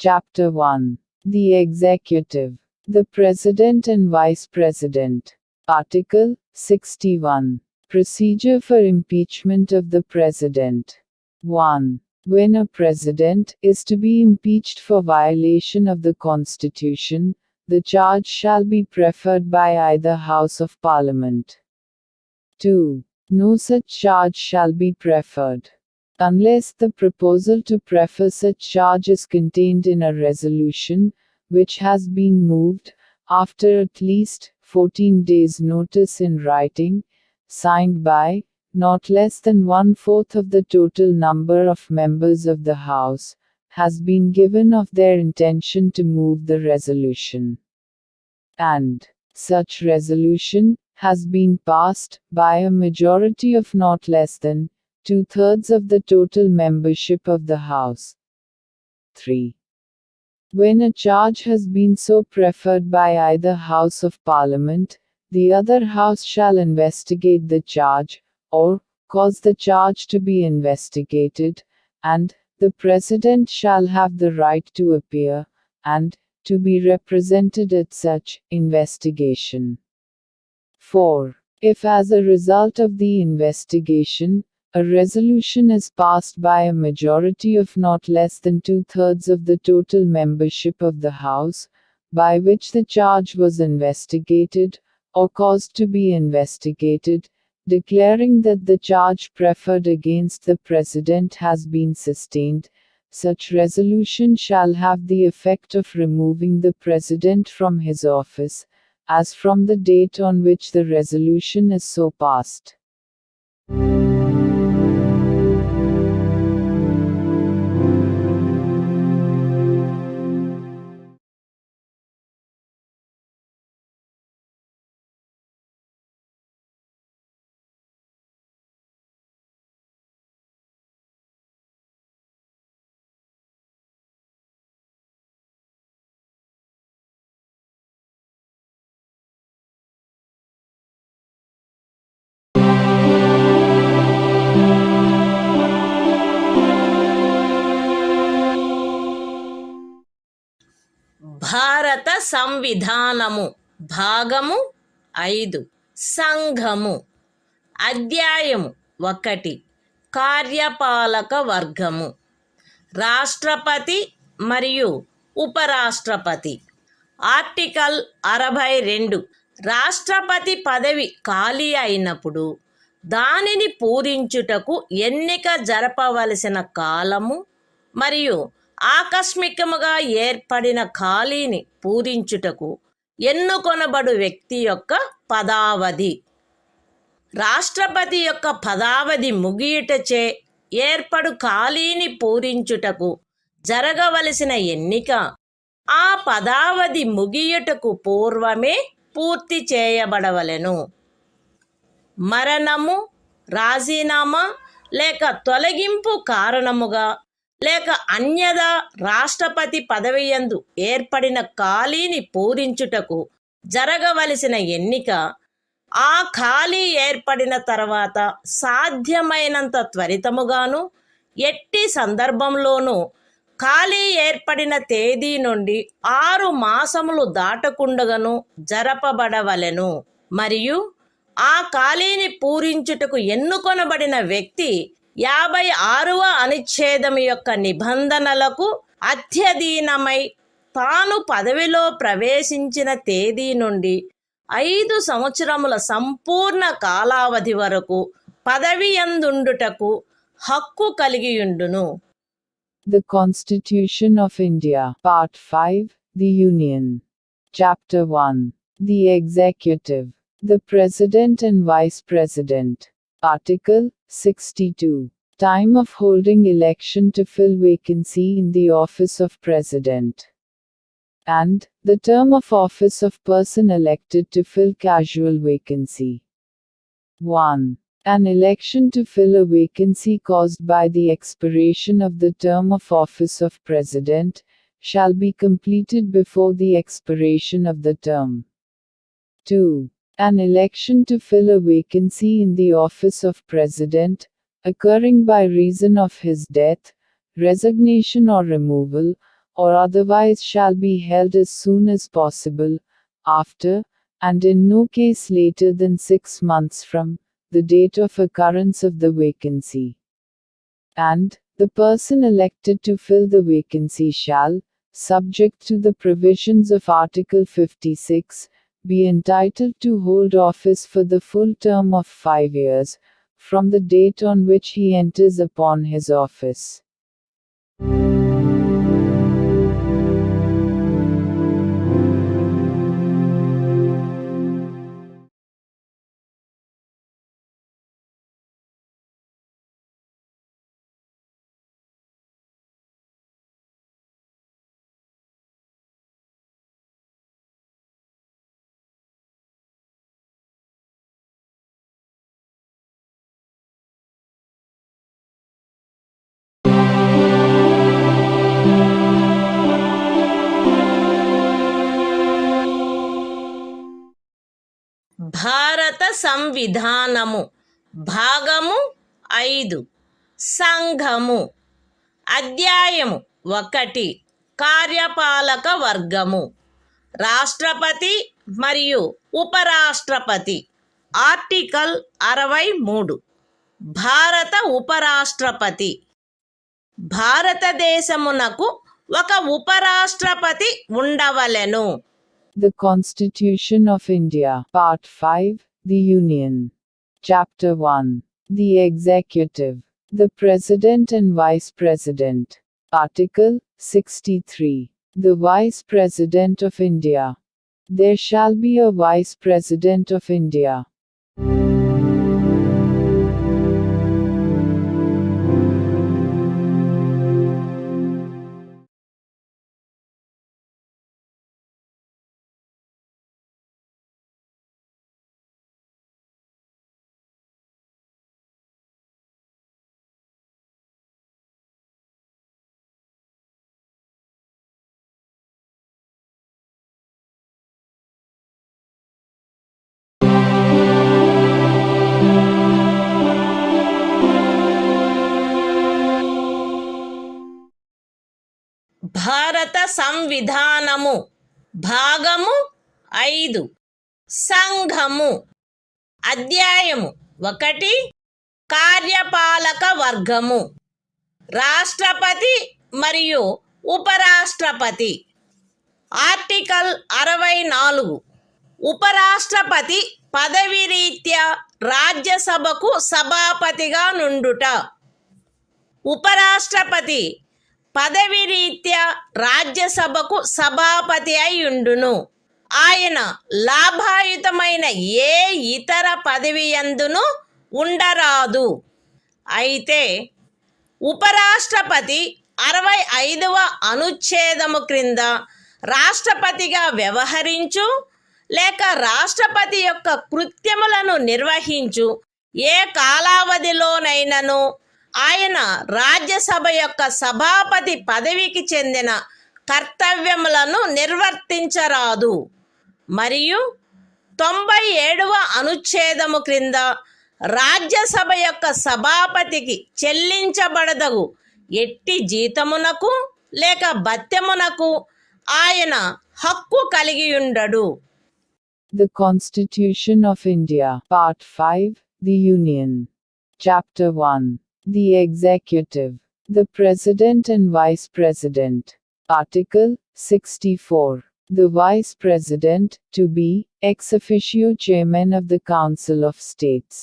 Chapter 1. The Executive. The President and Vice President. Article 61. Procedure for impeachment of the President. 1. When a President is to be impeached for violation of the Constitution, the charge shall be preferred by either House of Parliament. 2. No such charge shall be preferred unless the proposal to prefer such charge is contained in a resolution, which has been moved, after at least 14 days' notice in writing, signed by not less than 1/4 of the total number of members of the House, has been given of their intention to move the resolution. And such resolution has been passed by a majority of not less than 2/3 of the total membership of the House. 3. When a charge has been so preferred by either House of Parliament, the other House shall investigate the charge, or cause the charge to be investigated, and the President shall have the right to appear, and to be represented at such investigation. 4. If as a result of the investigation, a resolution is passed by a majority of not less than 2/3 of the total membership of the House, by which the charge was investigated, or caused to be investigated, declaring that the charge preferred against the President has been sustained, such resolution shall have the effect of removing the President from his office, as from the date on which the resolution is so passed. భారత సంవిధానము భాగము 5 సంఘము. అధ్యాయము 1 కార్యపాలక వర్గము. రాష్ట్రపతి మరియు ఉపరాష్ట్రపతి. Article 62. రాష్ట్రపతి పదవి ఖాళీ అయినప్పుడు దానిని పూరించుటకు ఎన్నిక జరపవలసిన కాలము మరియు ఆకస్మికముగా ఏర్పడిన ఖాళీని పూరించుటకు ఎన్నుకొనబడు వ్యక్తి యొక్క పదావధి. రాష్ట్రపతి యొక్క పదావధి ముగియుటచే ఏర్పడు ఖాళీని పూరించుటకు జరగవలసిన ఎన్నిక ఆ పదావధి ముగియుటకు పూర్వమే పూర్తి చేయబడవలెను. మరణము, రాజీనామా లేక తొలగింపు కారణముగా లేక అన్యదా రాష్ట్రపతి పదవియందు ఏర్పడిన ఖాళీని పూరించుటకు జరగవలసిన ఎన్నిక ఆ ఖాళీ ఏర్పడిన తర్వాత సాధ్యమైనంత త్వరితముగాను ఎట్టి సందర్భంలోనూ ఖాళీ ఏర్పడిన తేదీ నుండి 6 మాసములు దాటకుండగను జరపబడవలెను. మరియు ఆ ఖాళీని పూరించుటకు ఎన్నుకొనబడిన వ్యక్తి 56వ అనుచ్ఛేదము యొక్క నిబంధనలకు అత్యధీనమై తాను పదవిలో ప్రవేశించిన తేదీ నుండి 5 సంవత్సరముల సంపూర్ణ కాలావధి వరకు పదవియందుండుటకు హక్కు కలిగియుండును. The Constitution of India, Part 5, The Union. Chapter 1. The Executive. The President and Vice President. Article 62. Time of holding election to fill vacancy in the office of President. And the term of office of person elected to fill casual vacancy. 1. An election to fill a vacancy caused by the expiration of the term of office of President shall be completed before the expiration of the term. 2. An election to fill a vacancy in the office of President, occurring by reason of his death, resignation or removal, or otherwise shall be held as soon as possible, after, and in no case later than 6 months from, the date of occurrence of the vacancy. And, the person elected to fill the vacancy shall, subject to the provisions of Article 56, be entitled to hold office for the full term of 5 years, from the date on which he enters upon his office. భారత సంవిధానము భాగము 5 సంఘము. అధ్యాయము 1 కార్యపాలక వర్గము. రాష్ట్రపతి మరియు ఉపరాష్ట్రపతి. Article 63. భారత ఉపరాష్ట్రపతి. భారతదేశమునకు ఒక ఉపరాష్ట్రపతి ఉండవలెను. The Constitution of India, Part 5, The Union. Chapter 1. The Executive. The President and Vice President. Article 63. The Vice President of India. There shall be a Vice President of India. భారత సంవిధానము భాగము 5 సంఘము. అధ్యాయము 1 కార్యపాలక వర్గము. రాష్ట్రపతి మరియు ఉపరాష్ట్రపతి. ఆర్టికల్ 64. ఉపరాష్ట్రపతి పదవి రీత్యా రాజ్యసభకు సభాపతిగా నుండుట. ఉపరాష్ట్రపతి పదవి రీత్యా రాజ్యసభకు సభాపతి అయ్యుండును. ఆయన లాభాయుతమైన ఏ ఇతర పదవి యందును ఉండరాదు. అయితే ఉపరాష్ట్రపతి 65వ అనుచ్ఛేదము క్రింద రాష్ట్రపతిగా వ్యవహరించు లేక రాష్ట్రపతి యొక్క కృత్యములను నిర్వహించు ఏ కాలావధిలోనైనను ఆయన రాజ్యసభ యొక్క సభాపతి పదవికి చెందిన కర్తవ్యములను నిర్వర్తించరాదు. మరియు 97వ అనుచ్ఛేదము క్రింద రాజ్యసభ యొక్క సభాపతికి చెల్లించబడదగు ఎట్టి జీతమునకు లేక భత్యమునకు ఆయన హక్కు కలిగియుండడు. The Constitution of India, Part 5, The Union. Chapter 1. The Executive. The President and Vice President. Article 64. The Vice President, to be, ex officio Chairman of the Council of States.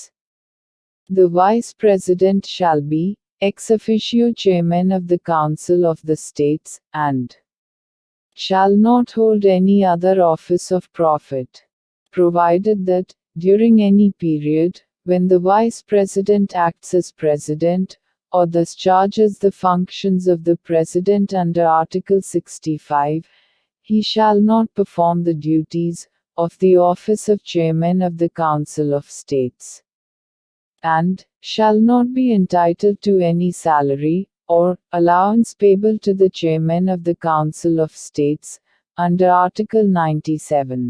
The Vice President shall be, ex officio Chairman of the Council of the States, and shall not hold any other office of profit, provided that, during any period, when the Vice President acts as President, or discharges the functions of the President under Article 65, he shall not perform the duties of the office of Chairman of the Council of States, and shall not be entitled to any salary or allowance payable to the Chairman of the Council of States, under Article 97.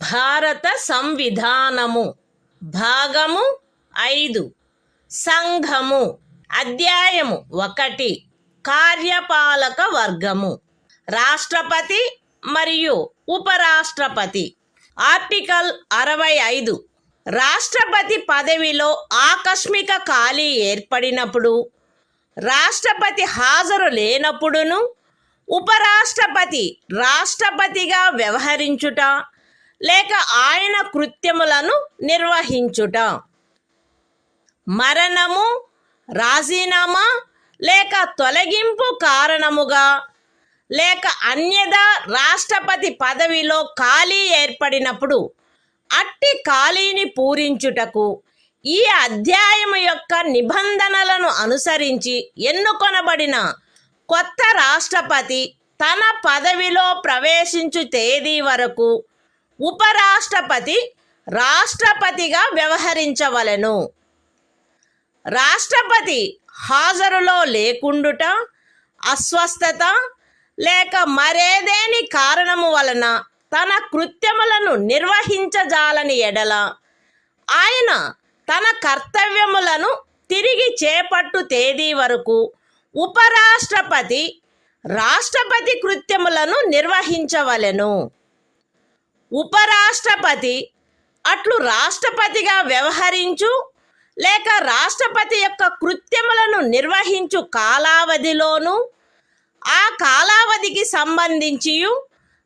భారత సంవిధానము. భాగము 5 సంఘము. అధ్యాయము 1 కార్యపాలక వర్గము. రాష్ట్రపతి మరియు ఉపరాష్ట్రపతి. Article 65. రాష్ట్రపతి పదవిలో ఆకస్మిక ఖాళీ ఏర్పడినప్పుడు, రాష్ట్రపతి హాజరు లేనప్పుడును ఉపరాష్ట్రపతి రాష్ట్రపతిగా వ్యవహరించుట లేక ఆయన కృత్యములను నిర్వహించుట. మరణము, రాజీనామా లేక తొలగింపు కారణముగా లేక అన్యదా రాష్ట్రపతి పదవిలో ఖాళీ ఏర్పడినప్పుడు అట్టి ఖాళీని పూరించుటకు ఈ అధ్యాయము యొక్క నిబంధనలను అనుసరించి ఎన్నుకొనబడిన కొత్త రాష్ట్రపతి తన పదవిలో ప్రవేశించు తేదీ వరకు ఉపరాష్ట్రపతి రాష్ట్రపతిగా వ్యవహరించవలెను. రాష్ట్రపతి హాజరులో లేకుండుట, అస్వస్థత లేక మరేదేని కారణము వలన తన కృత్యములను నిర్వహించజాలని ఎడల ఆయన తన కర్తవ్యములను తిరిగి చేపట్టు తేదీ వరకు ఉపరాష్ట్రపతి రాష్ట్రపతి కృత్యములను నిర్వహించవలెను. ఉపరాష్ట్రపతి అట్లు రాష్ట్రపతిగా వ్యవహరించు లేక రాష్ట్రపతి యొక్క కృత్యములను నిర్వహించు కాలావధిలోను ఆ కాలావధికి సంబంధించి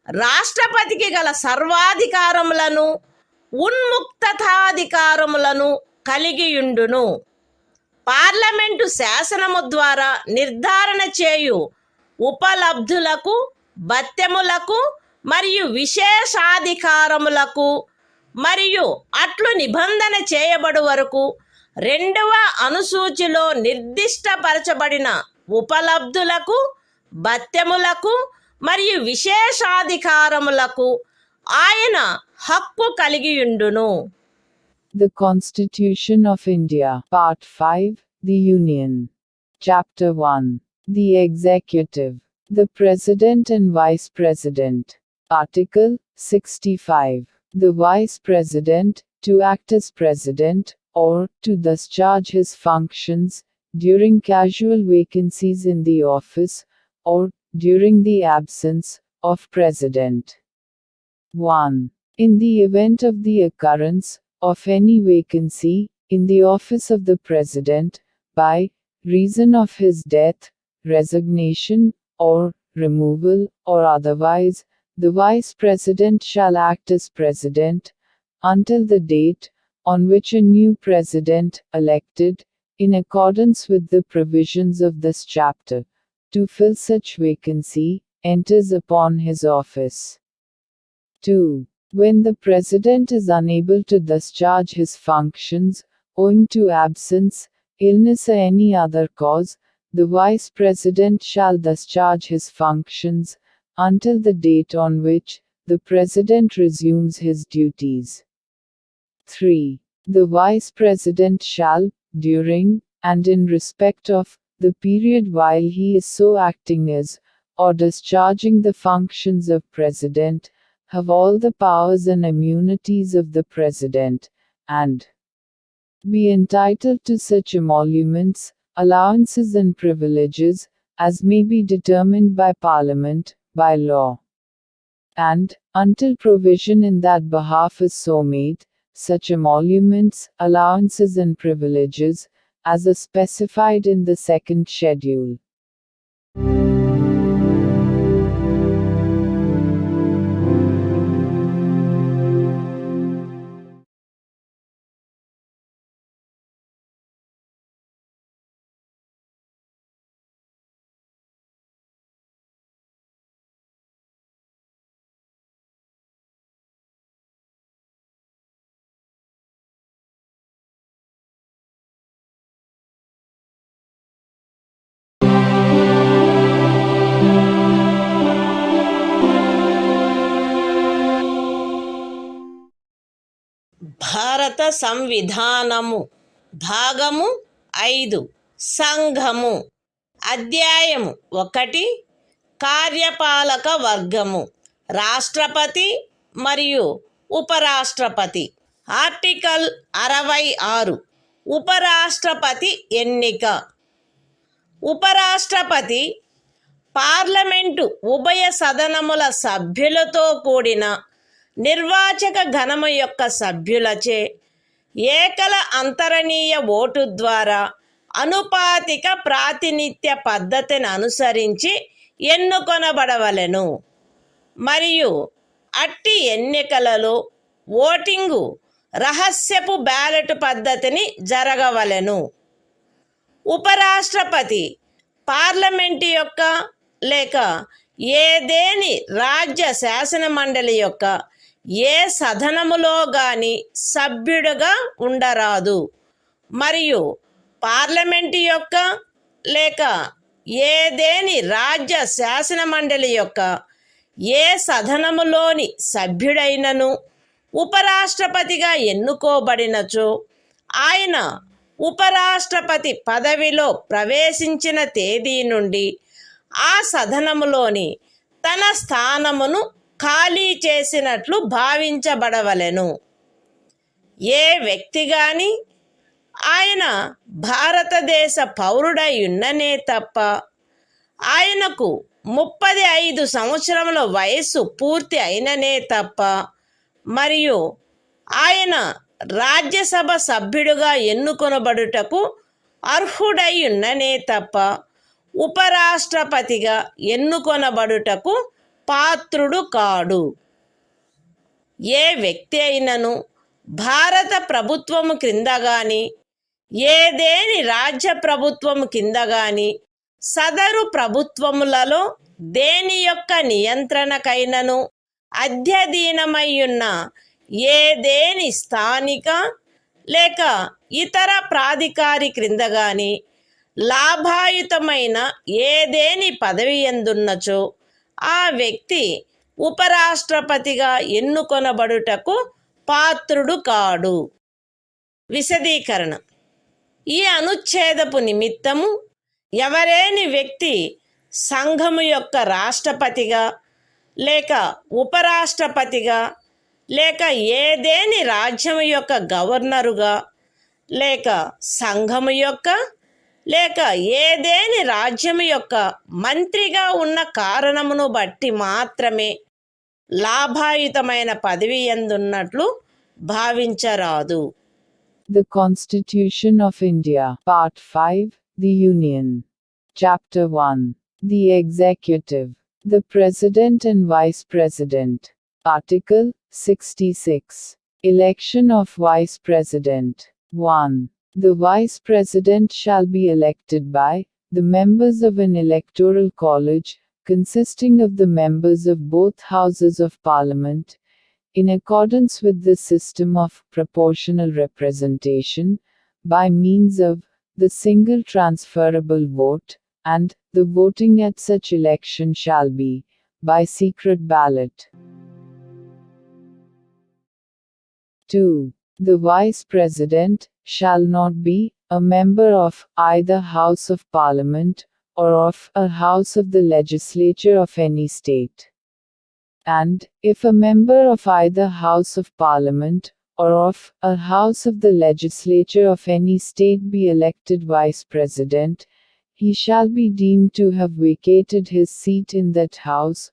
రాష్ట్రపతికి గల సర్వాధికారములను ఉన్ముక్తతాధికారములను కలిగియుండును. పార్లమెంటు శాసనము ద్వారా నిర్ధారణ చేయు ఉపలబ్ధులకు, భత్యములకు మరియు విశేషాధికారములకు మరియు అట్లు నిబంధన చేయబడు వరకు రెండవ అనుసూచిలో నిర్దిష్టపరచబడిన ఉపలబ్ధులకు, భత్యములకు మరియు విశేషాధికారములకు ఆయన హక్కు కలిగియుండును. The Constitution of India, Part 5, The Union. Chapter 1. The Executive. The President and Vice President. Article 65. The Vice President, to act as President, or to discharge his functions, during casual vacancies in the office, or during the absence of President. 1. In the event of the occurrence of any vacancy in the office of the President, by reason of his death, resignation, or removal, or otherwise, the Vice President shall act as President, until the date on which a new President, elected, in accordance with the provisions of this chapter, to fill such vacancy, enters upon his office. 2. When the President is unable to discharge his functions, owing to absence, illness or any other cause, the Vice President shall discharge his functions, until the date on which the President resumes his duties. 3. The Vice President shall, during, and in respect of, the period while he is so acting as, or discharging the functions of President, have all the powers and immunities of the President, and be entitled to such emoluments, allowances and privileges, as may be determined by Parliament, by law. And, until provision in that behalf is so made, such emoluments, allowances and privileges, as are specified in the second schedule. భారత సంవిధానము భాగము 5 సంఘము అధ్యాయము 1 కార్యపాలక వర్గము రాష్ట్రపతి మరియు ఉపరాష్ట్రపతి. Article 66 ఉపరాష్ట్రపతి ఎన్నిక. ఉపరాష్ట్రపతి పార్లమెంటు ఉభయ సదనముల సభ్యులతో కూడిన నిర్వాచక గణము యొక్క సభ్యులచే ఏకల అంతరణీయ ఓటు ద్వారా అనుపాతిక ప్రాతినిధ్య పద్ధతిని అనుసరించి ఎన్నుకొనబడవలెను మరియు అట్టి ఎన్నికలలో ఓటింగు రహస్యపు బ్యాలెట్ పద్ధతిని జరగవలెను. ఉపరాష్ట్రపతి పార్లమెంటు యొక్క లేక ఏదేని రాజ్య శాసన మండలి యొక్క ఏ సదనములో గాని సభ్యుడుగా ఉండరాదు మరియు పార్లమెంటు యొక్క లేక ఏదేని రాజ్య శాసన మండలి యొక్క ఏ సదనములోని సభ్యుడైనను ఉపరాష్ట్రపతిగా ఎన్నుకోబడినచో ఆయన ఉపరాష్ట్రపతి పదవిలో ప్రవేశించిన తేదీ నుండి ఆ సదనములోని తన స్థానమును ఖాళీ చేసినట్లు భావించబడవలెను. ఏ వ్యక్తి గాని ఆయన భారతదేశ పౌరుడై ఉన్ననే తప్ప ఆయనకు 35 సంవత్సరముల వయస్సు పూర్తి అయిననే తప్ప మరియు ఆయన రాజ్యసభ సభ్యుడుగా ఎన్నుకొనబడుటకు అర్హుడై ఉన్ననే తప్ప ఉపరాష్ట్రపతిగా ఎన్నుకొనబడుటకు పాత్రుడు కాడు. ఏ వ్యక్తి అయినను భారత ప్రభుత్వము క్రింద గాని ఏదేని రాజ్య ప్రభుత్వము కింద గాని సదరు ప్రభుత్వములలో దేని యొక్క నియంత్రణకైనను అధ్యధీనమయ్యున్న ఏదేని స్థానిక లేక ఇతర ప్రాధికారి క్రింద గాని లాభాయుతమైన ఏదేని పదవి యందున్నచో ఆ వ్యక్తి ఉపరాష్ట్రపతిగా ఎన్నుకొనబడుటకు పాత్రుడు కాడు. విశదీకరణ: ఈ అనుచ్ఛేదపు నిమిత్తము ఎవరేని వ్యక్తి సంఘము యొక్క రాష్ట్రపతిగా లేక ఉపరాష్ట్రపతిగా లేక ఏదేని రాజ్యము యొక్క గవర్నరుగా లేక సంఘము యొక్క లేక ఏదేని రాజ్యము యొక్క మంత్రిగా ఉన్న కారణమును బట్టి మాత్రమే లాభాయుతమైన పదవి యందున్నట్లు భావించరాదు. The Constitution of India, Part 5, The Union. Chapter 1. The Executive. The President and Vice President. Article 66. Election of Vice President. 1. The Vice President shall be elected by the members of an electoral college, consisting of the members of both Houses of Parliament, in accordance with the system of proportional representation, by means of the single transferable vote, and the voting at such election shall be by secret ballot. 2. The Vice President shall not be a member of either House of Parliament or of a House of the Legislature of any state. And, if a member of either House of Parliament or of a House of the Legislature of any state be elected Vice President, he shall be deemed to have vacated his seat in that House,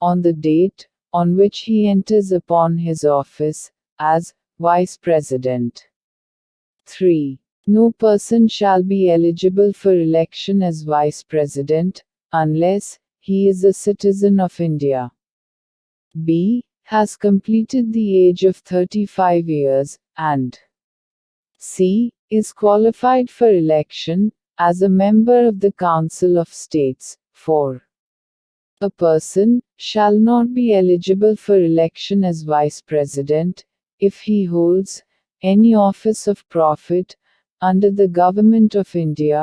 on the date on which he enters upon his office, as Vice President. 3. No person shall be eligible for election as Vice President, unless he is a citizen of India. B. Has completed the age of 35 years, and C. Is qualified for election as a member of the Council of States. 4. A person shall not be eligible for election as Vice President if he holds any office of profit under the Government of India,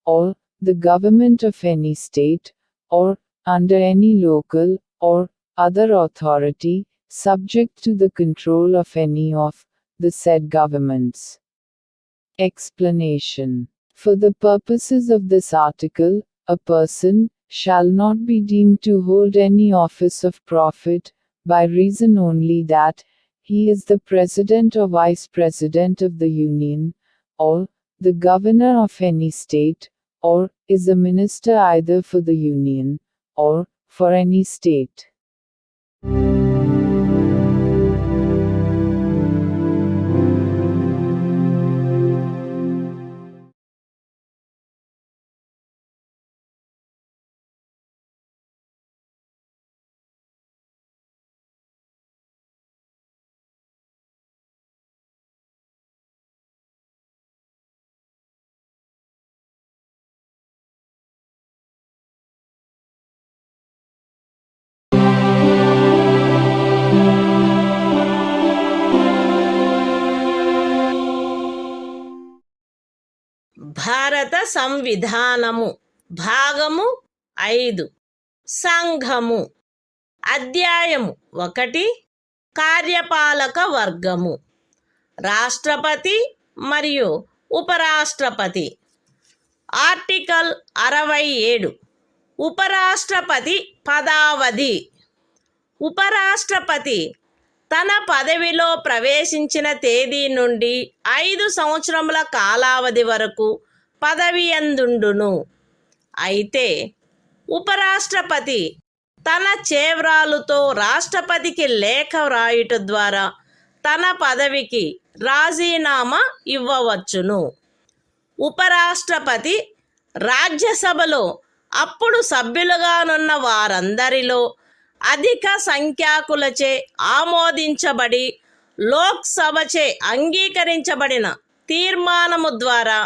or the Government of any state, or under any local or other authority, subject to the control of any of the said governments. Explanation. For the purposes of this article, a person shall not be deemed to hold any office of profit, by reason only that he is the President or Vice President of the Union, or the Governor of any state, or is a minister either for the Union, or for any state. భారత సంవిధానము భాగము 5 సంఘము అధ్యాయము 1 కార్యపాలక వర్గము రాష్ట్రపతి మరియు ఉపరాష్ట్రపతి article 67 ఉపరాష్ట్రపతి పదావధి ఉపరాష్ట్రపతి తన పదవిలో ప్రవేశించిన తేదీ నుండి 5 సంవత్సరముల కాలావధి వరకు పదవి యందుండును. అయితే ఉపరాష్ట్రపతి తన చేవ్రాలుతో రాష్ట్రపతికి లేఖ వ్రాయుట ద్వారా తన పదవికి రాజీనామా ఇవ్వవచ్చును. ఉపరాష్ట్రపతి రాజ్యసభలో అప్పుడు సభ్యులుగానున్న వారందరిలో అధిక సంఖ్యాకులచే ఆమోదించబడి లోక్సభచే అంగీకరించబడిన తీర్మానము ద్వారా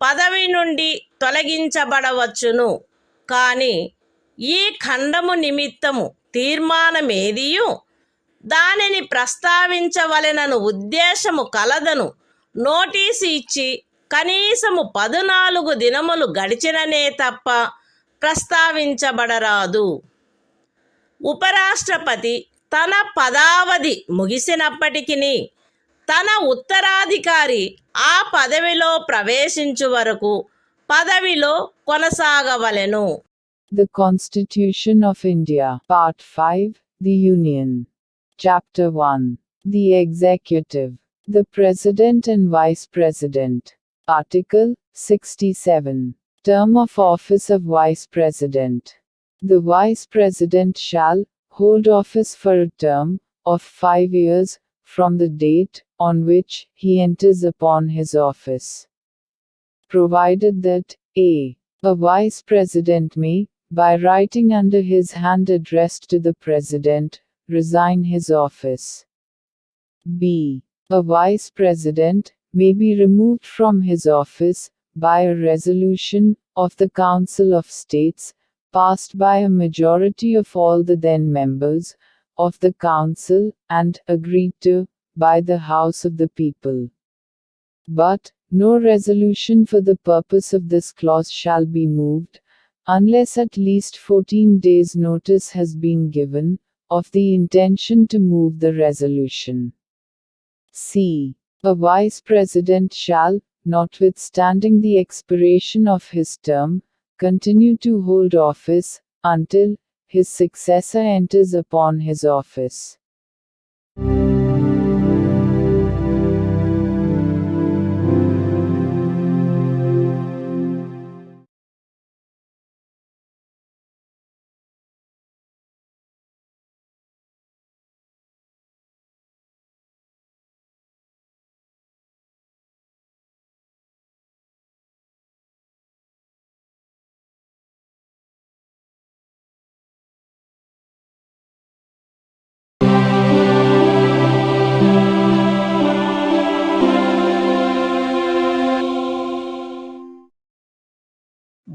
పదవి నుండి తొలగించబడవచ్చును. కానీ ఈ ఖండము నిమిత్తము తీర్మానమేదియు దానిని ప్రస్తావించవలెనను ఉద్దేశము కలదను నోటీసు ఇచ్చి కనీసము 14 దినములు గడిచిననే తప్ప ప్రస్తావించబడరాదు. ఉపరాష్ట్రపతి తన పదావధి ముగిసినప్పటికీ తన ఉత్తరాధికారి ఆ పదవిలో ప్రవేశించు వరకు పదవిలో కొనసాగవలెను. The Constitution of India, Part 5, The Union. Chapter 1. The Executive. The President and Vice President. Article 67. Term of office of Vice President. The Vice President shall hold office for a term of 5 years from the date on which he enters upon his office, provided that a. A Vice President may, by writing under his hand addressed to the President, resign his office. b. A Vice President may be removed from his office by a resolution of the Council of States, passed by a majority of all the then members of the Council and agreed to by the House of the People. But no resolution for the purpose of this clause shall be moved, unless at least 14 days' notice has been given of the intention to move the resolution. c. A Vice President shall, notwithstanding the expiration of his term, continue to hold office until his successor enters upon his office.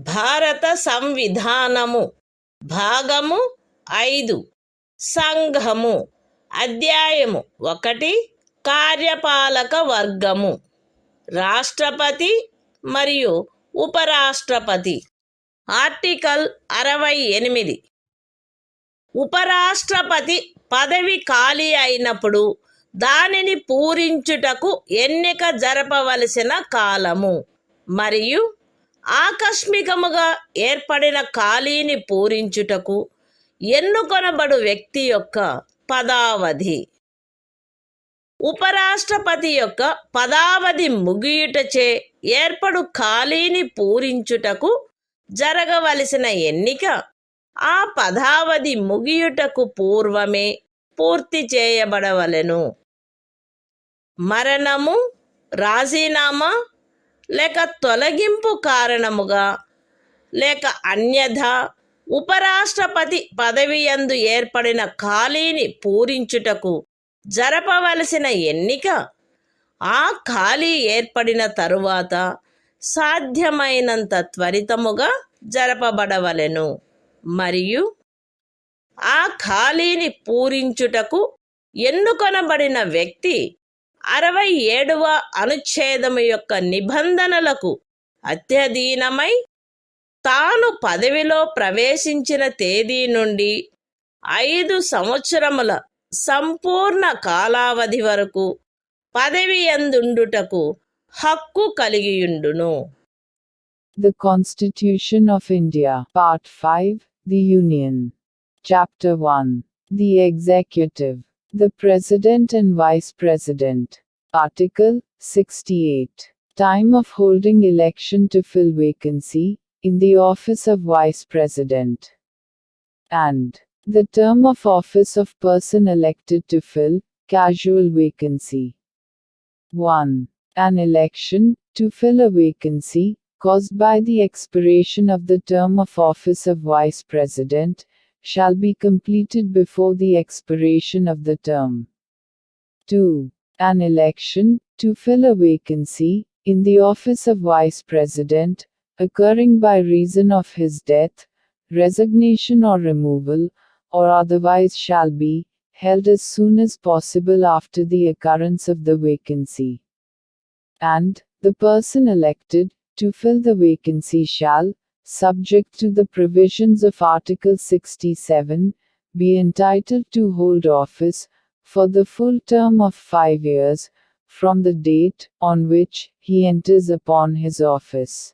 భారత సంవిధానము భాగము 5 సంఘము అధ్యాయము 1 కార్యపాలక వర్గము రాష్ట్రపతి మరియు ఉపరాష్ట్రపతి. Article 68. ఉపరాష్ట్రపతి పదవి ఖాళీ అయినప్పుడు దానిని పూరించుటకు ఎన్నిక జరపవలసిన కాలము మరియు ఆకస్మికముగా ఏర్పడిన ఖాళీని పూరించుటకు ఎన్నుకొనబడు వ్యక్తి యొక్క పదావధి. ఉపరాష్ట్రపతి యొక్క పదావధి ముగియుటచే ఏర్పడు ఖాళీని పూరించుటకు జరగవలసిన ఎన్నిక ఆ పదావధి ముగియుటకు పూర్వమే పూర్తి చేయబడవలెను. మరణము, రాజీనామా లేక తొలగింపు కారణముగా లేక అన్యథా ఉపరాష్ట్రపతి పదవియందు ఏర్పడిన ఖాళీని పూరించుటకు జరపవలసిన ఎన్నిక ఆ ఖాళీ ఏర్పడిన తరువాత సాధ్యమైనంత త్వరితముగా జరపబడవలెను మరియు ఆ ఖాళీని పూరించుటకు ఎన్నుకొనబడిన వ్యక్తి 67వ అనుచ్ఛేదము యొక్క నిబంధనలకు అత్యధీనమై తాను పదవిలో ప్రవేశించిన తేదీ నుండి 5 సంవత్సరముల సంపూర్ణ కాలావధి వరకు పదవియందుండుటకు హక్కు కలిగియుండును. The Constitution of India, Part 5, The Union. Chapter 1. The Executive. The President and Vice President. Article 68. Time of holding election to fill vacancy in the office of Vice President. And the term of office of person elected to fill casual vacancy. 1. An election to fill a vacancy caused by the expiration of the term of office of Vice President shall be completed before the expiration of the term. 2. An election to fill a vacancy in the office of Vice President occurring by reason of his death, resignation or removal, or otherwise shall be held as soon as possible after the occurrence of the vacancy. and the person elected to fill the vacancy shall, subject to the provisions of Article 67, be entitled to hold office for the full term of 5 years from the date on which he enters upon his office.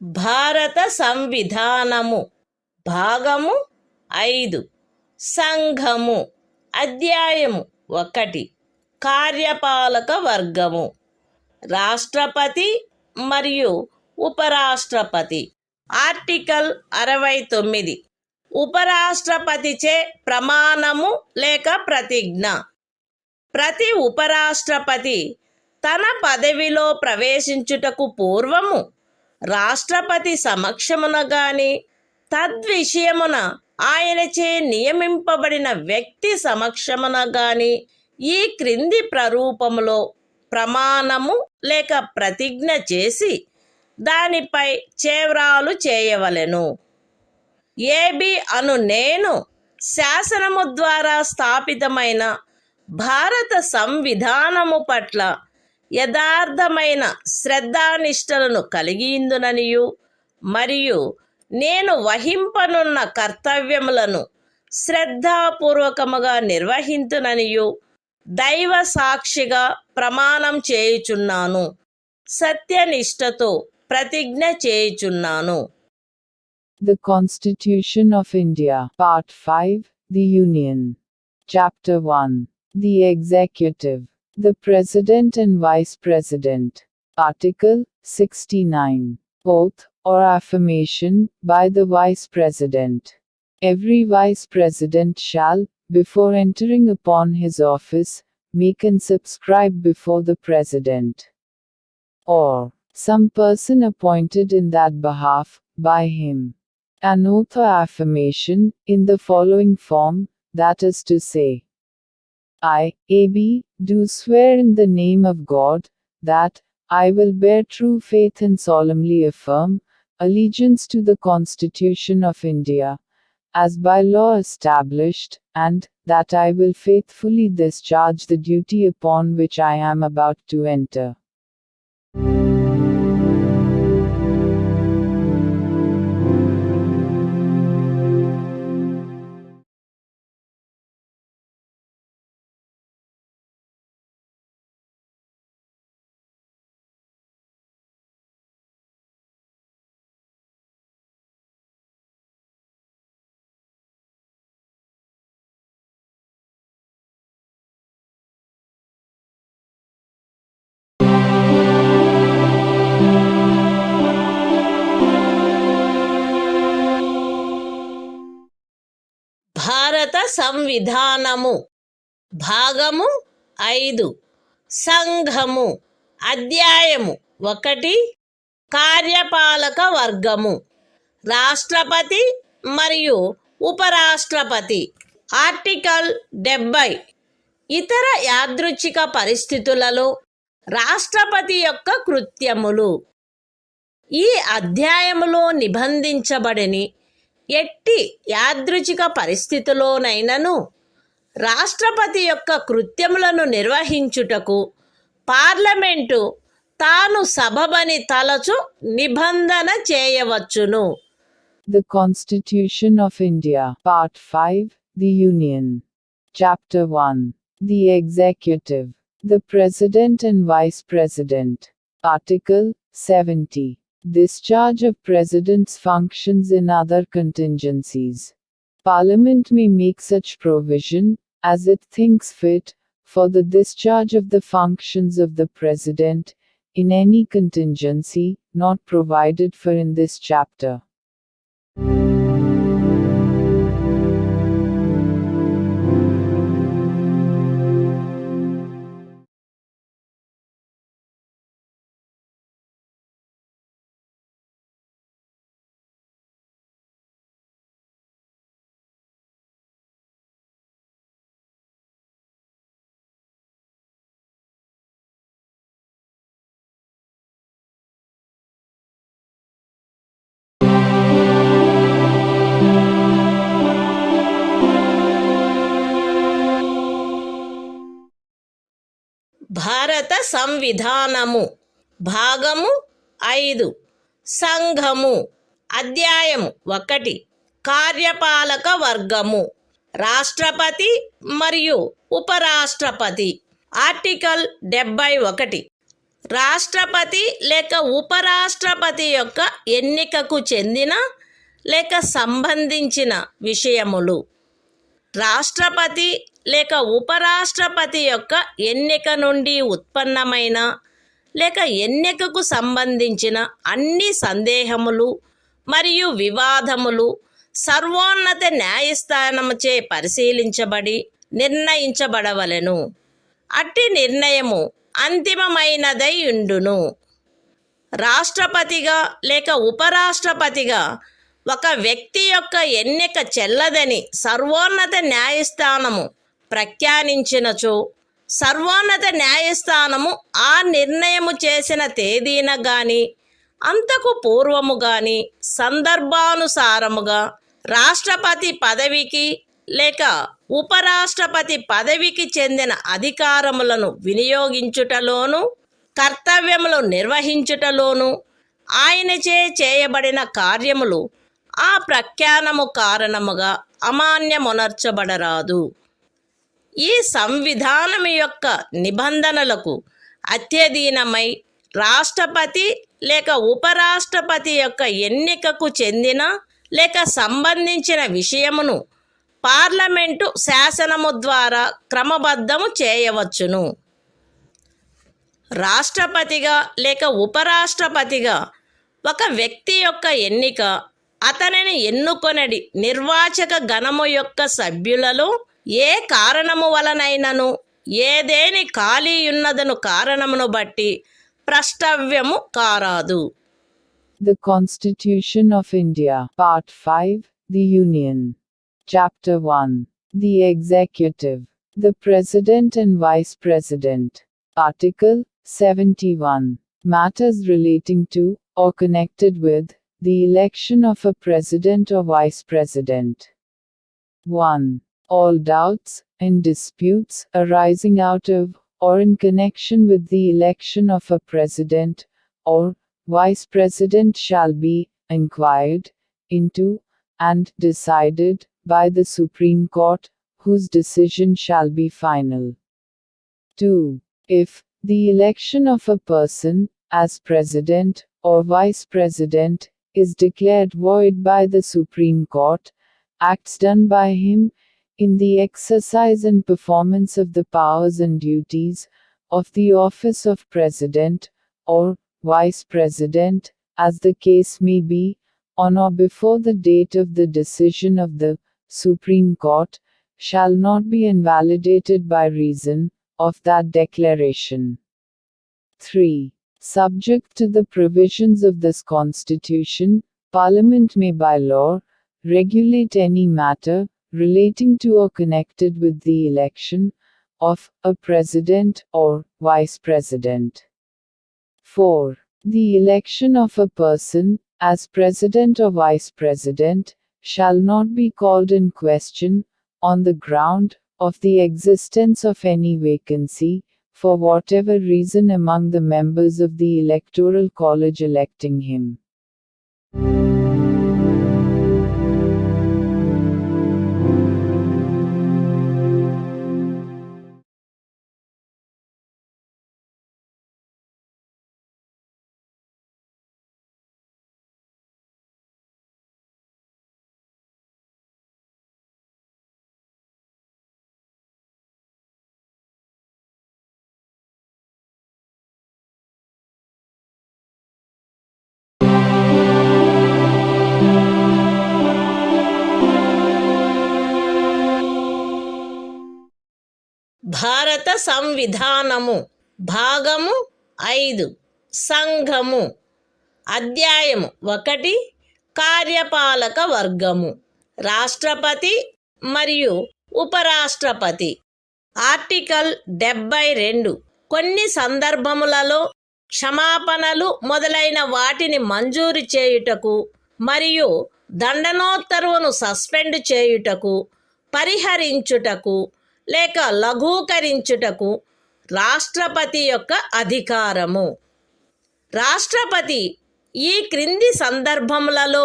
భారత సంవిధానము భాగము 5 సంఘము అధ్యాయము 1 కార్యపాలక వర్గము రాష్ట్రపతి మరియు ఉపరాష్ట్రపతి article 69 ఉపరాష్ట్రపతిచే ప్రమాణము లేక ప్రతిజ్ఞ ప్రతి ఉపరాష్ట్రపతి తన పదవిలో ప్రవేశించుటకు పూర్వము రాష్ట్రపతి సమక్షమున గాని తద్విషయమున ఆయనచే నియమింపబడిన వ్యక్తి సమక్షమున గాని ఈ క్రింది ప్రరూపములో ప్రమాణము లేక ప్రతిజ్ఞ చేసి దానిపై చేవ్రాలు చేయవలెను. ఏబి అను నేను శాసనము ద్వారా స్థాపితమైన భారత సంవిధానము పట్ల యథార్థమైన శ్రద్ధానిష్టలను కలిగియుందుననియు మరియు నేను వహింపనున్న కర్తవ్యములను శ్రద్ధాపూర్వకముగా నిర్వహింతుననియు దైవ సాక్షిగా ప్రమాణం చేయుచున్నాను. సత్యనిష్టతో ప్రతిజ్ఞ చేయుచున్నాను. The Constitution of India, Part 5, The Union. Chapter 1. The Executive. The President and Vice President. Article 69. Oath, or affirmation, by the Vice President. Every Vice President shall, before entering upon his office, make and subscribe before the President, or some person appointed in that behalf, by him, an oath or affirmation, in the following form, that is to say, I, A.B., do swear in the name of God, that I will bear true faith and solemnly affirm allegiance to the Constitution of India, as by law established, and that I will faithfully discharge the duty upon which I am about to enter. భారత సంవిధానము భాగము 5 సంఘము అధ్యాయము 1 కార్యపాలక వర్గము రాష్ట్రపతి మరియు ఉపరాష్ట్రపతి article 70 ఇతర యాదృచ్ఛిక పరిస్థితులలో రాష్ట్రపతి యొక్క కృత్యములు. ఈ అధ్యాయములో నిబంధించబడని ఎట్టి యాదృచ్ఛిక పరిస్థితిలోనైనను రాష్ట్రపతి యొక్క కృత్యములను నిర్వహించుటకు పార్లమెంటు తాను సబబని తలచు నిబంధన చేయవచ్చును. The Constitution of India, Part 5, The Union. Chapter 1. The Executive. The President and Vice President. Article 70. Discharge of President's functions in other contingencies. Parliament may make such provision, as it thinks fit, for the discharge of the functions of the President, in any contingency, not provided for in this chapter. భారత సంవిధానము భాగము 5 సంఘము అధ్యాయము 1 కార్యపాలక వర్గము రాష్ట్రపతి మరియు ఉపరాష్ట్రపతి article 71 రాష్ట్రపతి లేక ఉపరాష్ట్రపతి యొక్క ఎన్నికకు చెందిన లేక సంబంధించిన విషయములు రాష్ట్రపతి లేక ఉపరాష్ట్రపతి యొక్క ఎన్నిక నుండి ఉత్పన్నమైన లేక ఎన్నికకు సంబంధించిన అన్ని సందేహములు మరియు వివాదములు సర్వోన్నత న్యాయస్థానముచే పరిశీలించబడి నిర్ణయించబడవలెను. అట్టి నిర్ణయము అంతిమమైనదై ఉండును. రాష్ట్రపతిగా లేక ఉపరాష్ట్రపతిగా ఒక వ్యక్తి యొక్క ఎన్నిక చెల్లదని సర్వోన్నత న్యాయస్థానము ప్రఖ్యానించినచో సర్వోన్నత న్యాయస్థానము ఆ నిర్ణయము చేసిన తేదీన గాని అంతకు పూర్వము గాని సందర్భానుసారముగా రాష్ట్రపతి పదవికి లేక ఉపరాష్ట్రపతి పదవికి చెందిన అధికారములను వినియోగించుటలోను కర్తవ్యములు నిర్వహించుటలోను ఆయనచే చేయబడిన కార్యములు ఆ ప్రఖ్యానము కారణముగా అమాన్యమునర్చబడరాదు. ఈ సంవిధానము యొక్క నిబంధనలకు అత్యధీనమై రాష్ట్రపతి లేక ఉపరాష్ట్రపతి యొక్క ఎన్నికకు చెందిన లేక సంబంధించిన విషయమును పార్లమెంటు శాసనము ద్వారా క్రమబద్ధము చేయవచ్చును. రాష్ట్రపతిగా లేక ఉపరాష్ట్రపతిగా ఒక వ్యక్తి యొక్క ఎన్నిక అతనిని ఎన్నుకొనడి నిర్వాచక గణము యొక్క సభ్యులలో ఏ కారణము వలనైనను ఏదేని ఖాళీ ఉన్నదను కారణమును బట్టి ప్రష్టవ్యము కారాదు. The Constitution of India, Part 5, The Union. Chapter 1. The Executive. The President and Vice President. Article 71. Matters relating to, or connected with, the election of a President or Vice President. 1. All doubts and disputes arising out of, or in connection with the election of a President, or Vice President shall be inquired into, and decided, by the Supreme Court, whose decision shall be final. 2. If the election of a person, as President, or Vice President, is declared void by the Supreme Court, acts done by him, in the exercise and performance of the powers and duties, of the office of President, or Vice President, as the case may be, on or before the date of the decision of the Supreme Court, shall not be invalidated by reason of that declaration. 3. Subject to the provisions of this Constitution, Parliament may by law, regulate any matter, relating to or connected with the election, of, a President, or, Vice President. 4. The election of a person, as President or Vice President, shall not be called in question, on the ground, of the existence of any vacancy, for whatever reason among the members of the Electoral College electing him. భారత సంవిధానము భాగము 5 సంఘము అధ్యాయము 1 కార్యపాలక వర్గము రాష్ట్రపతి మరియు ఉపరాష్ట్రపతి article 72 కొన్ని సందర్భములలో క్షమాపణలు మొదలైన వాటిని మంజూరు చేయుటకు మరియు దండనోత్తర్వును సస్పెండ్ చేయుటకు పరిహరించుటకు లేక లఘూకరించుటకు రాష్ట్రపతి యొక్క అధికారము. రాష్ట్రపతి ఈ క్రింది సందర్భములలో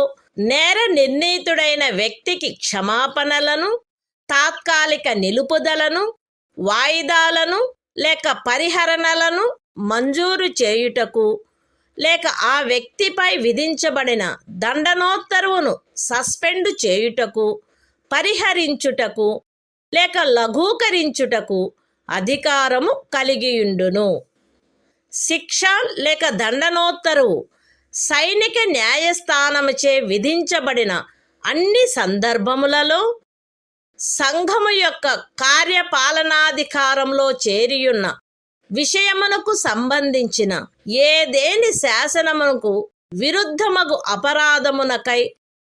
నేర నిర్ణీతుడైన వ్యక్తికి క్షమాపణలను, తాత్కాలిక నిలుపుదలను, వాయిదాలను లేక పరిహరణలను మంజూరు చేయుటకు, లేక ఆ వ్యక్తిపై విధించబడిన దండనోత్తర్వును సస్పెండు చేయుటకు, పరిహరించుటకు లేక లఘూకరించుటకు అధికారము కలిగియుండును. శిక్ష లేక దండనోత్తరువు సైనిక న్యాయస్థానముచే విధించబడిన అన్ని సందర్భములలో సంఘము యొక్క కార్యపాలనాధికారంలో చేరియున్న విషయమునకు సంబంధించిన ఏదేని శాసనమునకు విరుద్ధమగు అపరాధమునకై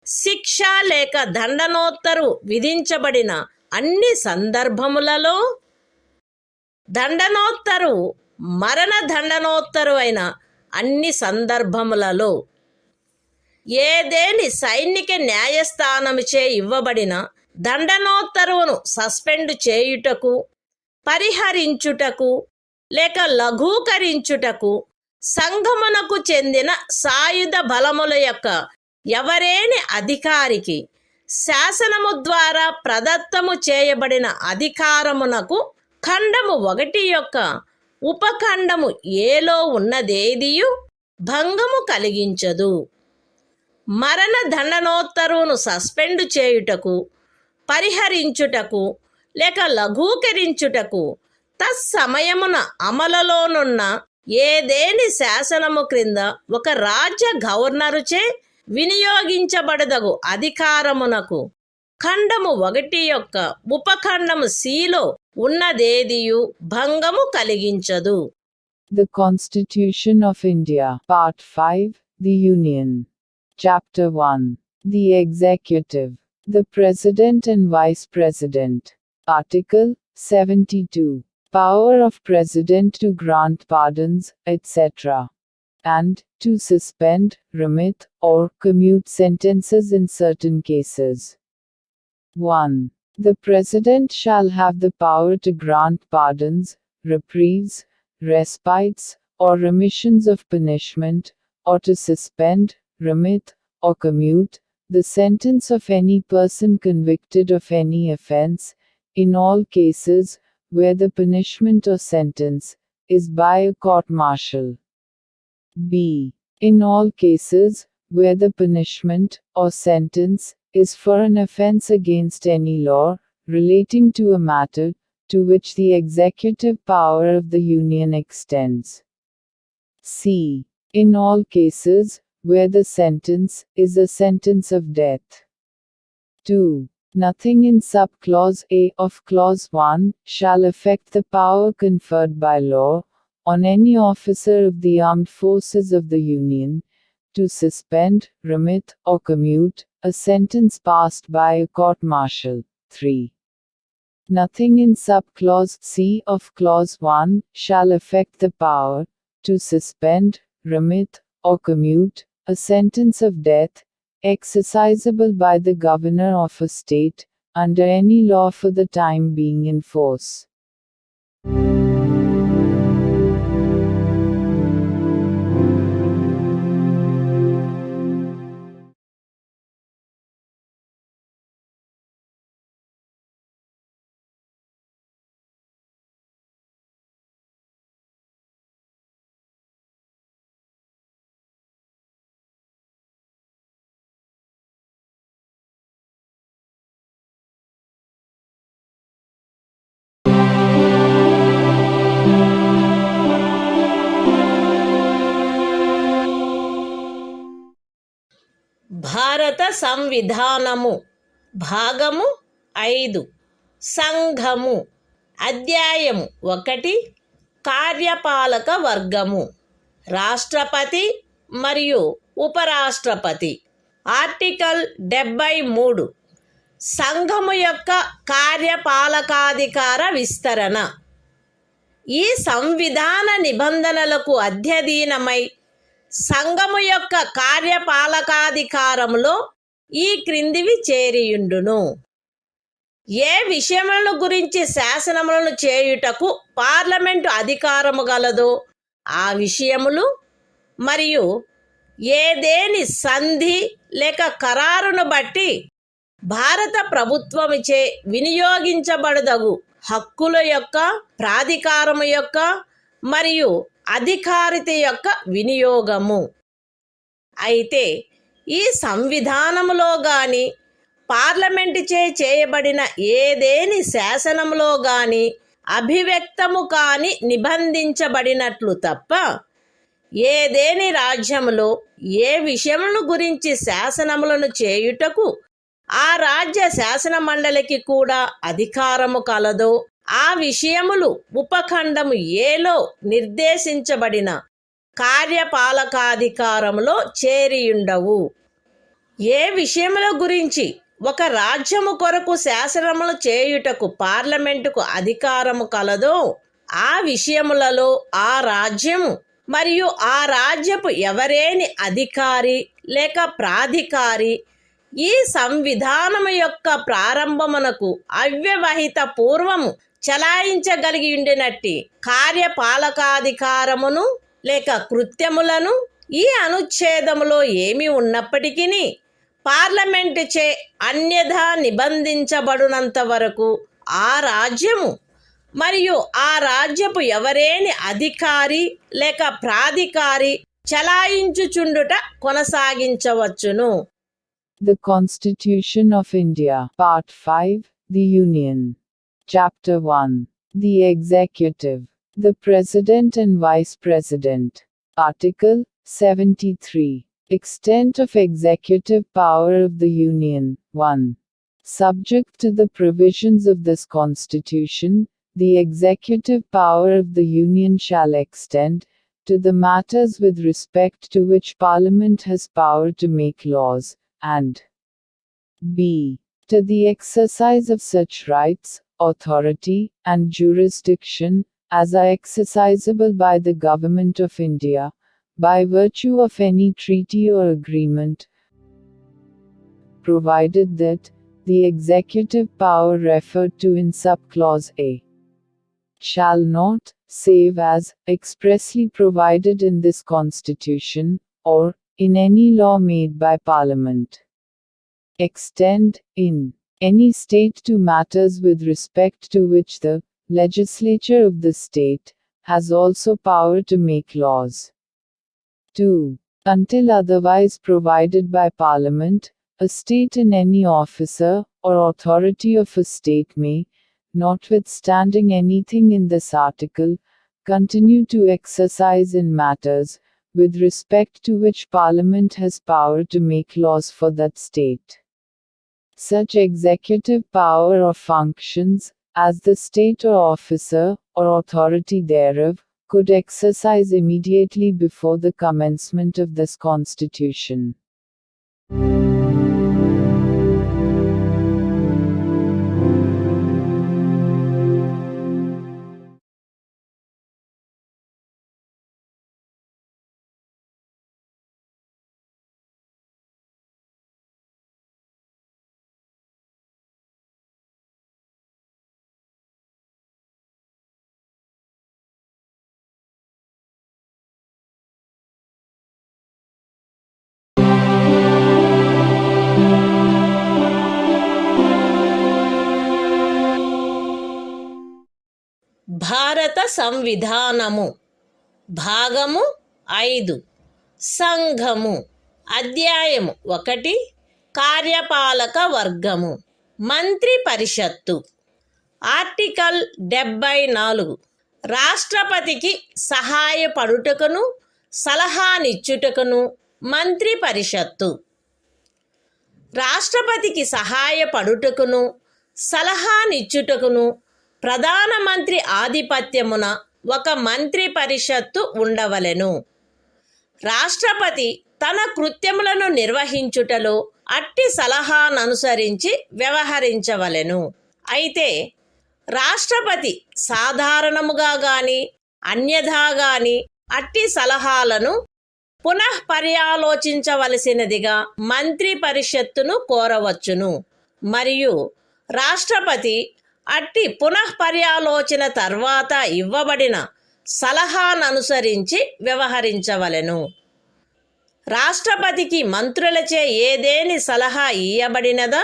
శిక్ష లేక దండనోత్తరువు విధించబడిన అన్ని సందర్భములలో దండనోత్తరువు మరణ దండనోత్తరు అయిన అన్ని సందర్భములలో ఏదేని సైనిక న్యాయస్థానముచే ఇవ్వబడిన దండనోత్తరువును సస్పెండ్ చేయుటకు, పరిహరించుటకు లేక లఘూకరించుటకు సంఘమునకు చెందిన సాయుధ బలముల యొక్క ఎవరేని అధికారికి శాసనము ద్వారా ప్రదత్తము చేయబడిన అధికారమునకు ఖండము 1 యొక్క ఉపఖండము ఏలో ఉన్నదేదియు భంగము కలిగించదు. మరణ దండనోత్తరువును సస్పెండు చేయుటకు, పరిహరించుటకు లేక లఘూకరించుటకు తత్సమయమున అమలులోనున్న ఏదేని శాసనము క్రింద ఒక రాజ్య గవర్నరుచే వినియోగించబడదగు అధికారమునకు ఖండము 1 యొక్క ఉపఖండము సిలో ఉన్నదేదియు భంగము కలిగించదు. The Constitution of India, Part 5, The Union. Chapter 1. The Executive. The President and Vice President. Article 72. Power of President to grant pardons, etc. and to suspend, remit, or commute sentences in certain cases. 1. The President shall have the power to grant pardons, reprieves, respites, or remissions of punishment, or to suspend, remit, or commute the sentence of any person convicted of any offense, in all cases where the punishment or sentence is by a court-martial. B. In all cases where the punishment or sentence is for an offense against any law relating to a matter to which the executive power of the Union extends. C. In all cases where the sentence is a sentence of death. 2. Nothing in sub-clause A of clause 1 shall affect the power conferred by law on any officer of the armed forces of the Union to suspend, remit, or commute a sentence passed by a court-martial. 3. Nothing in sub-clause C of clause 1 shall affect the power to suspend, remit, or commute a sentence of death exercisable by the governor of a state under any law for the time being in force. భారత సంవిధానము భాగము 5 సంఘము అధ్యాయము 1 కార్యపాలక వర్గము రాష్ట్రపతి మరియు ఉపరాష్ట్రపతి. Article 73 సంఘము యొక్క కార్యపాలకాధికార విస్తరణ. ఈ సంవిధాన నిబంధనలకు అధ్యయనమై సంఘము యొక్క కార్యపాలకాధికారములో ఈ క్రిందివి చేరియుండును. ఏ విషయములను గురించి శాసనములను చేయుటకు పార్లమెంటు అధికారము గలదో ఆ విషయములు మరియు ఏదేని సంధి లేక ఖరారును బట్టి భారత ప్రభుత్వముచే వినియోగించబడదగు హక్కుల యొక్క, ప్రాధికారము యొక్క మరియు అధికారిత యొక్క వినియోగము. అయితే ఈ సంవిధానములో గాని పార్లమెంటుచే చేయబడిన ఏదేని శాసనములో గాని అభివ్యక్తము కాని నిబంధించబడినట్లు తప్ప ఏదేని రాజ్యములో ఏ విషయములను గురించి శాసనములను చేయుటకు ఆ రాజ్య శాసన మండలికి కూడా అధికారము కలదో ఆ విషయములు ఉపఖండము ఏలో నిర్దేశించబడిన కార్యపాలకాధికారములో చేరియుండవు. ఏ విషయముల గురించి ఒక రాజ్యము కొరకు శాసనములు చేయుటకు పార్లమెంటుకు అధికారము కలదో ఆ విషయములలో ఆ రాజ్యము మరియు ఆ రాజ్యపు ఎవరేని అధికారి లేక ప్రాధికారి ఈ సంవిధానము యొక్క ప్రారంభమునకు అవ్యవహిత పూర్వము చలాయించగలిగి ఉండినట్టి కార్యపాలకాధికారమును లేక కృత్యములను ఈ అనుచ్ఛేదములో ఏమి ఉన్నప్పటికీ పార్లమెంటుచే అన్యథా నిబంధించబడినంత వరకు ఆ రాజ్యము మరియు ఆ రాజ్యపు ఎవరేని అధికారి లేక ప్రాధికారి చలాయించుచుండుట కొనసాగించవచ్చును. The Constitution of India, Part 5, The Union. Chapter 1. The Executive. The President and Vice President. Article 73. Extent of executive power of the Union. 1. Subject to the provisions of this Constitution, the executive power of the Union shall extend to the matters with respect to which Parliament has power to make laws, and b. to the exercise of such rights, authority, and jurisdiction as are exercisable by the Government of India, by virtue of any treaty or agreement, provided that the executive power referred to in subclause A shall not, save as expressly provided in this Constitution, or in any law made by Parliament, extend, in any state to matters with respect to which the legislature of the state has also power to make laws. 2. Until otherwise provided by Parliament, a state in any officer or authority of a state may, notwithstanding anything in this article, continue to exercise in matters with respect to which Parliament has power to make laws for that state. Such executive power or functions, as the state or officer, or authority thereof, could exercise immediately before the commencement of this Constitution. భారత సంవిధానము భాగము 5 సంఘము అధ్యాయము 1 కార్యపాలక వర్గము మంత్రి పరిషత్తు article 74 రాష్ట్రపతికి సహాయపడుటకును సలహానిచ్చుటకును మంత్రి పరిషత్తు రాష్ట్రపతికి సహాయపడుటకును సలహానిచ్చుటకును ప్రధానమంత్రి ఆధిపత్యమున ఒక మంత్రి పరిషత్తు ఉండవలెను. రాష్ట్రపతి తన కృత్యములను నిర్వహించుటలో అట్టి సలహాననుసరించి వ్యవహరించవలెను. అయితే రాష్ట్రపతి సాధారణముగా గాని అన్యథా గాని అట్టి సలహాలను పునఃపర్యాలోచించవలసినదిగా మంత్రి పరిషత్తును కోరవచ్చును. మరియు రాష్ట్రపతి అట్టి పునఃపర్యాలోచన తర్వాత ఇవ్వబడిన సలహాననుసరించి వ్యవహరించవలెను. రాష్ట్రపతికి మంత్రులచే ఏదేని సలహా ఇయ్యబడినదా,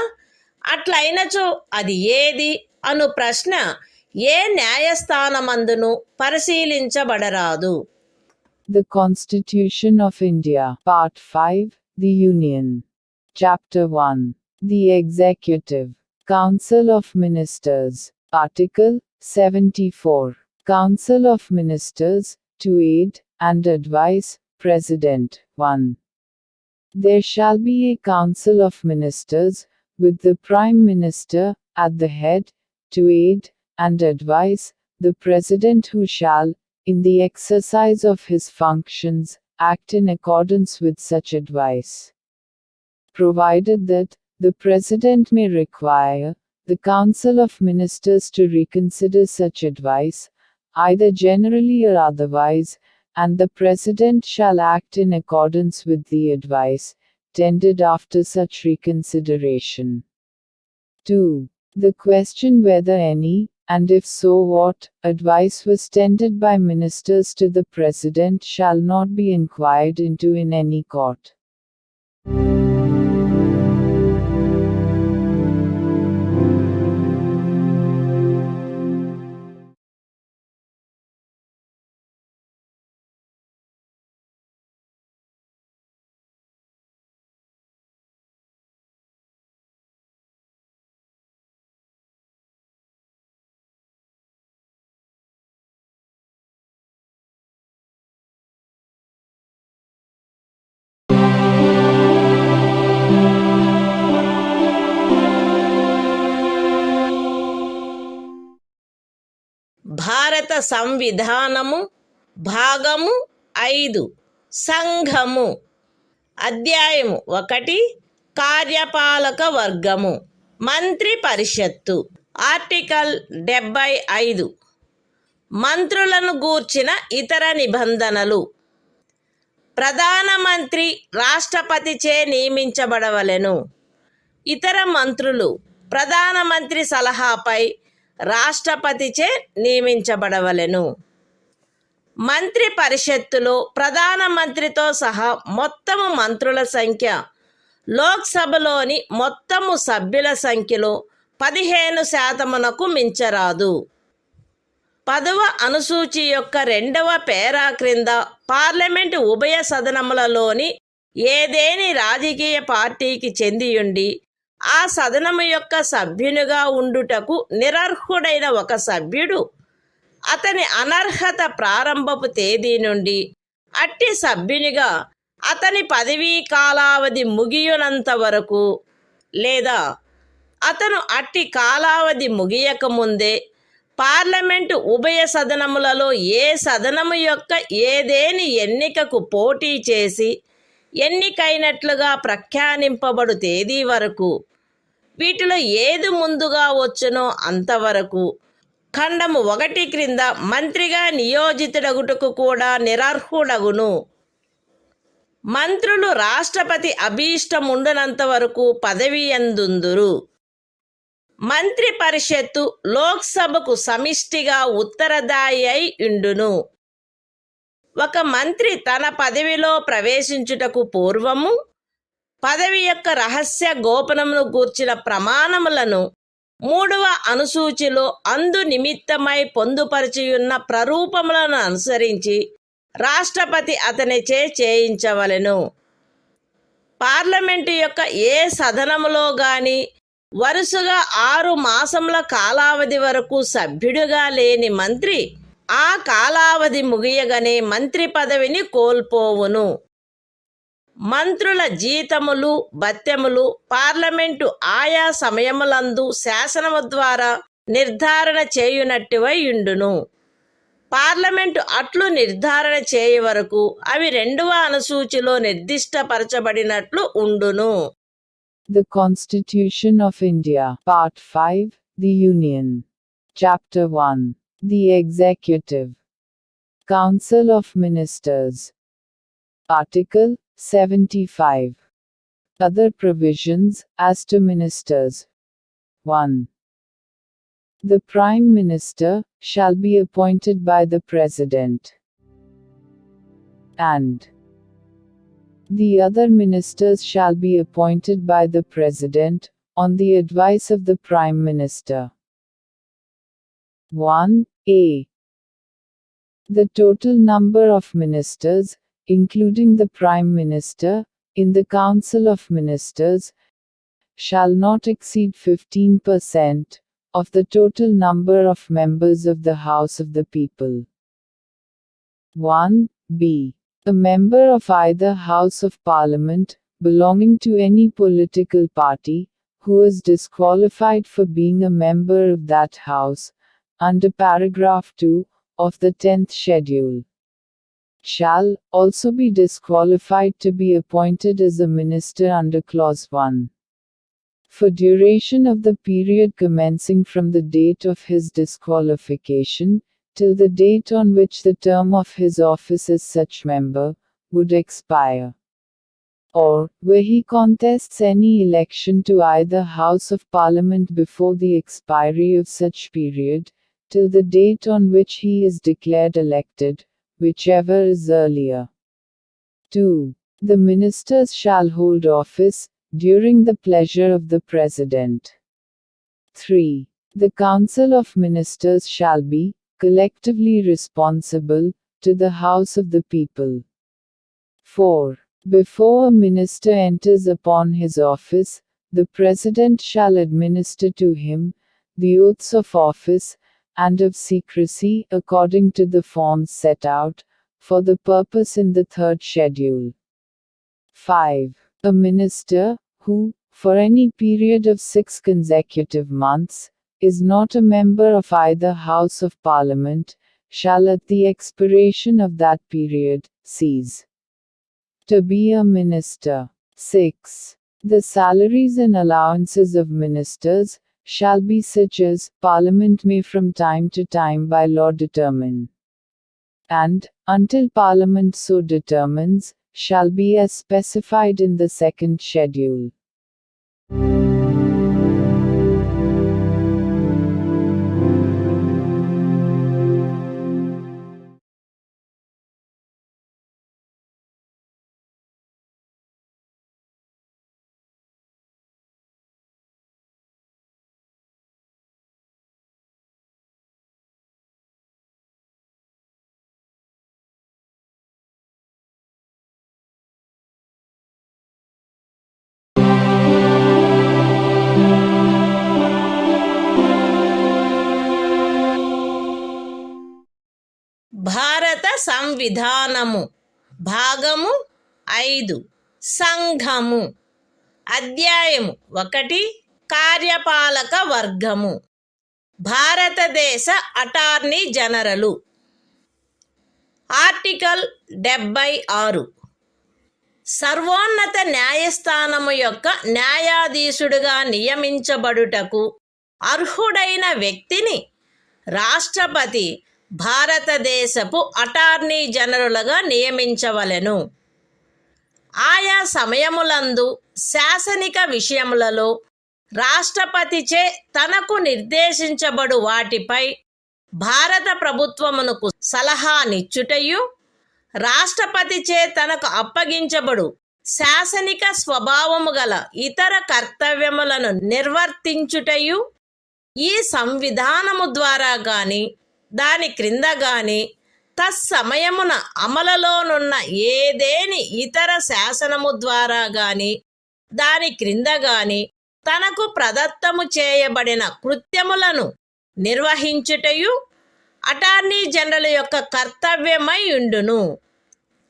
అట్లయినచో అది ఏది అను ప్రశ్న ఏ న్యాయస్థానమందును పరిశీలించబడరాదు. The Constitution of India, Part 5, The Union. Chapter 1. The Executive. Council of Ministers. Article 74. Council of Ministers, to aid and advise President. 1. There shall be a Council of Ministers, with the Prime Minister at the head, to aid and advise the President, who shall, in the exercise of his functions, act in accordance with such advice. Provided that the President may require the Council of Ministers to reconsider such advice, either generally or otherwise, and the President shall act in accordance with the advice tendered after such reconsideration. 2. The question whether any, and if so what, advice was tendered by ministers to the President shall not be inquired into in any court. భారత సంవిధానము భాగము 5 సంఘము. అధ్యాయము 1 కార్యపాలక వర్గము. మంత్రి పరిషత్తు. Article 75. మంత్రులను గూర్చిన ఇతర నిబంధనలు. ప్రధానమంత్రి రాష్ట్రపతిచే నియమించబడవలెను. ఇతర మంత్రులు ప్రధానమంత్రి సలహాపై రాష్ట్రపతిచే నియమించబడవలెను. మంత్రి పరిషత్తులో ప్రధానమంత్రితో సహా మొత్తము మంత్రుల సంఖ్య లోక్సభలోని మొత్తము సభ్యుల సంఖ్యలో 15% మించరాదు. 10వ అనుసూచి యొక్క 2వ పేరా క్రింద పార్లమెంటు ఉభయ సదనములలోని ఏదేని రాజకీయ పార్టీకి చెందియుండి ఆ సదనము యొక్క సభ్యునిగా ఉండుటకు నిరర్హుడైన ఒక సభ్యుడు అతని అనర్హత ప్రారంభపు తేదీ నుండి అట్టి సభ్యునిగా అతని పదవీ కాలావధి ముగియునంత వరకు లేదా అతను అట్టి కాలావధి ముగియకముందే పార్లమెంటు ఉభయ సదనములలో ఏ సదనము యొక్క ఏదేని ఎన్నికకు పోటీ చేసి ఎన్నికైనట్లుగా ప్రఖ్యానింపబడు తేదీ వరకు, వీటిలో ఏది ముందుగా వచ్చునో అంతవరకు ఖండము 1 క్రింద మంత్రిగా నియోజితుడగుటకు కూడా నిరర్హుడగును. మంత్రులు రాష్ట్రపతి అభీష్టముండునంత వరకు పదవి యందుందురు. మంత్రి పరిషత్తు లోక్సభకు సమిష్టిగా ఉత్తరదాయి అయి ఉండును. ఒక మంత్రి తన పదవిలో ప్రవేశించుటకు పూర్వము పదవి యొక్క రహస్య గోపనమును గూర్చిన ప్రమాణములను 3వ అనుసూచిలో అందు నిమిత్తమై పొందుపరిచియున్న ప్రరూపములను అనుసరించి రాష్ట్రపతి అతనిచే చేయించవలెను. పార్లమెంటు యొక్క ఏ సదనములో గాని వరుసగా 6 మాసముల కాలావధి వరకు సభ్యుడిగా లేని మంత్రి ఆ కాలావధి ముగియగానే మంత్రి పదవిని కోల్పోవును. మంత్రుల జీతములు భత్యములు పార్లమెంటు ఆయా సమయములందు శాసనము ద్వారా నిర్ధారణ చేయునట్టువై ఉండును. పార్లమెంటు అట్లు నిర్ధారణ చేయ వరకు అవి 2వ అనుసూచిలో నిర్దిష్టపరచబడినట్లు ఉండును. The Constitution of India, Part 5, The Union. Chapter 1. The Executive. Council of Ministers. Article 75. Other provisions as to ministers. 1. The Prime Minister shall be appointed by the President, and the other ministers shall be appointed by the President, on the advice of the Prime Minister. 1a. The total number of ministers, including the Prime Minister, in the Council of Ministers, shall not exceed 15% of the total number of members of the House of the People. 1b. A member of either House of Parliament, belonging to any political party, who is disqualified for being a member of that House, under paragraph 2 of the 10th schedule, shall also be disqualified to be appointed as a minister under clause 1. For duration of the period commencing from the date of his disqualification, till the date on which the term of his office as such member would expire, or where he contests any election to either House of Parliament before the expiry of such period, till the date on which he is declared elected, whichever is earlier. 2. The ministers shall hold office during the pleasure of the President. 3. The Council of Ministers shall be collectively responsible to the House of the People. 4. Before a minister enters upon his office, the President shall administer to him the oaths of office and of secrecy according to the forms set out for the purpose in the 3rd schedule. 5. A minister who, for any period of 6 consecutive months, is not a member of either House of Parliament, shall at the expiration of that period cease to be a minister. 6. The salaries and allowances of ministers shall be such as Parliament may from time to time by law determine, and, until Parliament so determines, shall be as specified in the 2nd schedule. భారత సంవిధానము భాగము 5 సంఘము అధ్యాయము 1 కార్యపాలక వర్గము భారతదేశ attorney general article 76 సర్వోన్నత న్యాయస్థానము యొక్క న్యాయాధీశుడిగా నియమించబడుటకు అర్హుడైన వ్యక్తిని రాష్ట్రపతి భారతదేశపు అటార్నీ జనరలుగా నియమించవలెను. ఆయా సమయములందు శాసనిక విషయములలో రాష్ట్రపతిచే తనకు నిర్దేశించబడు వాటిపై భారత ప్రభుత్వమునకు సలహానిచ్చుటయు, రాష్ట్రపతిచే తనకు అప్పగించబడు శాసనిక స్వభావము గల ఇతర కర్తవ్యములను నిర్వర్తించుటయు ఈ సంవిధానము ద్వారా గాని దాని క్రింద గాని తత్సమయమున అమలులోనున్న ఏదేని ఇతర శాసనము ద్వారా గాని దాని క్రింద గాని తనకు ప్రదత్తము చేయబడిన కృత్యములను నిర్వహించుటయు అటార్నీ జనరల్ యొక్క కర్తవ్యమై ఉండును.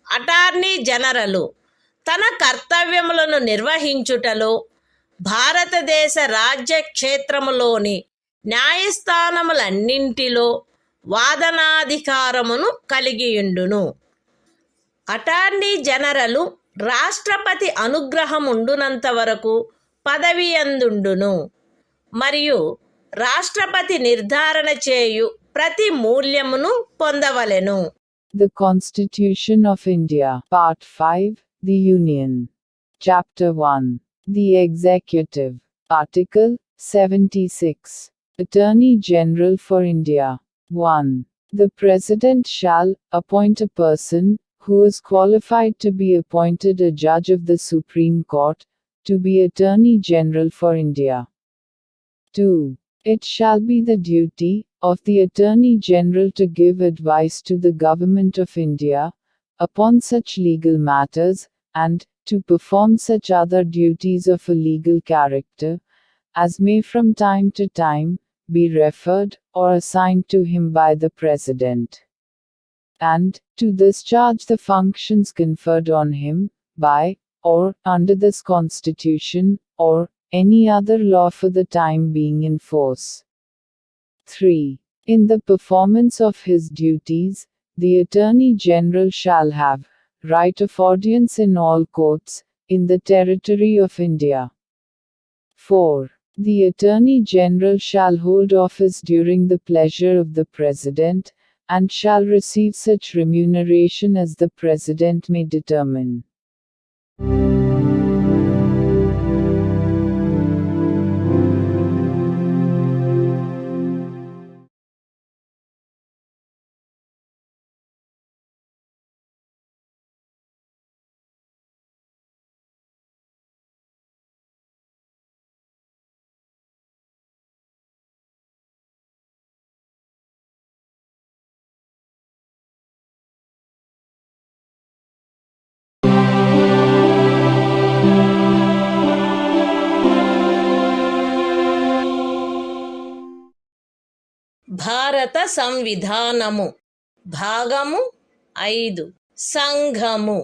అటార్నీ జనరలు తన కర్తవ్యములను నిర్వహించుటలో భారతదేశ రాజ్య క్షేత్రములోని న్యాయస్థానములన్నింటిలో వాదనాధికారమును కలిగియుండును. అటార్నీ జనరలు రాష్ట్రపతి అనుగ్రహముండునంత వరకు పదవియందుండును మరియు రాష్ట్రపతి నిర్ధారణ చేయు ప్రతి మూల్యమును పొందవలెను. The Constitution of India, Part 5, The Union. Chapter 1. The Executive. Article 76. Attorney General for India. 1. The President shall appoint a person who is qualified to be appointed a judge of the Supreme Court to be Attorney General for India. 2. It shall be the duty of the Attorney General to give advice to the Government of India upon such legal matters, and to perform such other duties of a legal character as may from time to time be referred or assigned to him by the President, and to discharge the functions conferred on him by or under this Constitution or any other law for the time being in force. 3. In the performance of his duties, the Attorney General shall have right of audience in all courts in the territory of India. 4. The Attorney General shall hold office during the pleasure of the President, and shall receive such remuneration as the President may determine. భారత సంవిధానము భాగము 5 సంఘము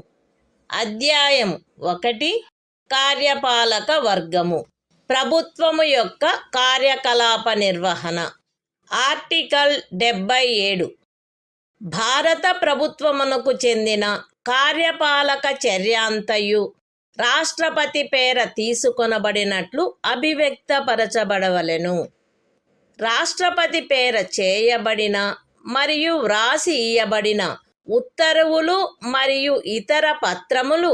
అధ్యాయం 1 కార్యపాలక వర్గము ప్రభుత్వము యొక్క కార్యకలాప నిర్వహణ article 77 భారత ప్రభుత్వమునకు చెందిన కార్యపాలక చర్యాంతయు రాష్ట్రపతి పేర తీసుకొనబడినట్లు అభివ్యక్తపరచబడవలెను. రాష్ట్రపతి పేర చేయబడిన మరియు వ్రాసి ఇయ్యబడిన ఉత్తర్వులు మరియు ఇతర పత్రములు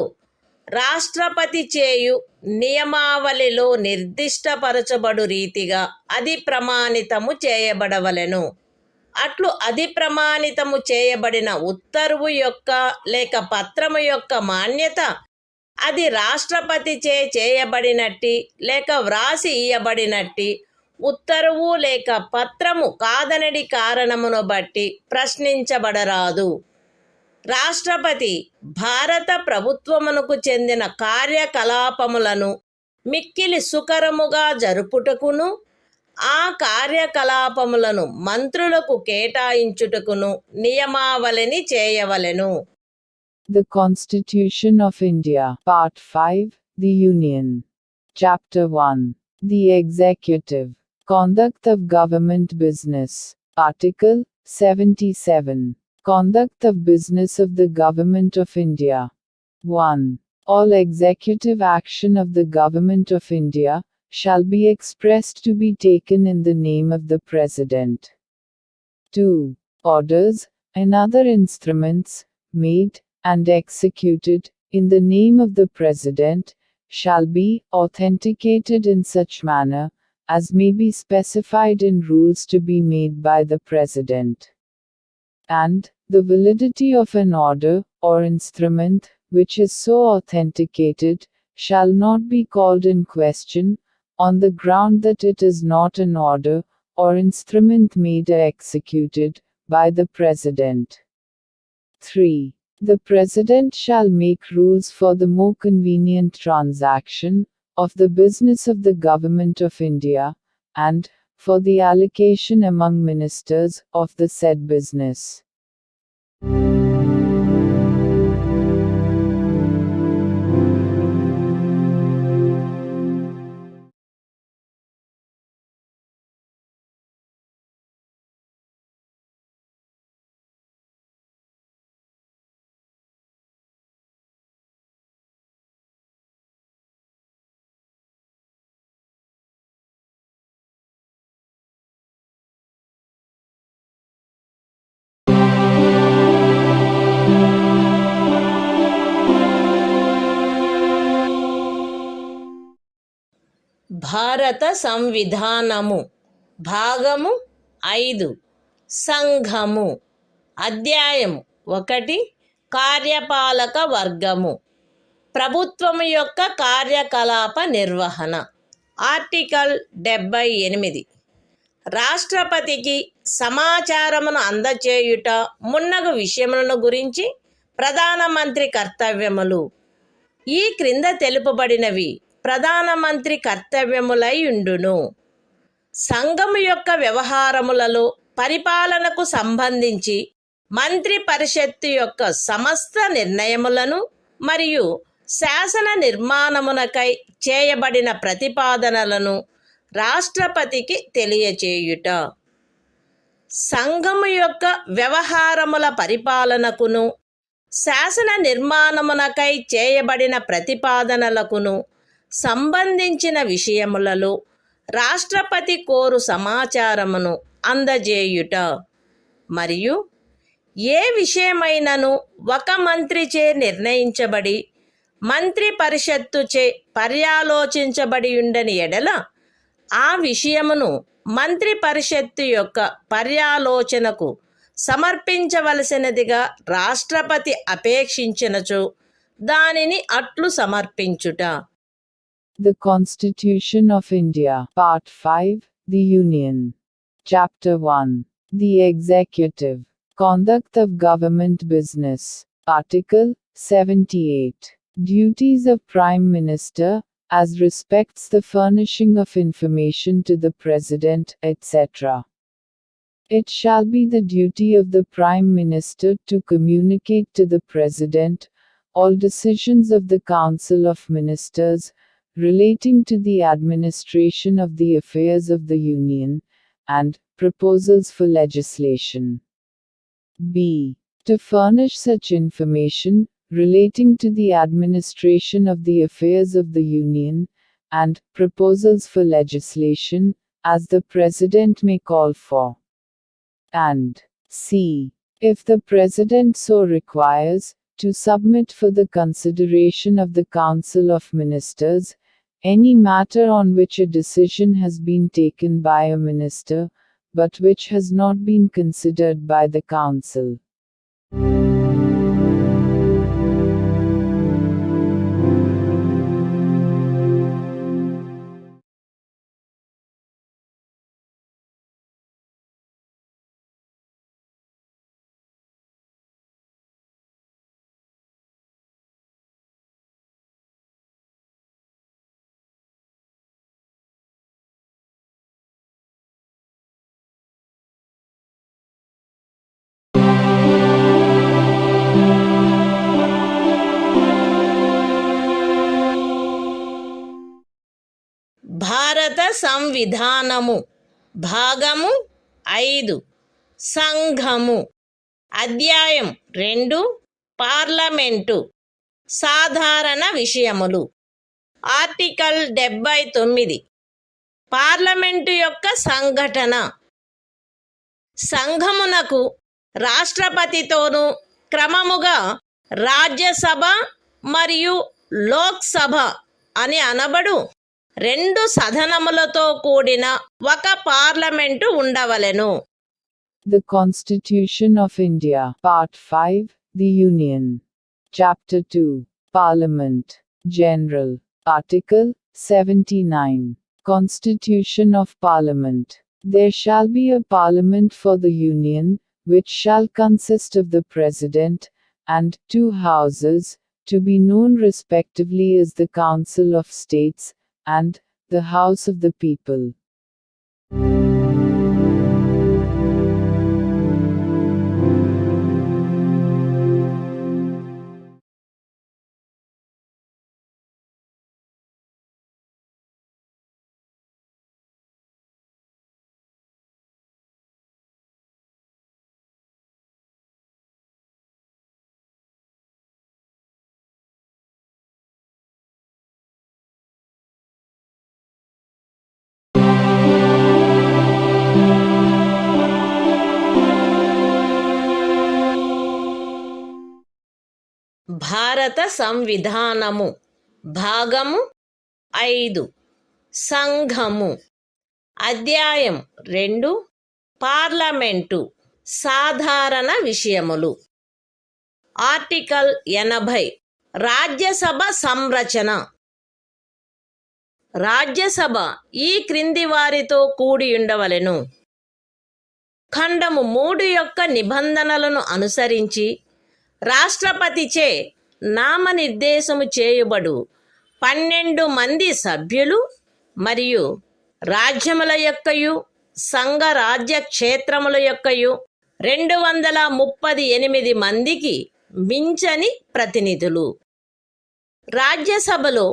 రాష్ట్రపతి చేయు నియమావళిలో నిర్దిష్టపరచబడు రీతిగా అది ప్రమాణితము చేయబడవలెను. అట్లు అది ప్రమాణితము చేయబడిన ఉత్తర్వు యొక్క లేక పత్రము యొక్క మాన్యత అది రాష్ట్రపతిచే చేయబడినట్టి లేక వ్రాసి ఇయ్యబడినట్టి ఉత్తర్వు లేక పత్రము కాదనడి కారణమును బట్టి ప్రశ్నించబడరాదు. రాష్ట్రపతి భారత ప్రభుత్వమునకు చెందిన కార్యకలాపములను మిక్కిలి సుకరముగా జరుపుటకును ఆ కార్యకలాపములను మంత్రులకు కేటాయించుటకును నియమావళిని చేయవలెను. The Constitution of India. Part 5. The Union. Chapter 1. The Executive. Conduct of Government Business. Article 77. Conduct of Business of the Government of India. 1. All executive action of the Government of India shall be expressed to be taken in the name of the President. 2. Orders and other instruments made and executed in the name of the President shall be authenticated in such manner as may be specified in rules to be made by the President. And the validity of an order or instrument which is so authenticated shall not be called in question on the ground that it is not an order or instrument made or executed by the President. 3. The President shall make rules for the more convenient transaction of the business of the Government of India, and for the allocation among ministers of the said business. భారత సంవిధానము భాగము 5 సంఘము. అధ్యాయం 1 కార్యపాలక వర్గము. ప్రభుత్వము యొక్క కార్యకలాప నిర్వహణ. Article 78. రాష్ట్రపతికి సమాచారమును అందచేయుట మున్నగు విషయములను గురించి ప్రధానమంత్రి కర్తవ్యములు. ఈ క్రింద తెలుపబడినవి ప్రధానమంత్రి కర్తవ్యములై ఉండును. సంఘము యొక్క వ్యవహారములలో పరిపాలనకు సంబంధించి మంత్రి పరిషత్తు యొక్క సమస్త నిర్ణయములను మరియు శాసన నిర్మాణమునకై చేయబడిన ప్రతిపాదనలను రాష్ట్రపతికి తెలియచేయుట. సంఘము యొక్క వ్యవహారముల పరిపాలనకును శాసన నిర్మాణమునకై చేయబడిన ప్రతిపాదనలకును సంబంధించిన విషయములలో రాష్ట్రపతి కోరు సమాచారమును అందజేయుట మరియు ఏ విషయమైనను ఒక మంత్రిచే నిర్ణయించబడి మంత్రి పరిషత్తుచే పర్యాలోచించబడి ఉండని ఎడల ఆ విషయమును మంత్రి పరిషత్తు యొక్క పర్యాలోచనకు సమర్పించవలసినదిగా రాష్ట్రపతి అపేక్షించినచో దానిని అట్లు సమర్పించుట. The Constitution of India, Part 5, The Union. Chapter 1. The Executive. Conduct of Government Business. Article 78. Duties of Prime Minister, as respects the furnishing of information to the President, etc. It shall be the duty of the Prime Minister to communicate to the President all decisions of the Council of Ministers relating to the administration of the affairs of the Union, and proposals for legislation. B. To furnish such information relating to the administration of the affairs of the Union, and proposals for legislation, as the President may call for. And C. If the President so requires, to submit for the consideration of the Council of Ministers any matter on which a decision has been taken by a minister, but which has not been considered by the Council. భారత సంవిధానము. భాగము 5 సంఘము. అధ్యాయం 2 parliament. సాధారణ విషయములు. Article 79. Parliament యొక్క సంఘటన. సంఘమునకు రాష్ట్రపతితోనూ క్రమముగా రాజ్యసభ మరియు లోక్సభ అని అనబడు 2 సదనములతో కూడిన ఒక పార్లమెంటు ఉండవలెను. The Constitution of India, Part 5, The Union. Chapter 2. Parliament. General. Article 79. Constitution of Parliament. There shall be a Parliament for the Union, which shall consist of the President, and 2 houses, to be known respectively as the Council of States, and the House of the People. భారత సంవిధానము. భాగము 5 సంఘము. అధ్యాయం 2 parliament సాధారణ విషయములు. Article 80 Rajya Sabha సంరచన. Rajya Sabha ఈ క్రింది వారితో కూడి ఉండవలెను. ఖండము 3 యొక్క నిబంధనలను అనుసరించి రాష్ట్రపతిచే నామనిర్దేశము చేయబడు 12 మంది సభ్యులు మరియు రాజ్యముల యొక్కయు సంఘ రాజ్య క్షేత్రముల యొక్కయు 238 మందికి మించని ప్రతినిధులు. రాజ్యసభలో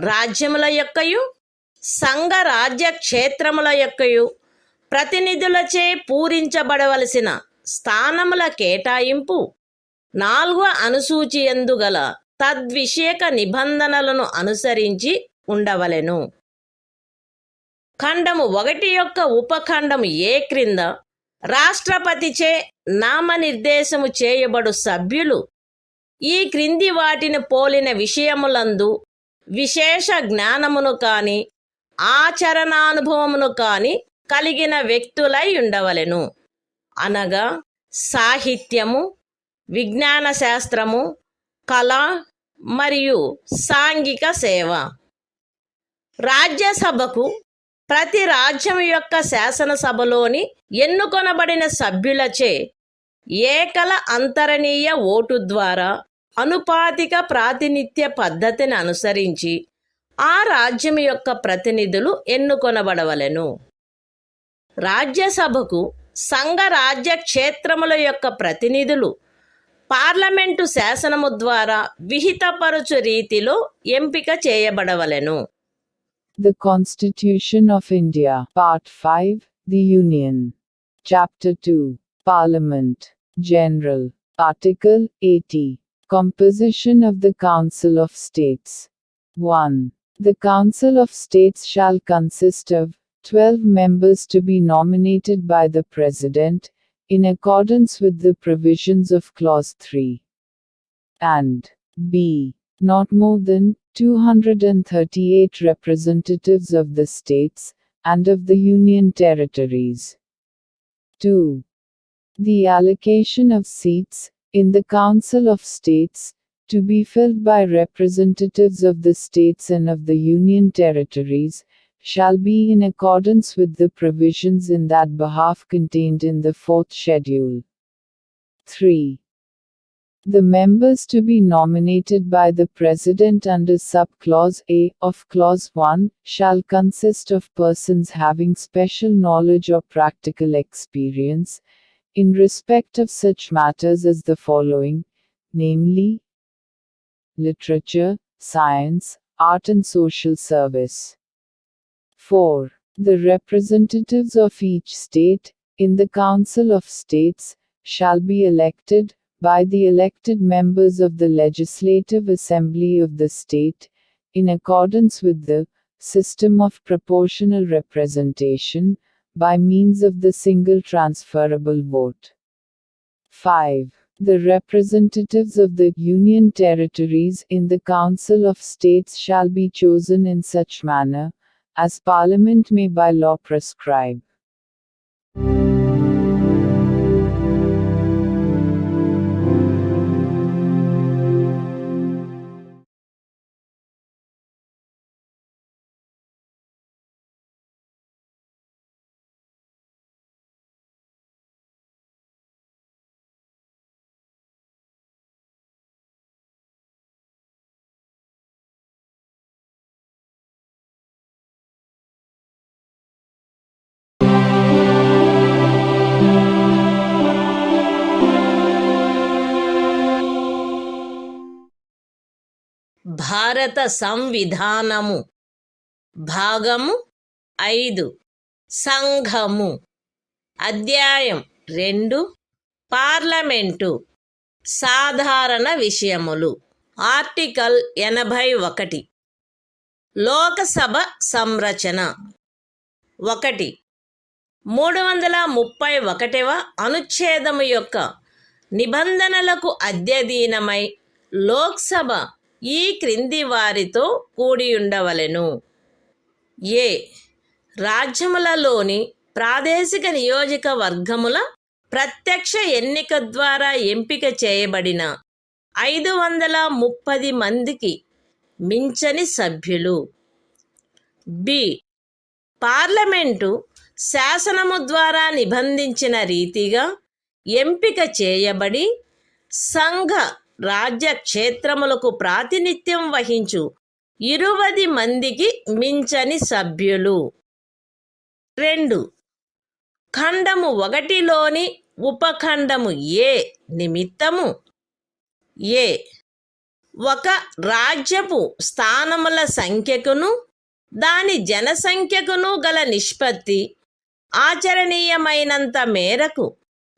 రాజ్యముల యొక్కయు సంఘ రాజ్య క్షేత్రముల యొక్కయు ప్రతినిధులచే పూరించబడవలసిన స్థానముల కేటాయింపు 4వ అనుసూచియందు గల తద్విషయక నిబంధనలను అనుసరించి ఉండవలెను. ఖండము 1 యొక్క ఉపఖండము ఏ క్రింద రాష్ట్రపతిచే నామనిర్దేశము చేయబడు సభ్యులు ఈ క్రింది వాటిని పోలిన విషయములందు విశేష జ్ఞానమును కాని ఆచరణానుభవమును కాని కలిగిన వ్యక్తులై ఉండవలెను. అనగా సాహిత్యము, విజ్ఞాన శాస్త్రము, కళ మరియు సాంఘిక సేవ. రాజ్యసభకు ప్రతి రాజ్యం యొక్క శాసనసభలోని ఎన్నుకొనబడిన సభ్యులచే ఏకల అంతరణీయ ఓటు ద్వారా అనుపాతిక ప్రాతినిధ్య పద్ధతిని అనుసరించి ఆ రాజ్యం యొక్క ప్రతినిధులు ఎన్నుకొనబడవలెను. రాజ్యసభకు సంఘ రాజ్య క్షేత్రముల యొక్క ప్రతినిధులు పార్లమెంటు శాసనము ద్వారా విహితపరచు రీతిలో ఎంపిక చేయబడవలెను. The Constitution of India, Part 5, The Union. Chapter 2, Parliament, General. Article 80. Composition of the Council of States. 1. The Council of States shall consist of 12 members to be nominated by the President, in accordance with the provisions of Clause 3. And b. Not more than 238 representatives of the states, and of the Union territories. 2. The allocation of seats, in the Council of States, to be filled by representatives of the states and of the Union territories, shall be in accordance with the provisions in that behalf contained in the 4th schedule. 3. The members to be nominated by the President under Sub-Clause A of Clause 1 shall consist of persons having special knowledge or practical experience in respect of such matters as the following, namely, literature, science, art and social service. 4. The representatives of each state, in the Council of States, shall be elected by the elected members of the Legislative Assembly of the state, in accordance with the system of proportional representation, by means of the single transferable vote. 5. The representatives of the Union territories in the Council of States shall be chosen in such manner, as Parliament may by law prescribe. భారత సంవిధానము. భాగము 5 సంఘము. అధ్యాయం 2 parliament సాధారణ విషయములు. Article 81 Lok Sabha సంరచన. 1. 331వ అనుచ్ఛేదము యొక్క నిబంధనలకు అధ్యయనమై లోక్సభ ఈ క్రింది వారితో కూడి ఉండవలెను. ఏ. రాజ్యములలోని ప్రాదేశిక నియోజకవర్గముల ప్రత్యక్ష ఎన్నిక ద్వారా ఎంపిక చేయబడిన 530 మందికి మించని సభ్యులు. బి. పార్లమెంటు శాసనము ద్వారా నిబంధించిన రీతిగా ఎంపిక చేయబడి సంఘ రాజ్య క్షేత్రములకు ప్రాతినిధ్యం వహించు 20 మందికి మించని సభ్యులు. 2. ఖండము 1లోని ఉపఖండము ఏ నిమిత్తము ఏ ఒక రాజ్యపు స్థానముల సంఖ్యకును దాని జనసంఖ్యకును గల నిష్పత్తి ఆచరణీయమైనంత మేరకు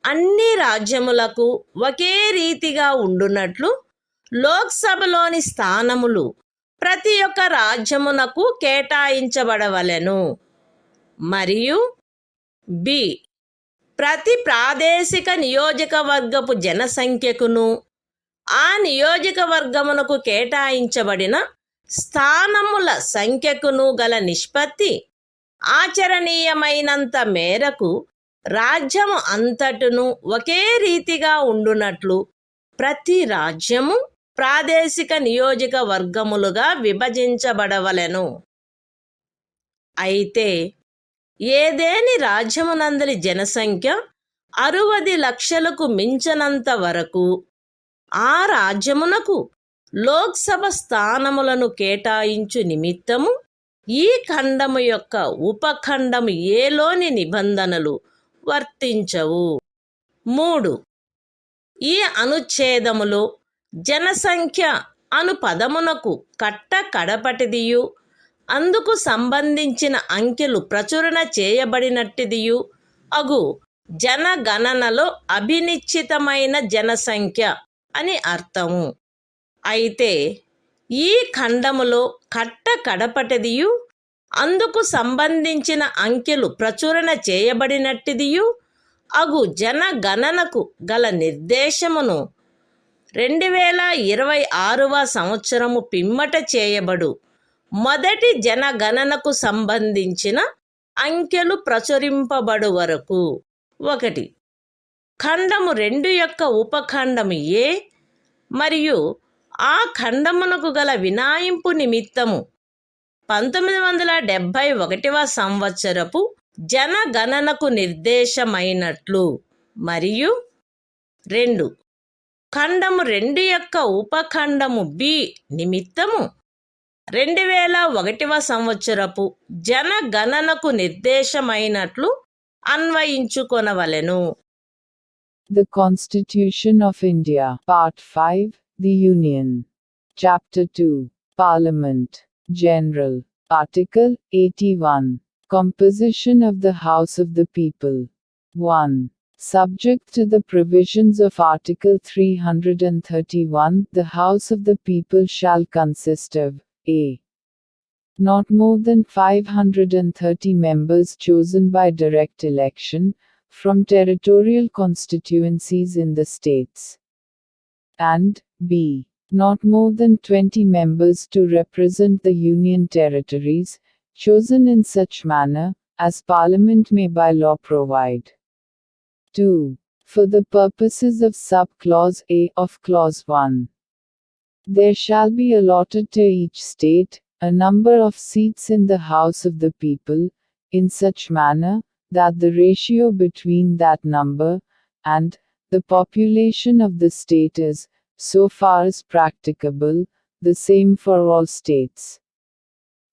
అన్ని రాజ్యములకు ఒకే రీతిగా ఉండునట్లు లోక్సభలోని స్థానములు ప్రతి ఒక్క రాజ్యమునకు కేటాయించబడవలెను. మరియు బి. ప్రతి ప్రాదేశిక నియోజకవర్గపు జనసంఖ్యకును ఆ నియోజకవర్గమునకు కేటాయించబడిన స్థానముల సంఖ్యకును గల నిష్పత్తి ఆచరణీయమైనంత మేరకు రాజ్యము అంతటును ఒకే రీతిగా ఉండునట్లు ప్రతి రాజ్యము ప్రాదేశిక నియోజకవర్గములుగా విభజించబడవలెను. అయితే ఏదేని రాజ్యమునందలి జనసంఖ్య 60 లక్షలకు మించనంత వరకు ఆ రాజ్యమునకు లోక్సభ స్థానములను కేటాయించు నిమిత్తము ఈ ఖండము యొక్క ఉపఖండము ఏలోని నిబంధనలు వర్తించవు. 3. ఈ అనుచ్ఛేదములో జనసంఖ్య అను పదమునకు కట్ట కడపటిదియు అందుకు సంబంధించిన అంకెలు ప్రచురణ చేయబడినట్టిదియు అగు జనగణనలో అభినిశ్చితమైన జనసంఖ్య అని అర్థము. అయితే ఈ ఖండములో కట్ట కడపటిదియు అందుకు సంబంధించిన అంకెలు ప్రచురణ చేయబడినట్టిదియు అగు జనగణనకు గల నిర్దేశమును 2026వ సంవత్సరము పిమ్మట చేయబడు మొదటి జనగణనకు సంబంధించిన అంకెలు ప్రచురింపబడు వరకు 1. ఖండము 2 యొక్క ఉపఖండము ఏ మరియు ఆ ఖండమునకు గల వినాయింపు నిమిత్తము 1971వ సంవత్సరపు జనగణనకు నిర్దేశమైనట్లు మరియు 2. ఖండము 2 యొక్క ఉపఖండము బి నిమిత్తము 2001వ సంవత్సరపు జనగణనకు నిర్దేశమైనట్లు అన్వయించుకొనవలెను. The Constitution of India, Part 5, The Union. Chapter 2, Parliament, General. Article 81. Composition of the House of the People. 1. Subject to the provisions of Article 331, the House of the People shall consist of a. Not more than 530 members chosen by direct election from territorial constituencies in the states, and b. Not more than 20 members to represent the Union territories, chosen in such manner as Parliament may by law provide. 2. For the purposes of sub-clause A of Clause 1, there shall be allotted to each state a number of seats in the House of the People, in such manner that the ratio between that number and the population of the state is, so far as practicable, the same for all states.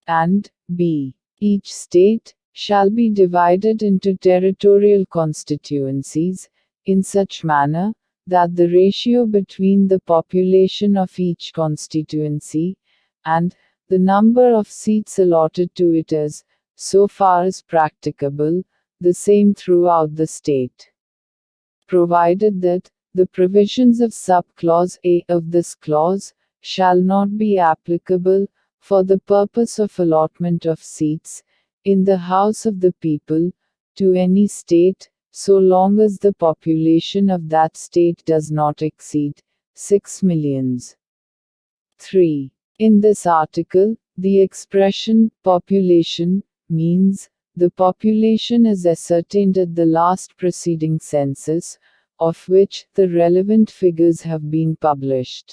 And b. Each state shall be divided into territorial constituencies, in such manner that the ratio between the population of each constituency and the number of seats allotted to it is, so far as practicable, the same throughout the state. Provided that the provisions of sub-clause A of this clause shall not be applicable for the purpose of allotment of seats in the House of the People to any state, so long as the population of that state does not exceed 6 millions. 3. In this article, the expression population means the population as ascertained at the last preceding census, of which the relevant figures have been published.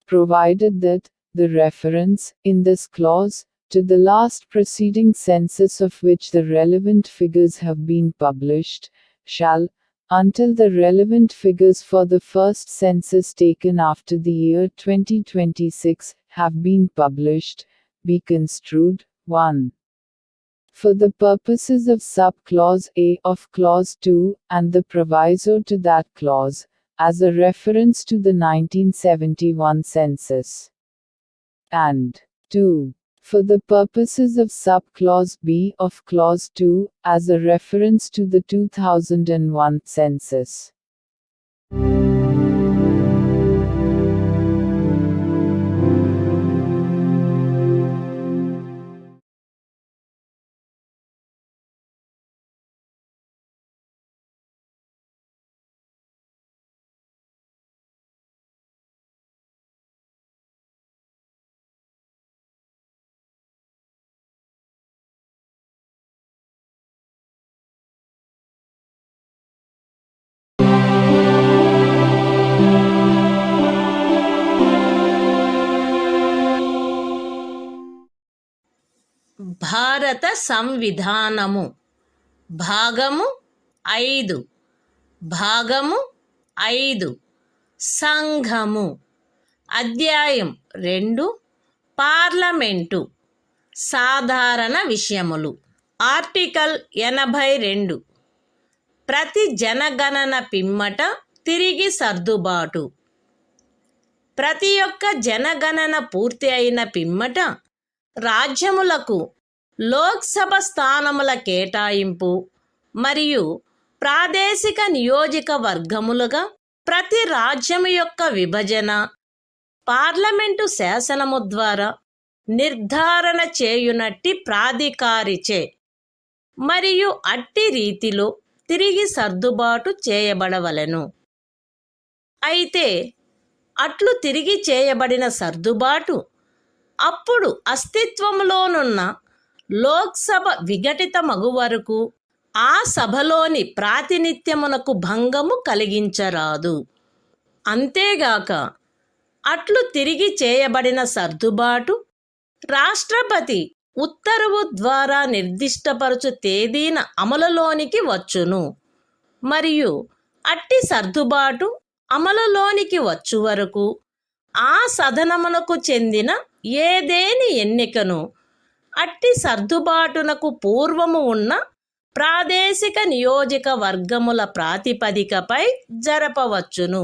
Provided that the reference, in this clause, to the last preceding census of which the relevant figures have been published, shall, until the relevant figures for the first census taken after the year 2026 have been published, be construed, 1. For the purposes of sub-clause A of clause 2, and the proviso to that clause, as a reference to the 1971 census. And 2. For the purposes of sub-clause B of clause 2, as a reference to the 2001 census. భారత సంవిధానము భాగము 5 భాగము 5 సంఘము అధ్యాయం 2 parliament సాధారణ విషయములు article 82 ప్రతి జనగణన పిమ్మట తిరిగి సర్దుబాటు ప్రతి ఒక్క జనగణన పూర్తి అయిన పిమ్మట రాజ్యములకు లోక్సభ స్థానముల కేటాయింపు మరియు ప్రాదేశిక నియోజకవర్గములుగా ప్రతి రాజ్యము యొక్క విభజన పార్లమెంటు శాసనము ద్వారా నిర్ధారణ చేయునట్టి ప్రాధికారిచే మరియు అట్టి రీతిలో తిరిగి సర్దుబాటు చేయబడవలెను. అయితే అట్లు తిరిగి చేయబడిన సర్దుబాటు అప్పుడు అస్తిత్వములోనున్న లోక్సభ విఘటితమగు వరకు ఆ సభలోని ప్రాతినిధ్యమునకు భంగము కలిగించరాదు. అంతేగాక అట్లు తిరిగి చేయబడిన సర్దుబాటు రాష్ట్రపతి ఉత్తర్వు ద్వారా నిర్దిష్టపరచు తేదీన అమలులోనికి వచ్చును మరియు అట్టి సర్దుబాటు అమలులోనికి వచ్చు వరకు ఆ సదనమునకు చెందిన ఏదేని ఎన్నికను అట్టి సర్దుబాటునకు పూర్వము ఉన్న ప్రాదేశిక నియోజకవర్గముల ప్రాతిపదికపై జరపవచ్చును.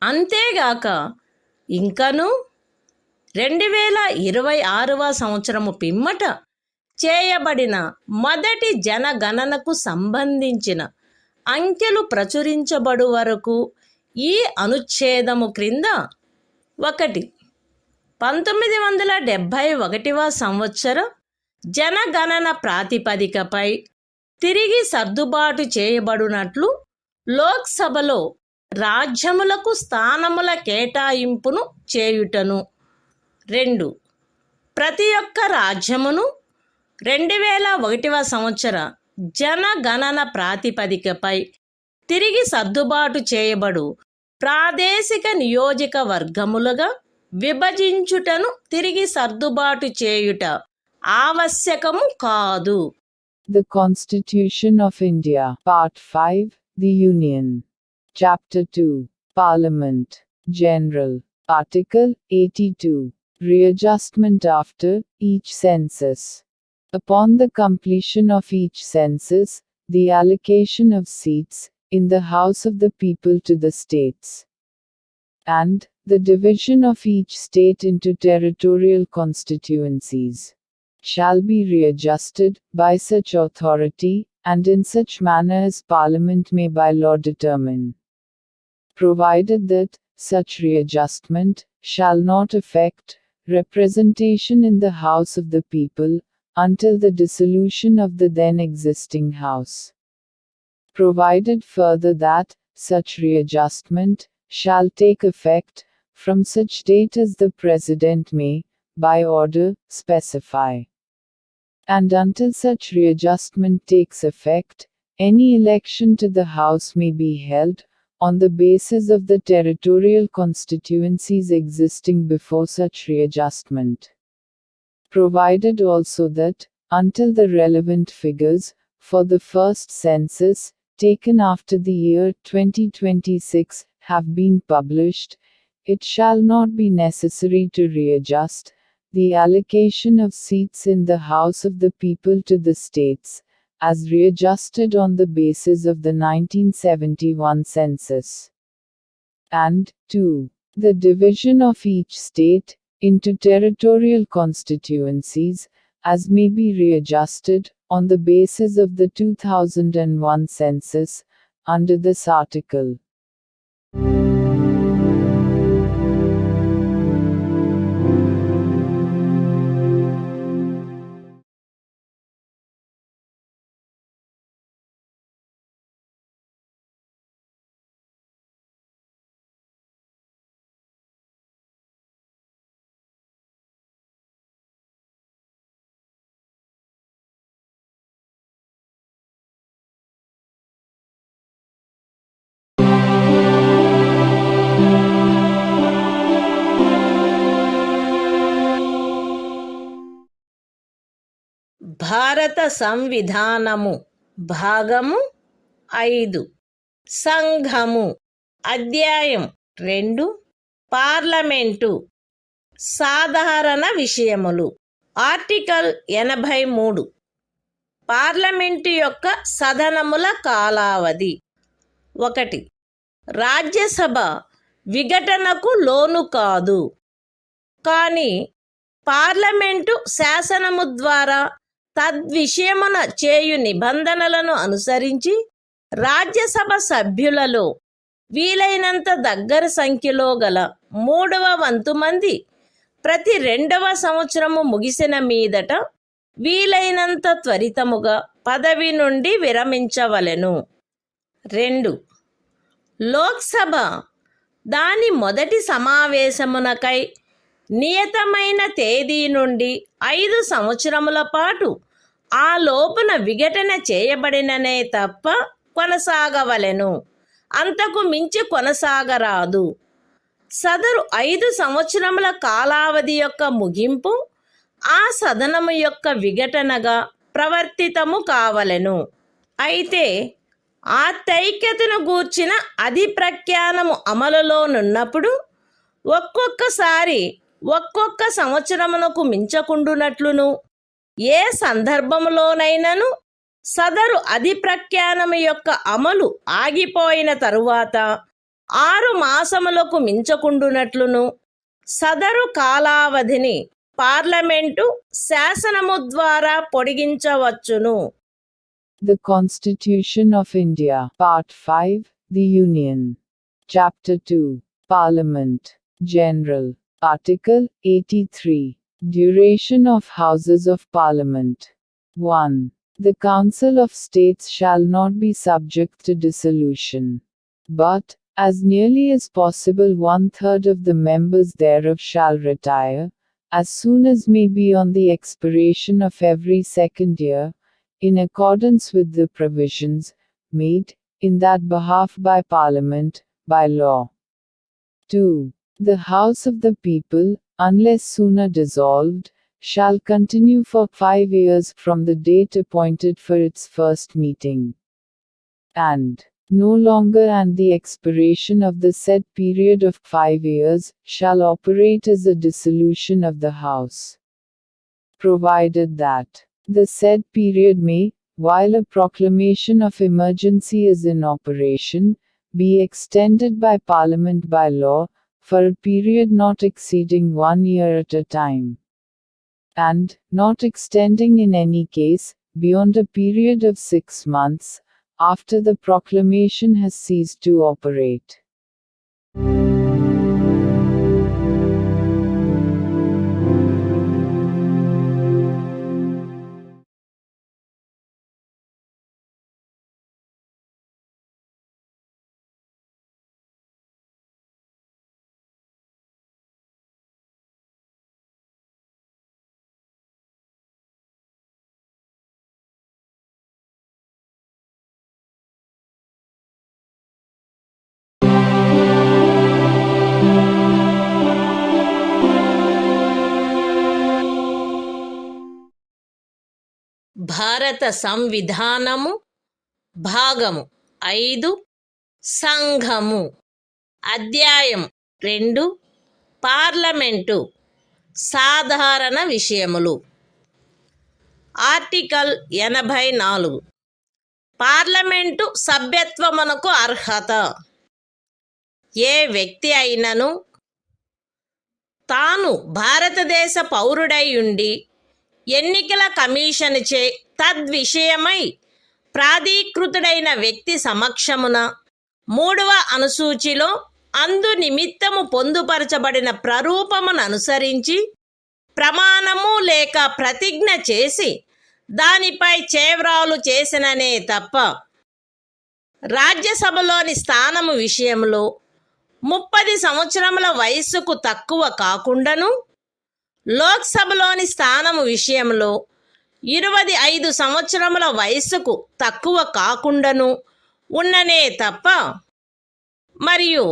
అంతేగాక ఇంకను 2026వ సంవత్సరము పిమ్మట చేయబడిన మొదటి జనగణనకు సంబంధించిన అంకెలు ప్రచురించబడు వరకు ఈ అనుచ్ఛేదము క్రింద 1. 1971వ సంవత్సర జనగణన ప్రాతిపదికపై తిరిగి సర్దుబాటు చేయబడినట్లు లోక్సభలో రాజ్యములకు స్థానముల కేటాయింపును చేయుటను. 2. ప్రతి ఒక్క రాజ్యమును 2001వ సంవత్సర జనగణన ప్రాతిపదికపై తిరిగి సర్దుబాటు చేయబడు ప్రాదేశిక నియోజకవర్గములుగా విభజించుటను తిరిగి సర్దుబాటు చేయుట ఆవశ్యకము కాదు. The Constitution of India, Part 5, The Union. Chapter 2, Parliament, General. Article 82. Readjustment after each census. Upon the completion of each census, the allocation of seats in the House of the People to the states, and the division of each state into territorial constituencies, shall be readjusted by such authority, and in such manner as Parliament may by law determine, provided that such readjustment shall not affect representation in the House of the People until the dissolution of the then existing House. Provided further that such readjustment shall take effect from such date as the President may, by order, specify. and until such readjustment takes effect, any election to the House may be held, on the basis of the territorial constituencies existing before such readjustment. Provided also that, until the relevant figures, for the first census, taken after the year 2026, have been published, it shall not be necessary to readjust the allocation of seats in the House of the People to the states, as readjusted on the basis of the 1971 census. And, 2. The division of each state into territorial constituencies, as may be readjusted, on the basis of the 2001 census, under this article. భారత సంవిధానము భాగము 5 సంఘము అధ్యాయం 2 parliament సాధారణ విషయములు article 83 parliament యొక్క సదనముల కాలావధి 1 రాజ్యసభ విఘటనకు లోను కాదు కానీ parliament శాసనము ద్వారా తద్విషయమున చేయు నిబంధనలను అనుసరించి రాజ్యసభ సభ్యులలో వీలైనంత దగ్గర సంఖ్యలో గల 3వ వంతు మంది ప్రతి 2వ సంవత్సరము ముగిసిన మీదట వీలైనంత త్వరితముగా పదవి నుండి విరమించవలెను. 2. లోక్సభ దాని మొదటి సమావేశమునకై నియతమైన తేదీ నుండి 5 సంవత్సరముల పాటు ఆ లోపున విఘటన చేయబడిననే తప్ప కొనసాగవలెను, అంతకు మించి కొనసాగరాదు. సదరు 5 సంవత్సరముల కాలావధి యొక్క ముగింపు ఆ సదనము యొక్క విఘటనగా ప్రవర్తితము కావలెను. అయితే ఆ తైక్యతను గూర్చిన అధిప్రఖ్యానము అమలులోనున్నప్పుడు ఒక్కొక్కసారి ఒక్కొక్క సంవత్సరమునకు మించకుండునట్లును, ఏ సందర్భములోనైనను సదరు అధిప్రఖ్యానము యొక్క అమలు ఆగిపోయిన తరువాత 6 మాసములకు మించకుండునట్లును సదరు కాలావధిని పార్లమెంటు శాసనము ద్వారా పొడిగించవచ్చును. The Constitution of India, Part 5, The Union. Chapter 2, Parliament, General. Article 83. Duration of Houses of Parliament. 1. The Council of States shall not be subject to dissolution, but, as nearly as possible 1/3 of the members thereof shall retire, as soon as may be on the expiration of every second year, in accordance with the provisions made in that behalf by Parliament, by law. 2. The House of the People, unless sooner dissolved, shall continue for 5 years from the date appointed for its first meeting, and no longer and the expiration of the said period of 5 years, shall operate as a dissolution of the House, provided that the said period may, while a proclamation of emergency is in operation, be extended by Parliament by law, for a period not exceeding 1 year at a time, and not extending in any case beyond a period of 6 months, after the proclamation has ceased to operate. భారత సంవిధానము భాగము 5 సంఘము అధ్యాయం 2 parliament సాధారణ విషయములు article 84 parliament సభ్యత్వమునకు అర్హత ఏ వ్యక్తి అయినను తాను భారతదేశ పౌరుడై ఉండి ఎన్నికల కమిషనుచే తద్విషయమై ప్రాధీకృతుడైన వ్యక్తి సమక్షమున 3వ అనుసూచిలో అందు నిమిత్తము పొందుపరచబడిన ప్రరూపమును అనుసరించి ప్రమాణము లేక ప్రతిజ్ఞ చేసి దానిపై చేవ్రాలు చేసిననే తప్ప రాజ్యసభలోని స్థానము విషయంలో 30 సంవత్సరముల వయస్సుకు తక్కువ కాకుండాను లోక్సభలోని స్థానము విషయంలో 25 సంవత్సరముల వయస్సుకు తక్కువ కాకుండాను ఉన్ననే తప్ప మరియు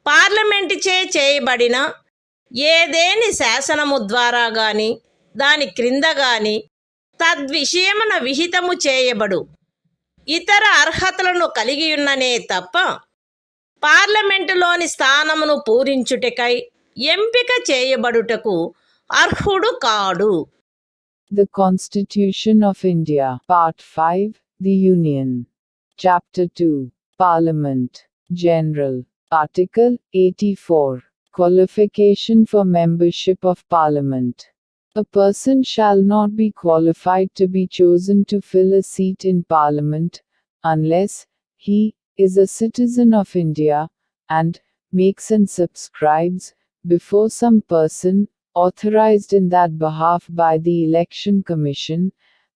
పార్లమెంటుచే చేయబడిన ఏదేని శాసనము ద్వారా గాని దాని క్రింద గాని తద్విషయమున విహితము చేయబడు ఇతర అర్హతలను కలిగి ఉన్ననే తప్ప పార్లమెంటులోని స్థానమును పూరించుటకై ఎంపిక చేయబడుటకు అర్హుడు కాడు. The Constitution of India, Part 5, The Union. Chapter 2, Parliament, General. Article 84. Qualification for membership of Parliament. A person shall not be qualified to be chosen to fill a seat in Parliament, unless he is a citizen of India, and makes and subscribes, before some person, authorized in that behalf by the Election Commission,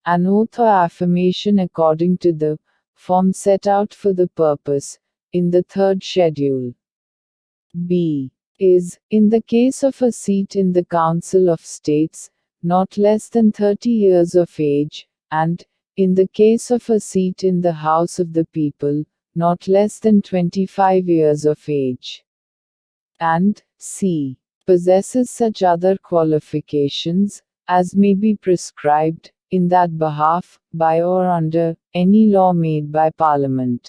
an oath or affirmation according to the form set out for the purpose, in the 3rd schedule. B. Is, in the case of a seat in the Council of States, not less than 30 years of age, and, in the case of a seat in the House of the People, not less than 25 years of age. And, C. Possesses such other qualifications, as may be prescribed, in that behalf, by or under, any law made by Parliament.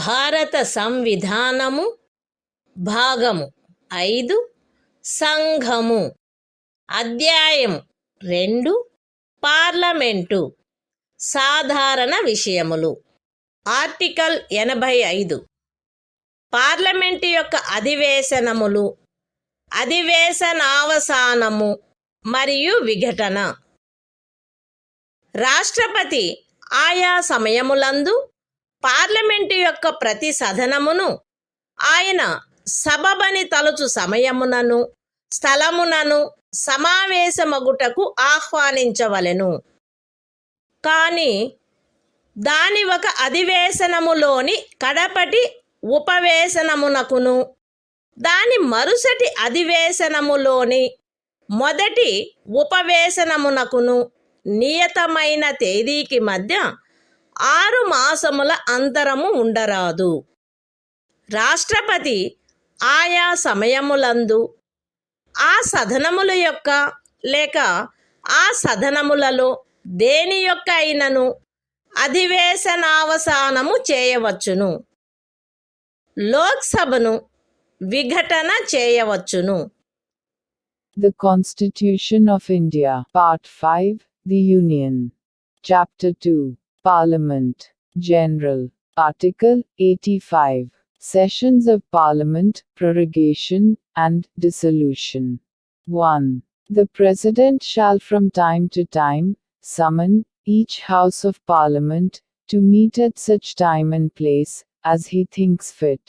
భారత సంవిధానము భాగము 5 సంఘము అధ్యాయం 2 parliament సాధారణ విషయములు article 85 parliament యొక్క అధివేశనములు అధివేశనావసానము మరియు విఘటన రాష్ట్రపతి ఆయా సమయములందు పార్లమెంటు యొక్క ప్రతి సదనమును ఆయన సబబని తలుచు సమయమునను స్థలమునను సమావేశమగుటకు ఆహ్వానించవలెను. కానీ దాని ఒక అధివేశనములోని కడపటి ఉపవేశనమునకును దాని మరుసటి అధివేశనములోని మొదటి ఉపవేశనమునకును నియతమైన తేదీకి మధ్య 6 మాసముల అంతరము ఉండరాదు. రాష్ట్రపతి ఆయా సమయములందు ఆ సదనముల యొక్క లేక ఆ సదనములలో దేని యొక్క అయినను అధివేశనావసానము చేయవచ్చును. లోక్సభను విఘటన చేయవచ్చును. The Constitution of India, Part 5, The Union. Chapter 2, Parliament, General. Article 85. Sessions of Parliament, Prorogation, and Dissolution. 1. The President shall from time to time summon each House of Parliament to meet at such time and place as he thinks fit.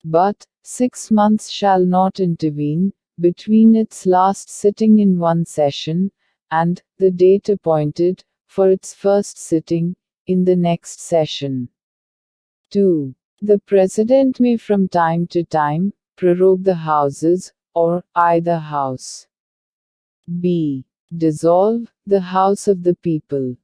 But 6 months shall not intervene between its last sitting in one session and the date appointed for its first sitting in the next session. 2. The President may from time to time prorogue the Houses or either House. B. Dissolve the House of the People.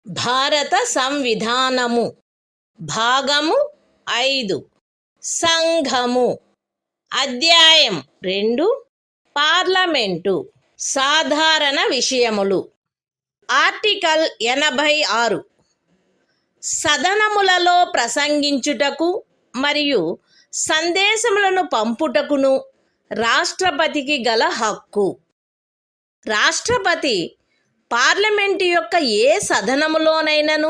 భారత సంవిధానము భాగము 5 సంఘము అధ్యాయం 2 parliament సాధారణ విషయములు article 86 సదనములలో ప్రసంగించుటకు మరియు సందేశములను పంపుటకును రాష్ట్రపతికి గల హక్కు. రాష్ట్రపతి పార్లమెంటు యొక్క ఏ సదనములోనైనను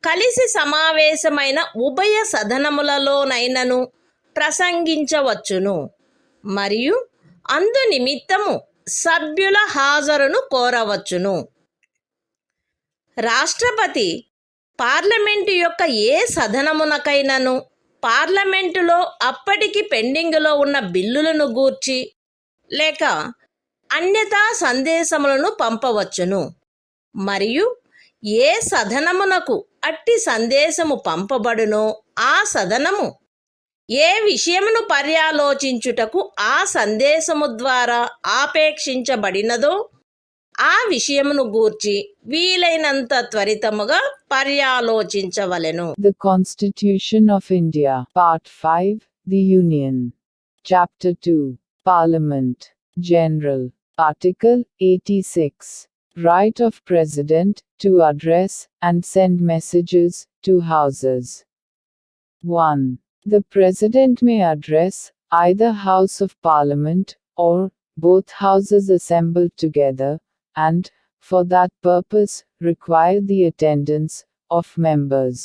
కలిసి సమావేశమైన ఉభయ సదనములలోనైనను ప్రసంగించవచ్చును మరియు అందు నిమిత్తము సభ్యుల హాజరును కోరవచ్చును. రాష్ట్రపతి పార్లమెంటు యొక్క ఏ సదనమునకైనను పార్లమెంటులో అప్పటికి పెండింగులో ఉన్న బిల్లులను గూర్చి లేక అన్యతా సందేశములను పంపవచ్చును మరియు ఏ సదనమునకు అట్టి సందేశము పంపబడునో ఆ సదనము ఏ విషయమును పర్యాలోచించుటకు ఆ సందేశము ద్వారా ఆపేక్షించబడినదో ఆ విషయమును గూర్చి వీలైనంత త్వరితముగా పర్యాలోచించవలెను. The Constitution of India, Part 5, The Union. Chapter 2, Parliament, General. Article 86. Right of President to address and send messages to Houses. 1. The President may address either House of Parliament or both Houses assembled together, and, for that purpose, require the attendance of members.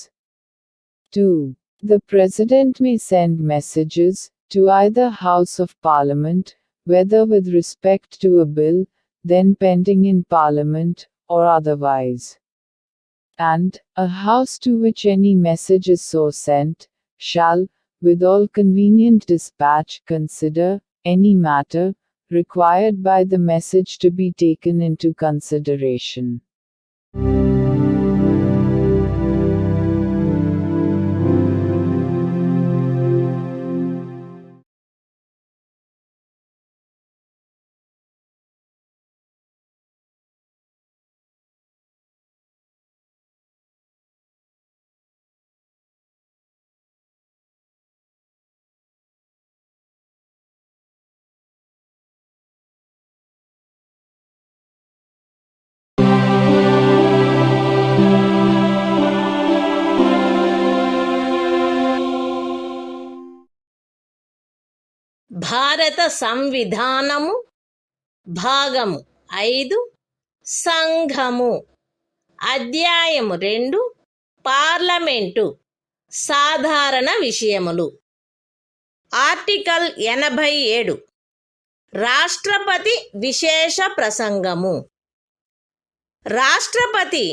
2. The President may send messages to either House of Parliament, whether with respect to a bill then pending in Parliament or otherwise. And a House to which any message is so sent shall, with all convenient dispatch, consider any matter required by the message to be taken into consideration. భారత సంవిధానము భాగము 5 సంఘము అధ్యాయము 2 parliament సాధారణ విషయములు article 87 రాష్ట్రపతి విశేష ప్రసంగము. రాష్ట్రపతి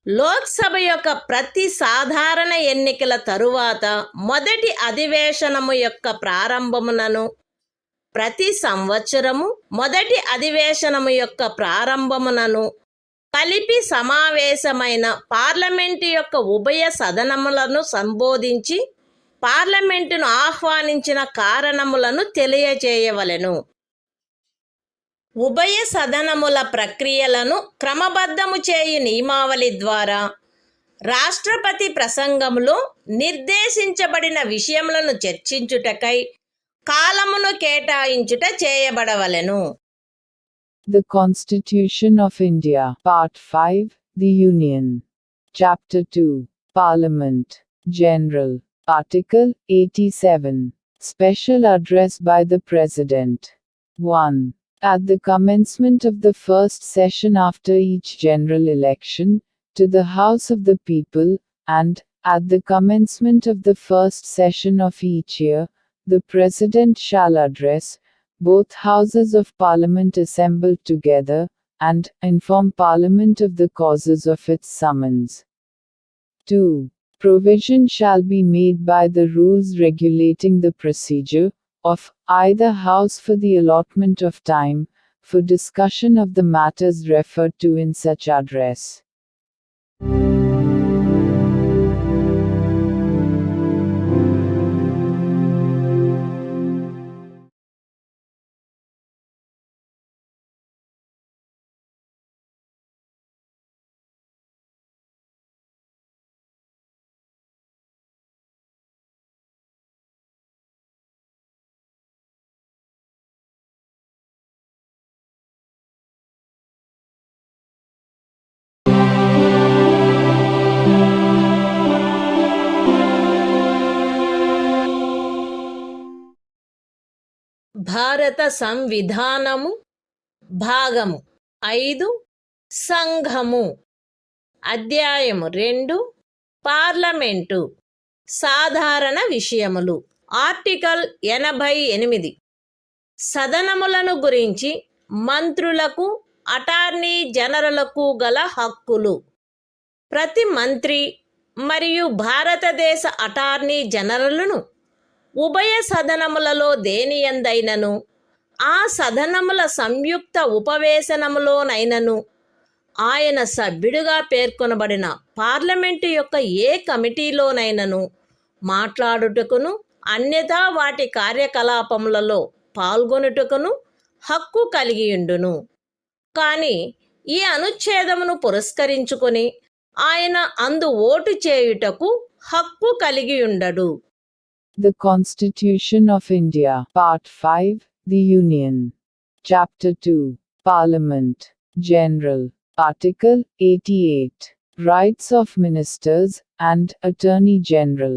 లోక్సభ యొక్క ప్రతి సాధారణ ఎన్నికల తరువాత మొదటి అధివేశనము యొక్క ప్రారంభమునను ప్రతి సంవత్సరము మొదటి అధివేశనము యొక్క ప్రారంభమునను కలిపి సమావేశమైన పార్లమెంటు యొక్క ఉభయ సదనములను సంబోధించి పార్లమెంటును ఆహ్వానించిన కారణములను తెలియజేయవలెను. ఉభయ సదనముల ప్రక్రియలను క్రమబద్ధము చేయు నియమావళి ద్వారా రాష్ట్రపతి ప్రసంగంలో నిర్దేశించబడిన విషయములను చర్చించుటకై కాలమును కేటాయించుట చేయబడవలెను. The Constitution of India. Part 5. The Union. Chapter 2. Parliament. General. Article 87. Special Address by the President. 1. At the commencement of the first session after each general election, to the House of the People, and, at the commencement of the first session of each year, the President shall address both Houses of Parliament assembled together, and inform Parliament of the causes of its summons. 2. Provision shall be made by the rules regulating the procedure of either House for the allotment of time for discussion of the matters referred to in such address. భారత సంవిధానము భాగము 5 సంఘము అధ్యాయము 2 parliament సాధారణ విషయములు article 88 సదనములను గురించి మంత్రులకు attorney జనరలకు గల హక్కులు ప్రతి మంత్రి మరియు భారతదేశ అటార్నీ జనరలును ఉభయ సదనములలో దేనియందైనను ఆ సదనముల సంయుక్త ఉపవేశనములోనైనను ఆయన సభ్యుడిగా పేర్కొనబడిన పార్లమెంటు యొక్క ఏ కమిటీలోనైనను మాట్లాడుటకును అన్యథా వాటి కార్యకలాపములలో పాల్గొనుటకును హక్కు కలిగియుండును. కానీ ఈ అనుచ్ఛేదమును పురస్కరించుకొని ఆయన అందు ఓటు చేయుటకు హక్కు కలిగియుండడు. The Constitution of India. Part 5. The Union. Chapter 2. Parliament. General. Article 88. Rights of Ministers and Attorney General.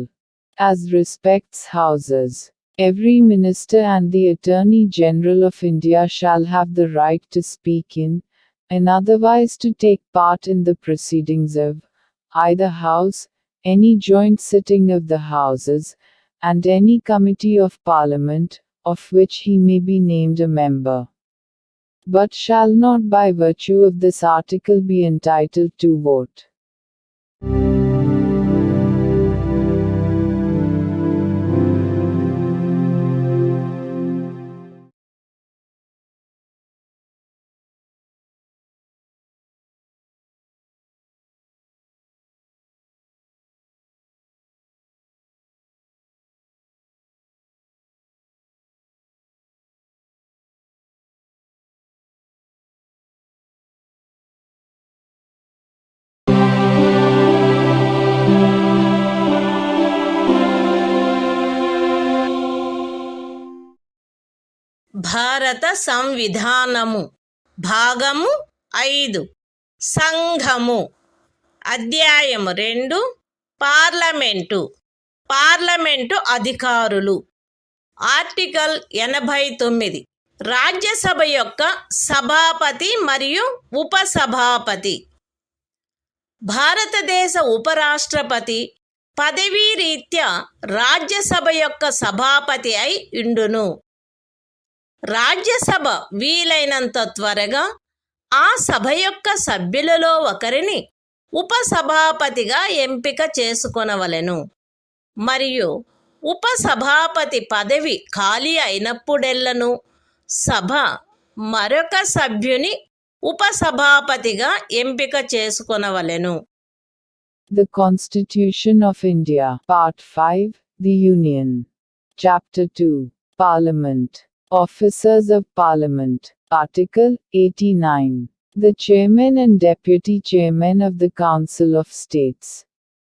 As respects Houses, every Minister and the Attorney General of India shall have the right to speak in, and otherwise to take part in the proceedings of either House, any joint sitting of the Houses, and any committee of Parliament, of which he may be named a member, but shall not by virtue of this article be entitled to vote. భారత సంవిధానము భాగము 5 సంఘము అధ్యాయము 2 parliament అధికారులు article 89 Rajya Sabha యొక్క సభాపతి మరియు ఉపసభాపతి భారతదేశ ఉపరాష్ట్రపతి పదవీ రీత్యా రాజ్యసభ యొక్క సభాపతి అయి ఉండును. రాజ్యసభ వీలైనంత త్వరగా ఆ సభ యొక్క సభ్యులలో ఒకరిని ఉపసభాపతిగా ఎంపిక చేసుకొనవలెను మరియు ఉపసభాపతి పదవి ఖాళీ అయినప్పుడెల్లను సభ మరొక సభ్యుని ఉపసభాపతిగా ఎంపిక చేసుకొనవలెను. The Constitution of India. Part 5. The Union. Chapter 2. Parliament. Officers of Parliament. Article 89. The Chairman and Deputy Chairman of the Council of States.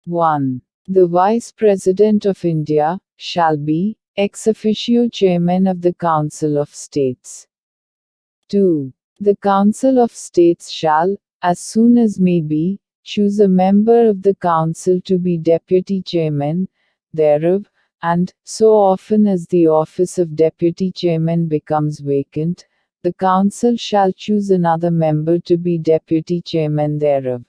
1. The Vice President of India shall be ex officio Chairman of the Council of States. 2. The Council of States shall, as soon as may be, choose a member of the Council to be Deputy Chairman thereof, and, so often as the office of Deputy Chairman becomes vacant, the Council shall choose another member to be Deputy Chairman thereof.